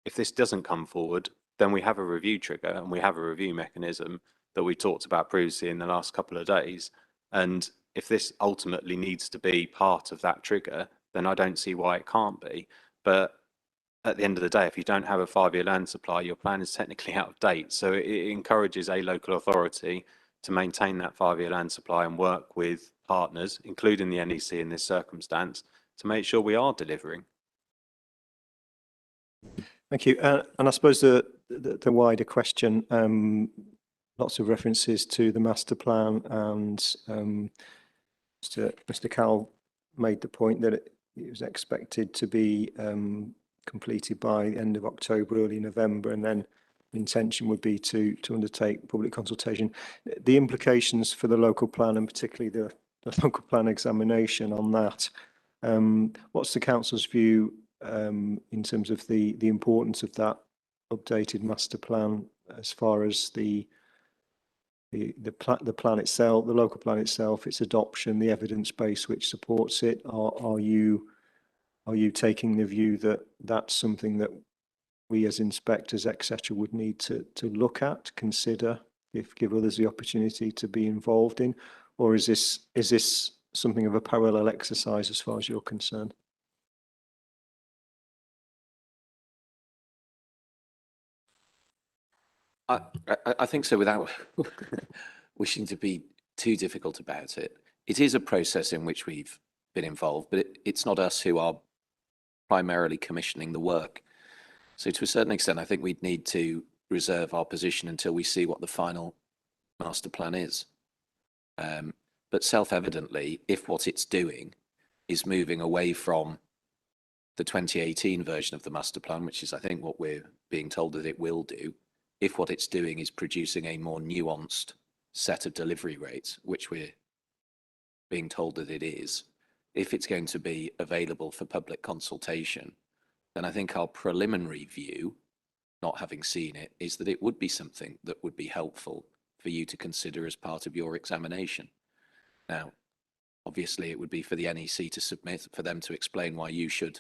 if this doesn't come forward, then we have a review trigger and we have a review mechanism that we talked about previously in the last couple of days. And if this ultimately needs to be part of that trigger, then I don't see why it can't be. But at the end of the day, if you don't have a 5-year land supply, your plan is technically out of date. So it encourages a local authority to maintain that 5-year land supply and work with partners, including the NEC in this circumstance, to make sure we are delivering. Thank you. And I suppose the wider question, lots of references to the master plan, and Mr. Cowell made the point that it was expected to be completed by the end of October, early November, and then the intention would be to undertake public consultation. The implications for the local plan, and particularly the local plan examination on that, what's the council's view in terms of the importance of that updated master plan as far as the plan itself, the local plan itself, its adoption, the evidence base which supports it? Are you taking the view that that's something that we as inspectors, etc., would need to look at, consider, give others the opportunity to be involved in, or is this something of a parallel exercise as far as you're concerned? I think so, without wishing to be too difficult about it. It is a process in which we've been involved, but it's not us who are primarily commissioning the work. So to a certain extent, I think we'd need to reserve our position until we see what the final master plan is. But self-evidently, if what it's doing is moving away from the 2018 version of the master plan, which is, I think, what we're being told that it will do, if what it's doing is producing a more nuanced set of delivery rates, which we're being told that it is, if it's going to be available for public consultation, then I think our preliminary view, not having seen it, is that it would be something that would be helpful for you to consider as part of your examination. Now, obviously, it would be for the NEC to submit, for them to explain why you should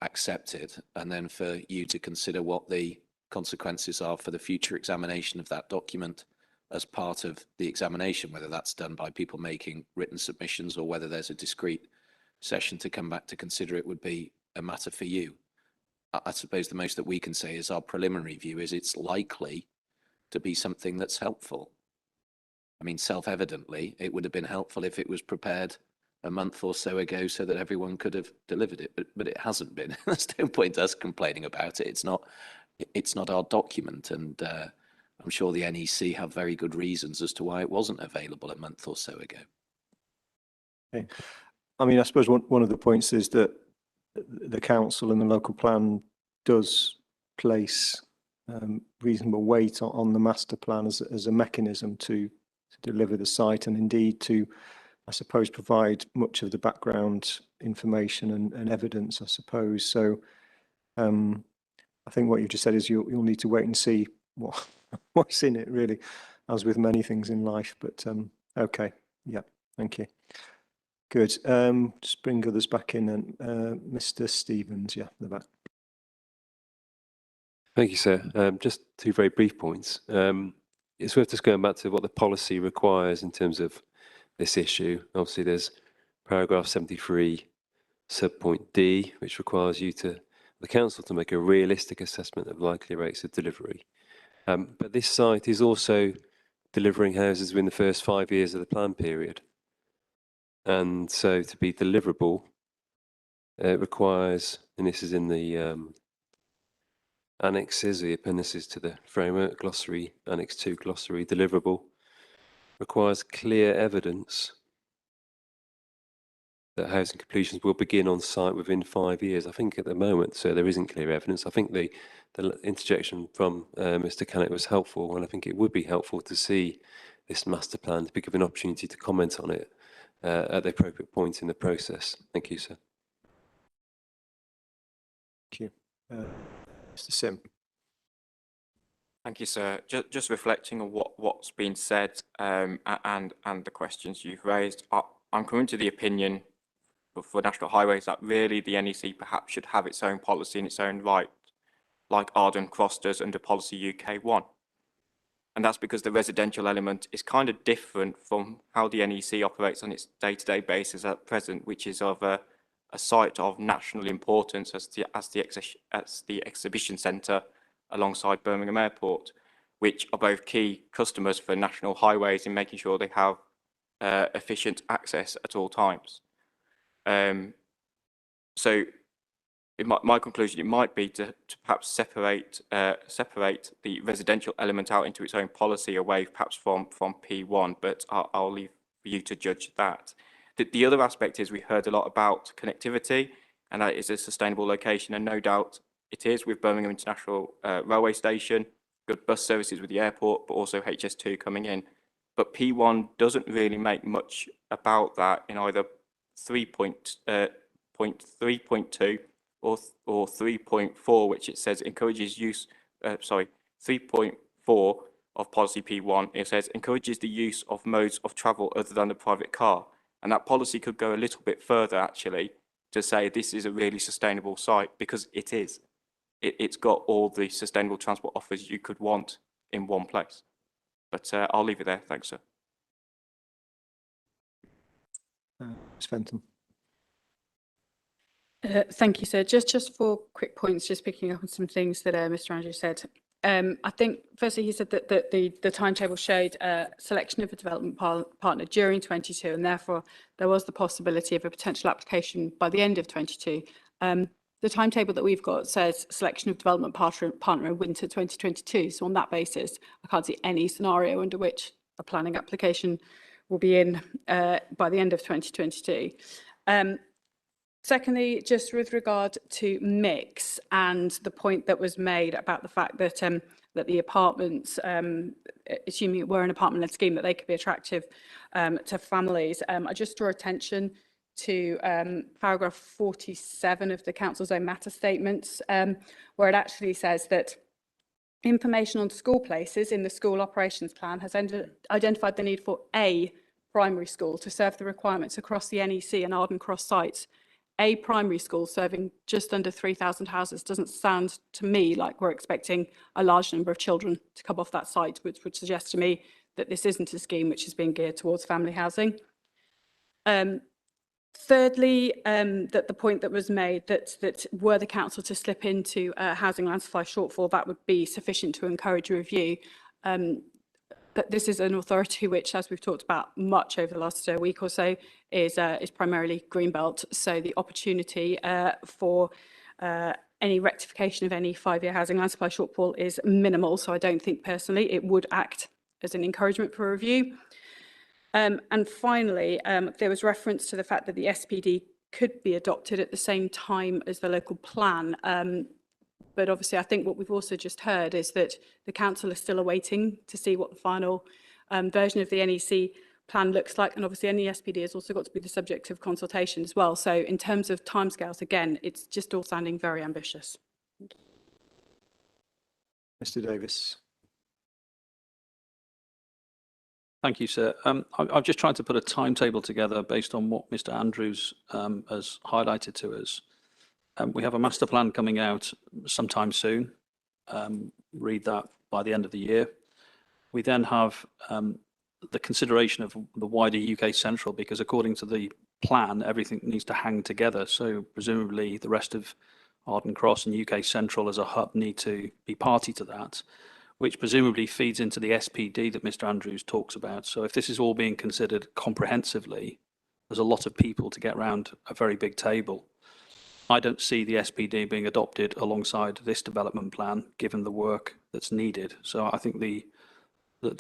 accept it, and then for you to consider what the consequences are for the future examination of that document as part of the examination, whether that's done by people making written submissions or whether there's a discrete session to come back to consider it, would be a matter for you. I suppose the most that we can say is our preliminary view is it's likely to be something that's helpful. I mean, self-evidently, it would have been helpful if it was prepared a month or so ago so that everyone could have delivered it, but it hasn't been. There's no point us complaining about it. It's not our document, and I'm sure the NEC have very good reasons as to why it wasn't available a month or so ago. Okay. I mean, I suppose one of the points is that the council and the local plan does place reasonable weight on the master plan as a mechanism to deliver the site, and indeed to, I suppose, provide much of the background information and evidence, I suppose. So I think what you just said is you'll need to wait and see what's in it, really, as with many things in life. But okay, yeah, thank you. Good. Just bring others back in, and Mr. Stevens, yeah, the back. Thank you, sir. Just two very brief points. It's worth just going back to what the policy requires in terms of this issue. Obviously, there's paragraph 73, subpoint D, which requires the council to make a realistic assessment of likely rates of delivery. But this site is also delivering houses within the first 5 years of the plan period. And so to be deliverable, it requires, and this is in the annexes, the appendices to the framework, glossary, Annex 2 glossary, deliverable, requires clear evidence that housing completions will begin on site within 5 years. I think at the moment, so there isn't clear evidence. I think the interjection from Mr. Canuck was helpful, and I think it would be helpful to see this master plan to be given an opportunity to comment on it at the appropriate point in the process. Thank you, sir. Thank you. Mr. Sim. Thank you, sir. Just reflecting on what's been said and the questions you've raised, I'm coming to the opinion for National Highways that really the NEC perhaps should have its own policy in its own right, like Arden Cross does under Policy UK 1. And that's because the residential element is kind of different from how the NEC operates on its day-to-day basis at present, which is of a site of national importance as the exhibition centre alongside Birmingham Airport, which are both key customers for National Highways in making sure they have efficient access at all times. So my conclusion, it might be to perhaps separate the residential element out into its own policy away perhaps from P1, but I'll leave for you to judge that. The other aspect is we heard a lot about connectivity, and that is a sustainable location, and no doubt it is with Birmingham International Railway Station, good bus services with the airport, but also HS2 coming in. But P1 doesn't really make much about that in either 3.2 or 3.4, which it says encourages use, 3.4 of policy P1, it says encourages the use of modes of travel other than the private car. And that policy could go a little bit further actually to say this is a really sustainable site, because it is. It's got all the sustainable transport offers you could want in one place. But I'll leave it there. Thanks, sir. Ms. Fenton. Thank you, sir. Just 4 quick points, just picking up on some things that Mr. Andrews said. I think, firstly, he said that the timetable showed selection of a development partner during 22, and therefore there was the possibility of a potential application by the end of 22. The timetable that we've got says selection of development partner in winter 2022. So on that basis, I can't see any scenario under which a planning application will be in by the end of 2022. Secondly, just with regard to mix and the point that was made about the fact that that the apartments, assuming it were an apartment-led scheme, that they could be attractive to families. I just draw attention to paragraph 47 of the Council's own matter statements, where it actually says that information on school places in the school operations plan has identified the need for a primary school to serve the requirements across the NEC and Arden Cross sites. A primary school serving just under 3,000 houses doesn't sound to me like we're expecting a large number of children to come off that site, which would suggest to me that this isn't a scheme which is being geared towards family housing. Thirdly, that the point that was made that were the council to slip into housing land supply shortfall, that would be sufficient to encourage a review. But this is an authority which, as we've talked about much over the last week or so, is primarily Greenbelt. So the opportunity for any rectification of any 5-year housing land supply shortfall is minimal. So I don't think personally it would act as an encouragement for a review. And finally, there was reference to the fact that the SPD could be adopted at the same time as the local plan. But obviously, I think what we've also just heard is that the council is still awaiting to see what the final version of the NEC plan looks like. And obviously, any SPD has also got to be the subject of consultation as well. So in terms of timescales, again, it's just all sounding very ambitious. Mr. Davis. Thank you, sir. I've just tried to put a timetable together based on what Mr. Andrews has highlighted to us. We have a master plan coming out sometime soon. Read that by the end of the year. We then have the consideration of the wider UK Central, because according to the plan, everything needs to hang together. So presumably the rest of Arden Cross and UK Central as a hub need to be party to that, which presumably feeds into the SPD that Mr. Andrews talks about. So if this is all being considered comprehensively, there's a lot of people to get around a very big table. I don't see the SPD being adopted alongside this development plan, given the work that's needed. So I think the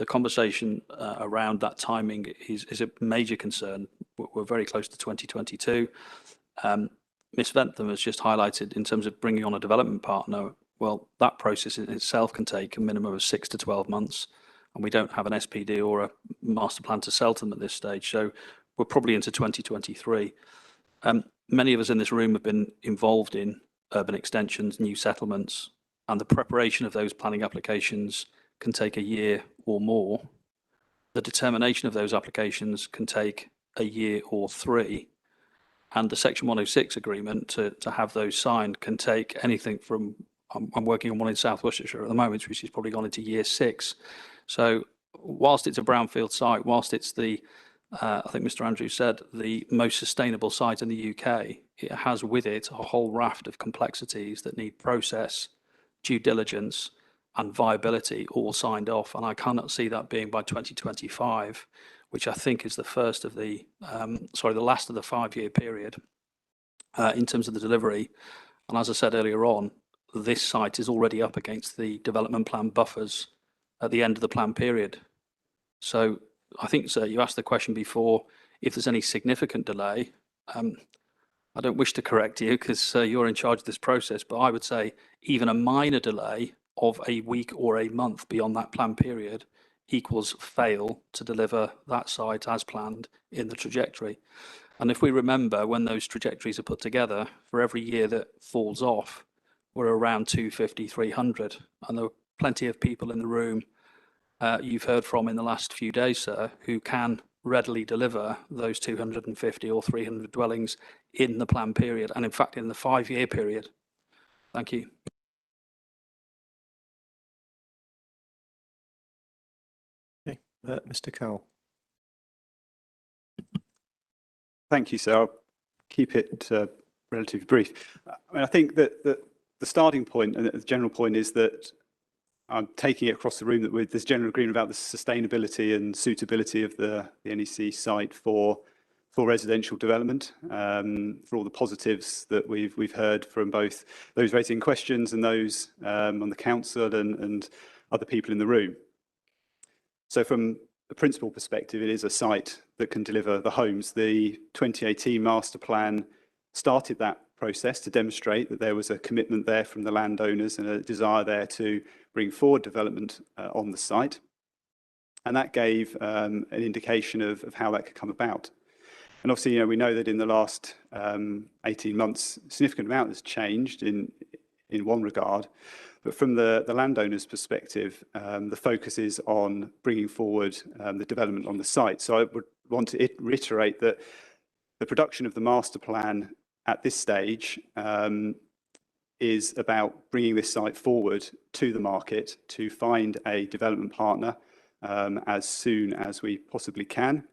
conversation around that timing is a major concern. We're very close to 2022. Ms. Ventham has just highlighted in terms of bringing on a development partner. Well, that process in itself can take a minimum of 6 to 12 months, and we don't have an SPD or a master plan to sell to them at this stage. So we're probably into 2023. Many of us in this room have been involved in urban extensions, new settlements, and the preparation of those planning applications can take a year or more. The determination of those applications can take a year or 3. And the Section 106 agreement to have those signed can take anything from, I'm working on one in South Worcestershire at the moment, which has probably gone into year 6. So whilst it's a brownfield site, whilst it's the, I think Mr. Andrews said, the most sustainable site in the UK, it has with it a whole raft of complexities that need process, due diligence, and viability all signed off. And I cannot see that being by 2025, which I think is the first of the, the last of the 5-year period in terms of the delivery. And as I said earlier on, this site is already up against the development plan buffers at the end of the plan period. So I think, sir, you asked the question before, if there's any significant delay. I don't wish to correct you because you're in charge of this process, but I would say even a minor delay of a week or a month beyond that plan period equals fail to deliver that site as planned in the trajectory. And if we remember, when those trajectories are put together, for every year that falls off, we're around 250, 300. And there are plenty of people in the room you've heard from in the last few days, sir, who can readily deliver those 250 or 300 dwellings in the plan period, and in fact in the 5-year period. Thank you. Okay, Mr. Cowell. Thank you, sir. I'll keep it relatively brief. I think that the starting point and the general point is that I'm taking it across the room that there's general agreement about the sustainability and suitability of the NEC site for residential development, for all the positives that we've heard from both those raising questions and those on the council and other people in the room. So from a principal perspective, it is a site that can deliver the homes. The 2018 master plan started that process to demonstrate that there was a commitment there from the landowners and a desire there to bring forward development on the site. And that gave an indication of how that could come about. And obviously, we know that in the last 18 months, a significant amount has changed in one regard. But from the landowner's perspective, the focus is on bringing forward the development on the site. So I would want to reiterate that the production of the master plan at this stage is about bringing this site forward to the market to find a development partner as soon as we possibly can,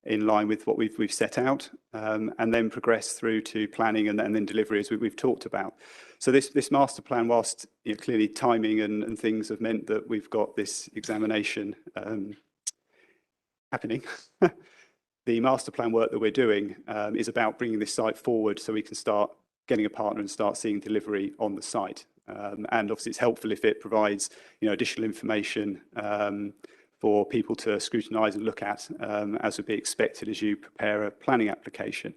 in line with what we've set out, and then progress through to planning and then delivery, as we've talked about. So this master plan, whilst clearly timing and things have meant that we've got this examination happening, the master plan work that we're doing is about bringing this site forward so we can start getting a partner and start seeing delivery on the site. And obviously it's helpful if it provides additional information for people to scrutinise and look at, as would be expected as you prepare a planning application.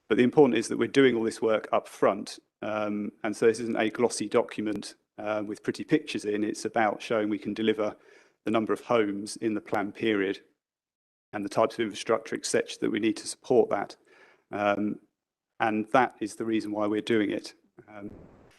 But the important is that we're doing all this work up front. And so this isn't a glossy document with pretty pictures in. It's about showing we can deliver the number of homes in the plan period and the types of infrastructure, etc., that we need to support that. And that is the reason why we're doing it.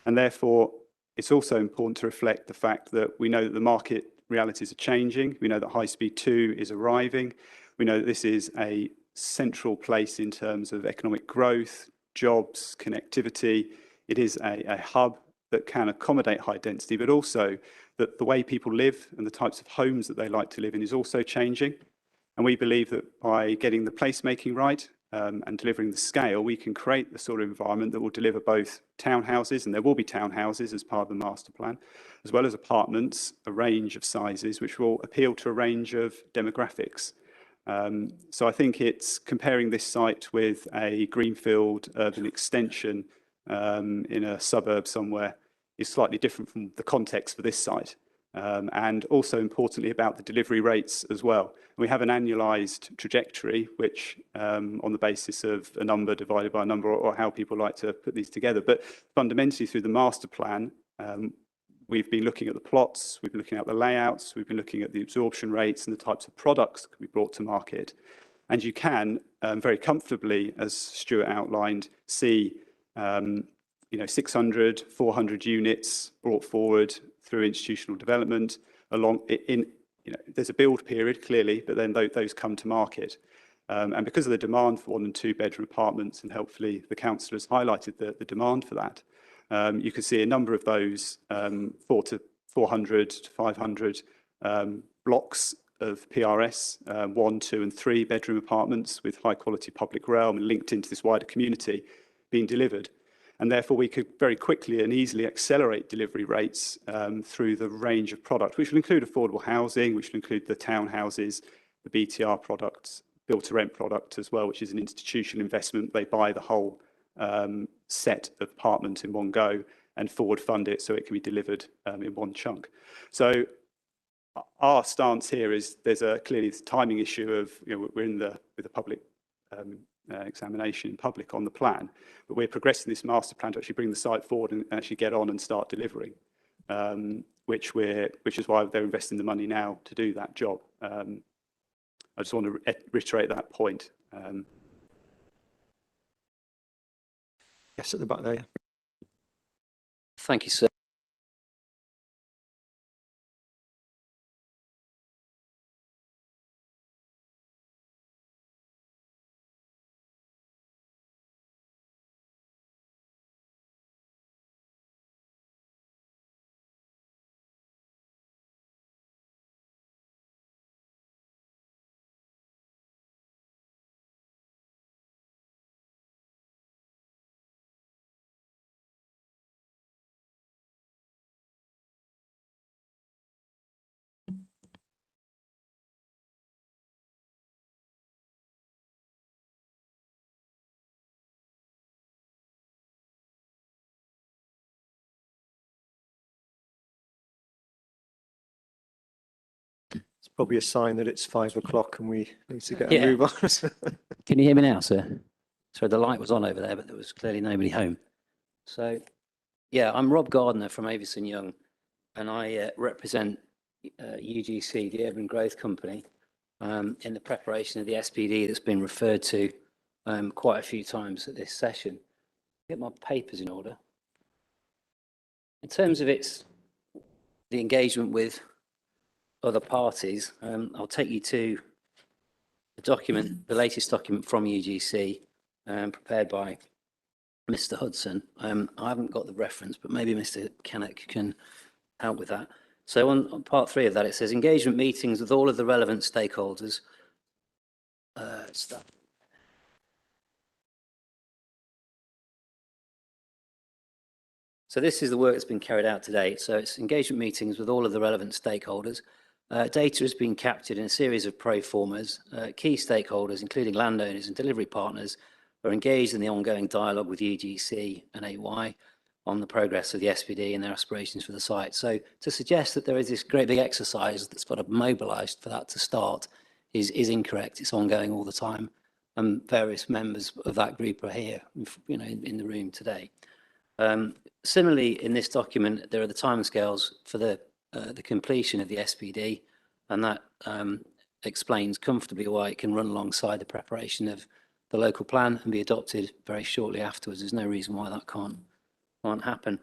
And therefore, it's also important to reflect the fact that we know that the market realities are changing. We know that High Speed 2 is arriving. We know that this is a central place in terms of economic growth, jobs, connectivity. It is a hub that can accommodate high density, but also that the way people live and the types of homes that they like to live in is also changing. And we believe that by getting the placemaking right and delivering the scale, we can create the sort of environment that will deliver both townhouses, and there will be townhouses as part of the master plan, as well as apartments, a range of sizes, which will appeal to a range of demographics. So I think it's comparing this site with a greenfield urban extension in a suburb somewhere is slightly different from the context for this site. And also importantly about the delivery rates as well. We have an annualized trajectory, which on the basis of a number divided by a number, or how people like to put these together. But fundamentally through the master plan, we've been looking at the plots, we've been looking at the layouts, we've been looking at the absorption rates and the types of products that can be brought to market. And you can very comfortably, as Stuart outlined, see 600, 400 units brought forward through institutional development. There's a build period clearly, but then those come to market. And because of the demand for 1 and 2 bedroom apartments, and hopefully the council has highlighted the demand for that, you can see a number of those 400 to 500 blocks of PRS, 1, 2 and 3 bedroom apartments with high quality public realm and linked into this wider community being delivered. And therefore we could very quickly and easily accelerate delivery rates through the range of product, which will include affordable housing, which will include the townhouses, the BTR products, build to rent product as well, which is an institutional investment. They buy the whole set of apartments in one go and forward fund it so it can be delivered in one chunk. So our stance here is there's clearly this timing issue of, we're with the public examination in public on the plan, but we're progressing this master plan to actually bring the site forward and actually get on and start delivering, which is why they're investing the money now to do that job. I just want to reiterate that point. Yes, at the back there. Thank you, sir. It's probably a sign that it's 5 o'clock and we need to get a move on. Can you hear me now, sir? So the light was on over there, but there was clearly nobody home. So, yeah, I'm Rob Gardner from Avison Young, and I represent UGC, the Urban Growth Company, in the preparation of the SPD that's been referred to quite a few times at this session. Get my papers in order. In terms of the engagement with other parties, I'll take you to the document, the latest document from UGC, prepared by Mr. Hudson. I haven't got the reference, but maybe Mr. Kennock can help with that. So on part 3 of that, it says engagement meetings with all of the relevant stakeholders. So this is the work that's been carried out to date. So it's engagement meetings with all of the relevant stakeholders. Data has been captured in a series of pro formas. Key stakeholders, including landowners and delivery partners, are engaged in the ongoing dialogue with UGC and AY on the progress of the SPD and their aspirations for the site. So to suggest that there is this great big exercise that's got to mobilised for that to start is incorrect. It's ongoing all the time. And various members of that group are here, in the room today. Similarly, in this document, there are the timescales for the completion of the SPD, and that explains comfortably why it can run alongside the preparation of the local plan and be adopted very shortly afterwards. There's no reason why that can't happen.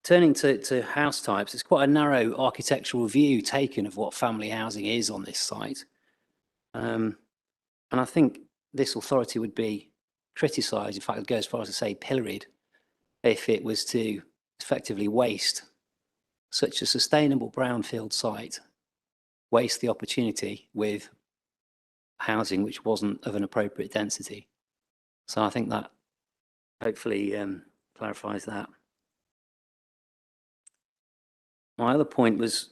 Turning to house types, it's quite a narrow architectural view taken of what family housing is on this site. And I think this authority would be criticised, in fact, it goes as far as to say pilloried, if it was to effectively waste such a sustainable brownfield site, waste the opportunity with housing which wasn't of an appropriate density. So I think that hopefully clarifies that. My other point was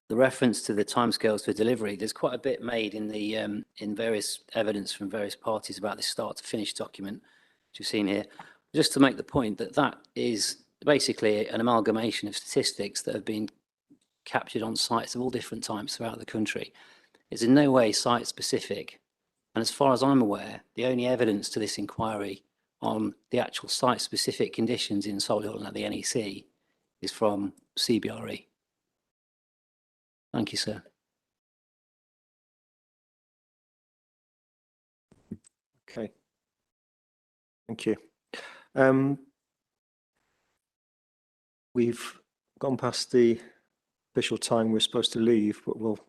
the reference to the timescales for delivery, there's quite a bit made in the in various evidence from various parties about this start to finish document, which you've seen here. Just to make the point that that is basically an amalgamation of statistics that have been captured on sites of all different types throughout the country. It's in no way site specific. And as far as I'm aware, the only evidence to this inquiry on the actual site specific conditions in Solihull and at the NEC is from CBRE. Thank you, sir. Okay. Thank you. We've gone past the official time we're supposed to leave, but we'll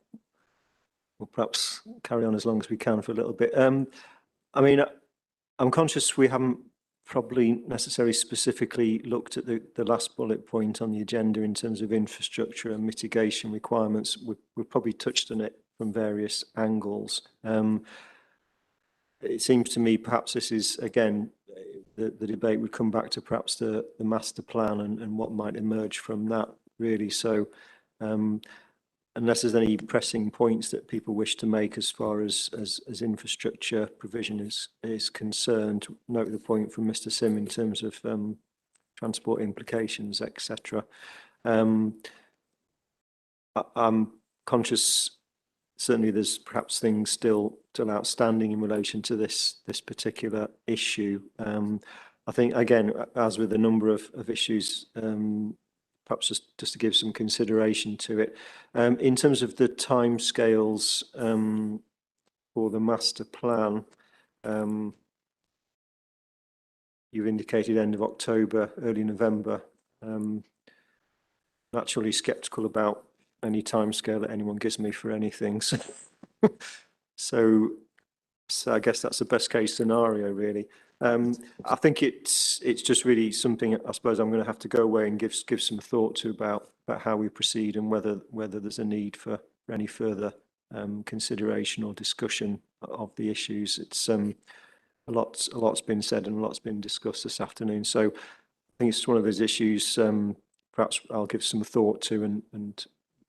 perhaps carry on as long as we can for a little bit. I mean, I'm conscious we haven't probably necessarily specifically looked at the last bullet point on the agenda in terms of infrastructure and mitigation requirements. We've probably touched on it from various angles. It seems to me perhaps this is, again, the debate would come back to perhaps the master plan and what might emerge from that, really. So unless there's any pressing points that people wish to make as far as infrastructure provision is concerned, note the point from Mr. Sim in terms of transport implications, etc. I'm conscious certainly there's perhaps things still outstanding in relation to this particular issue. I think, again, as with a number of issues, perhaps just to give some consideration to it. In terms of the timescales for the master plan, you've indicated end of October, early November. Naturally sceptical about any timescale that anyone gives me for anything. So I guess that's the best case scenario, really. I think it's just really something I suppose I'm going to have to go away and give some thought to about how we proceed and whether there's a need for any further consideration or discussion of the issues. It's a lot's been said and a lot's been discussed this afternoon. So I think it's one of those issues perhaps I'll give some thought to and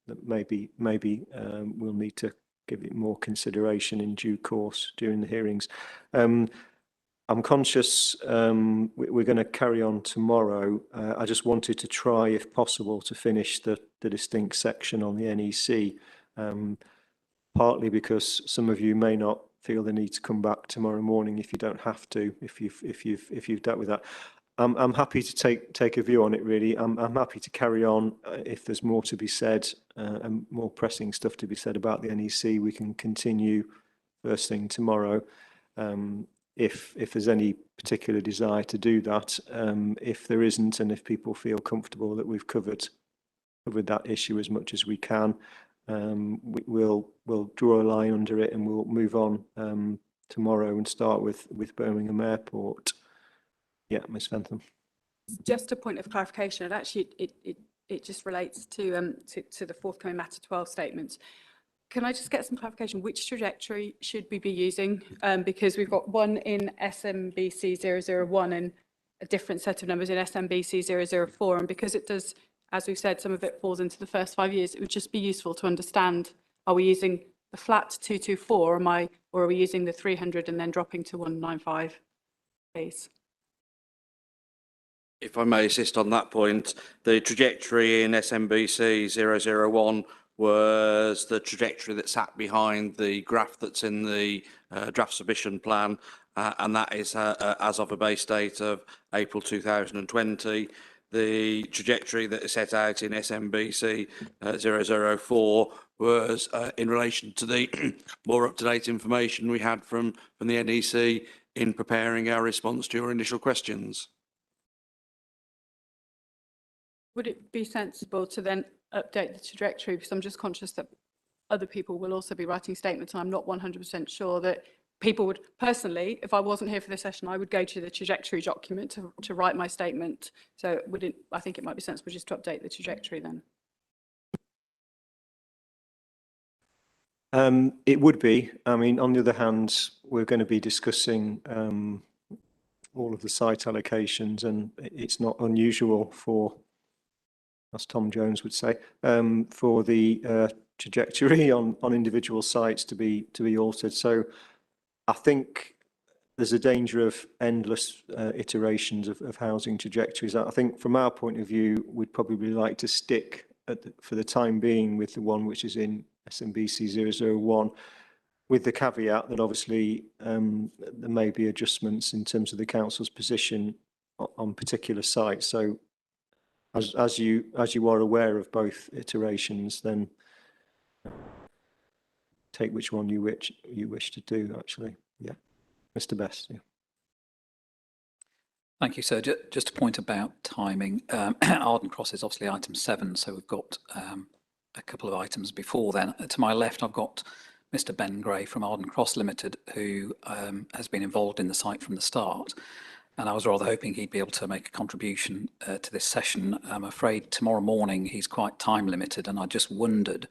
that maybe we'll need to give it more consideration in due course during the hearings. I'm conscious we're going to carry on tomorrow. I just wanted to try, if possible, to finish the distinct section on the NEC, partly because some of you may not feel the need to come back tomorrow morning if you don't have to, if you've dealt with that. I'm happy to take a view on it, really. I'm happy to carry on if there's more to be said and more pressing stuff to be said about the NEC. We can continue first thing tomorrow. If there's any particular desire to do that, if there isn't, and if people feel comfortable that we've covered that issue as much as we can, we'll draw a line under it and we'll move on tomorrow and start with Birmingham Airport. Yeah, Ms. Fentham. Just a point of clarification, and actually it just relates to the forthcoming Matter 12 statements. Can I just get some clarification? Which trajectory should we be using? Because we've got one in SMBC 001 and a different set of numbers in SMBC 004. And because it does, as we've said, some of it falls into the first 5 years, it would just be useful to understand, are we using the flat 224 or are we using the 300 and then dropping to 195, please? If I may assist on that point, the trajectory in SMBC 001 was the trajectory that sat behind the graph that's in the draft submission plan, and that is as of a base date of April 2020. The trajectory that is set out in SMBC 004 was in relation to the more up-to-date information we had from the NEC in preparing our response to your initial questions. Would it be sensible to then update the trajectory? Because I'm just conscious that other people will also be writing statements, and I'm not 100% sure that people would, personally, if I wasn't here for this session, I would go to the trajectory document to write my statement. So I think it might be sensible just to update the trajectory then. It would be. I mean, on the other hand, we're going to be discussing all of the site allocations, and it's not unusual for as Tom Jones would say, for the trajectory on individual sites to be altered. So I think there's a danger of endless iterations of housing trajectories. I think from our point of view, we'd probably like to stick for the time being with the one which is in SMBC 001, with the caveat that obviously there may be adjustments in terms of the council's position on particular sites. So as you are aware of both iterations, then take which one you wish to do, actually. Yeah. Mr. Best. Yeah. Thank you, sir. Just a point about timing. Arden Cross is obviously item 7, so we've got a couple of items before then. To my left, I've got Mr. Ben Gray from Arden Cross Limited, who has been involved in the site from the start. And I was rather hoping he'd be able to make a contribution to this session. I'm afraid tomorrow morning he's quite time limited, and I just wondered,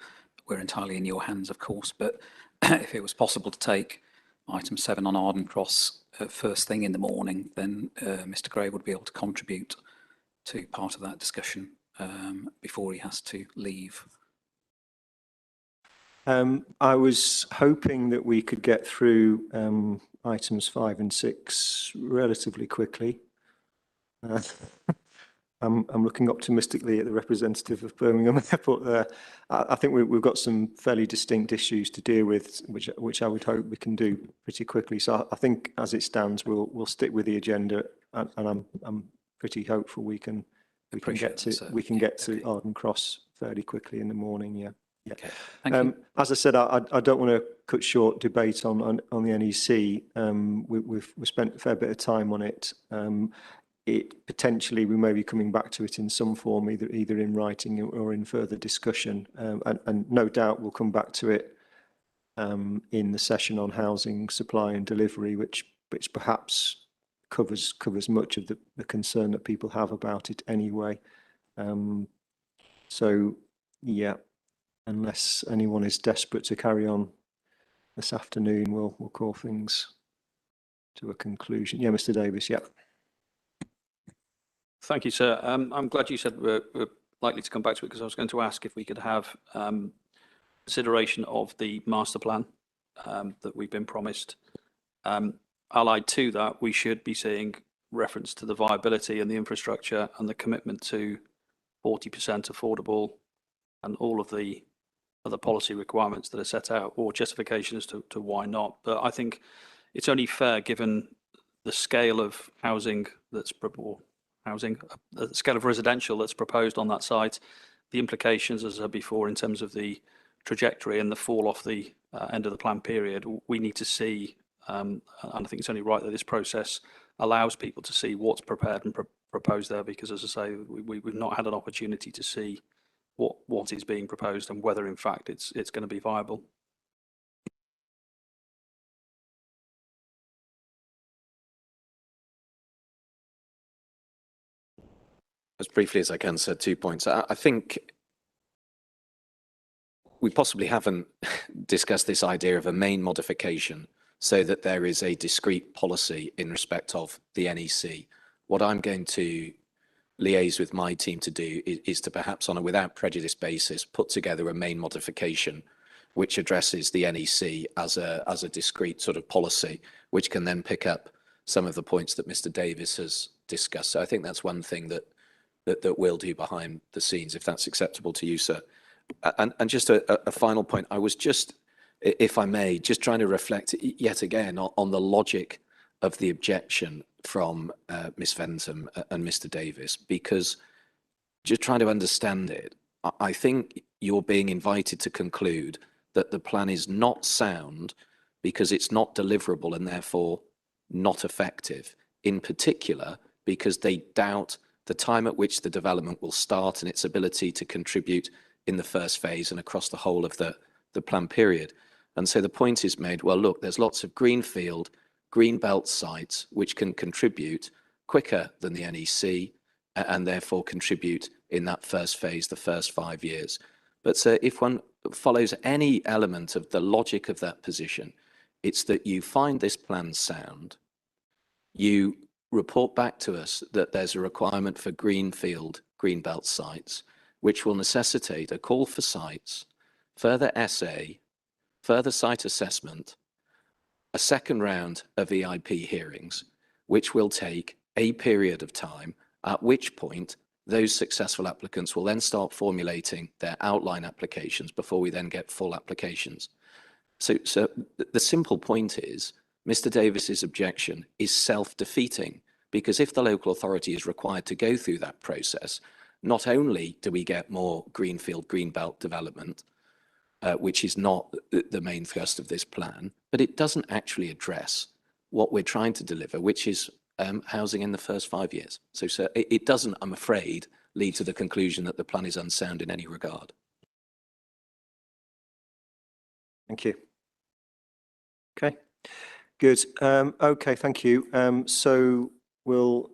we're entirely in your hands, of course, but if it was possible to take item 7 on Arden Cross first thing in the morning, then Mr. Gray would be able to contribute to part of that discussion before he has to leave. I was hoping that we could get through items 5 and 6 relatively quickly. I'm looking optimistically at the representative of Birmingham Airport there. I think we've got some fairly distinct issues to deal with, which I would hope we can do pretty quickly. So I think, as it stands, we'll stick with the agenda, and I'm pretty hopeful we can get to Arden Cross fairly quickly in the morning. Yeah. Yeah. Okay. Thank you. As I said, I don't want to cut short debate on the NEC. We've spent a fair bit of time on it. It potentially, we may be coming back to it in some form, either in writing or in further discussion, and no doubt we'll come back to it in the session on housing supply and delivery, which perhaps covers much of the concern that people have about it anyway. So yeah, unless anyone is desperate to carry on this afternoon, we'll call things to a conclusion. Yeah, Mr. Davis. Yeah. Thank you, sir. I'm glad you said we're likely to come back to it, because I was going to ask if we could have consideration of the master plan that we've been promised. Allied to that, we should be seeing reference to the viability and the infrastructure and the commitment to 40% affordable and all of the other policy requirements that are set out, or justification as to why not. But I think it's only fair, given the scale of housing that's the scale of residential that's proposed on that site, the implications, as I said before, in terms of the trajectory and the fall off the end of the plan period, we need to see, and I think it's only right that this process allows people to see what's prepared and proposed there, because, as I say, we've not had an opportunity to see what is being proposed and whether, in fact, it's going to be viable. As briefly as I can, sir, 2 points. I think we possibly haven't discussed this idea of a main modification so that there is a discrete policy in respect of the NEC. What I'm going to liaise with my team to do is to perhaps, on a without prejudice basis, put together a main modification which addresses the NEC as a discrete sort of policy, which can then pick up some of the points that Mr. Davis has discussed. So I think that's one thing that we'll do behind the scenes, if that's acceptable to you, sir. And just a final point, I was just, if I may, just trying to reflect yet again on the logic of the objection from Ms. Fenton and Mr. Davis, because just trying to understand it, I think you're being invited to conclude that the plan is not sound because it's not deliverable and therefore not effective, in particular because they doubt the time at which the development will start and its ability to contribute in the first phase and across the whole of the plan period. And so the point is made, well, look, there's lots of greenfield, greenbelt sites which can contribute quicker than the NEC and therefore contribute in that first phase, the first 5 years. But so if one follows any element of the logic of that position, it's that you find this plan sound, you report back to us that there's a requirement for greenfield, greenbelt sites, which will necessitate a call for sites, further SA, further site assessment, a second round of EIP hearings, which will take a period of time, at which point those successful applicants will then start formulating their outline applications before we then get full applications. So the simple point is, Mr. Davis's objection is self-defeating, because if the local authority is required to go through that process, not only do we get more greenfield, greenbelt development, which is not the main thrust of this plan, but it doesn't actually address what we're trying to deliver, which is housing in the first 5 years. So it doesn't, I'm afraid, lead to the conclusion that the plan is unsound in any regard. Thank you. Okay, good. Okay, thank you. So we'll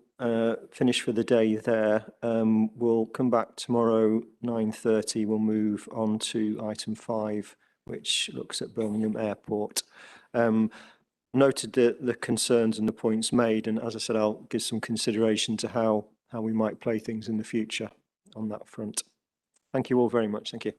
finish for the day there. We'll come back tomorrow, 9:30. We'll move on to item 5, which looks at Birmingham Airport. Noted the concerns and the points made, and as I said, I'll give some consideration to how we might play things in the future on that front. Thank you all very much. Thank you.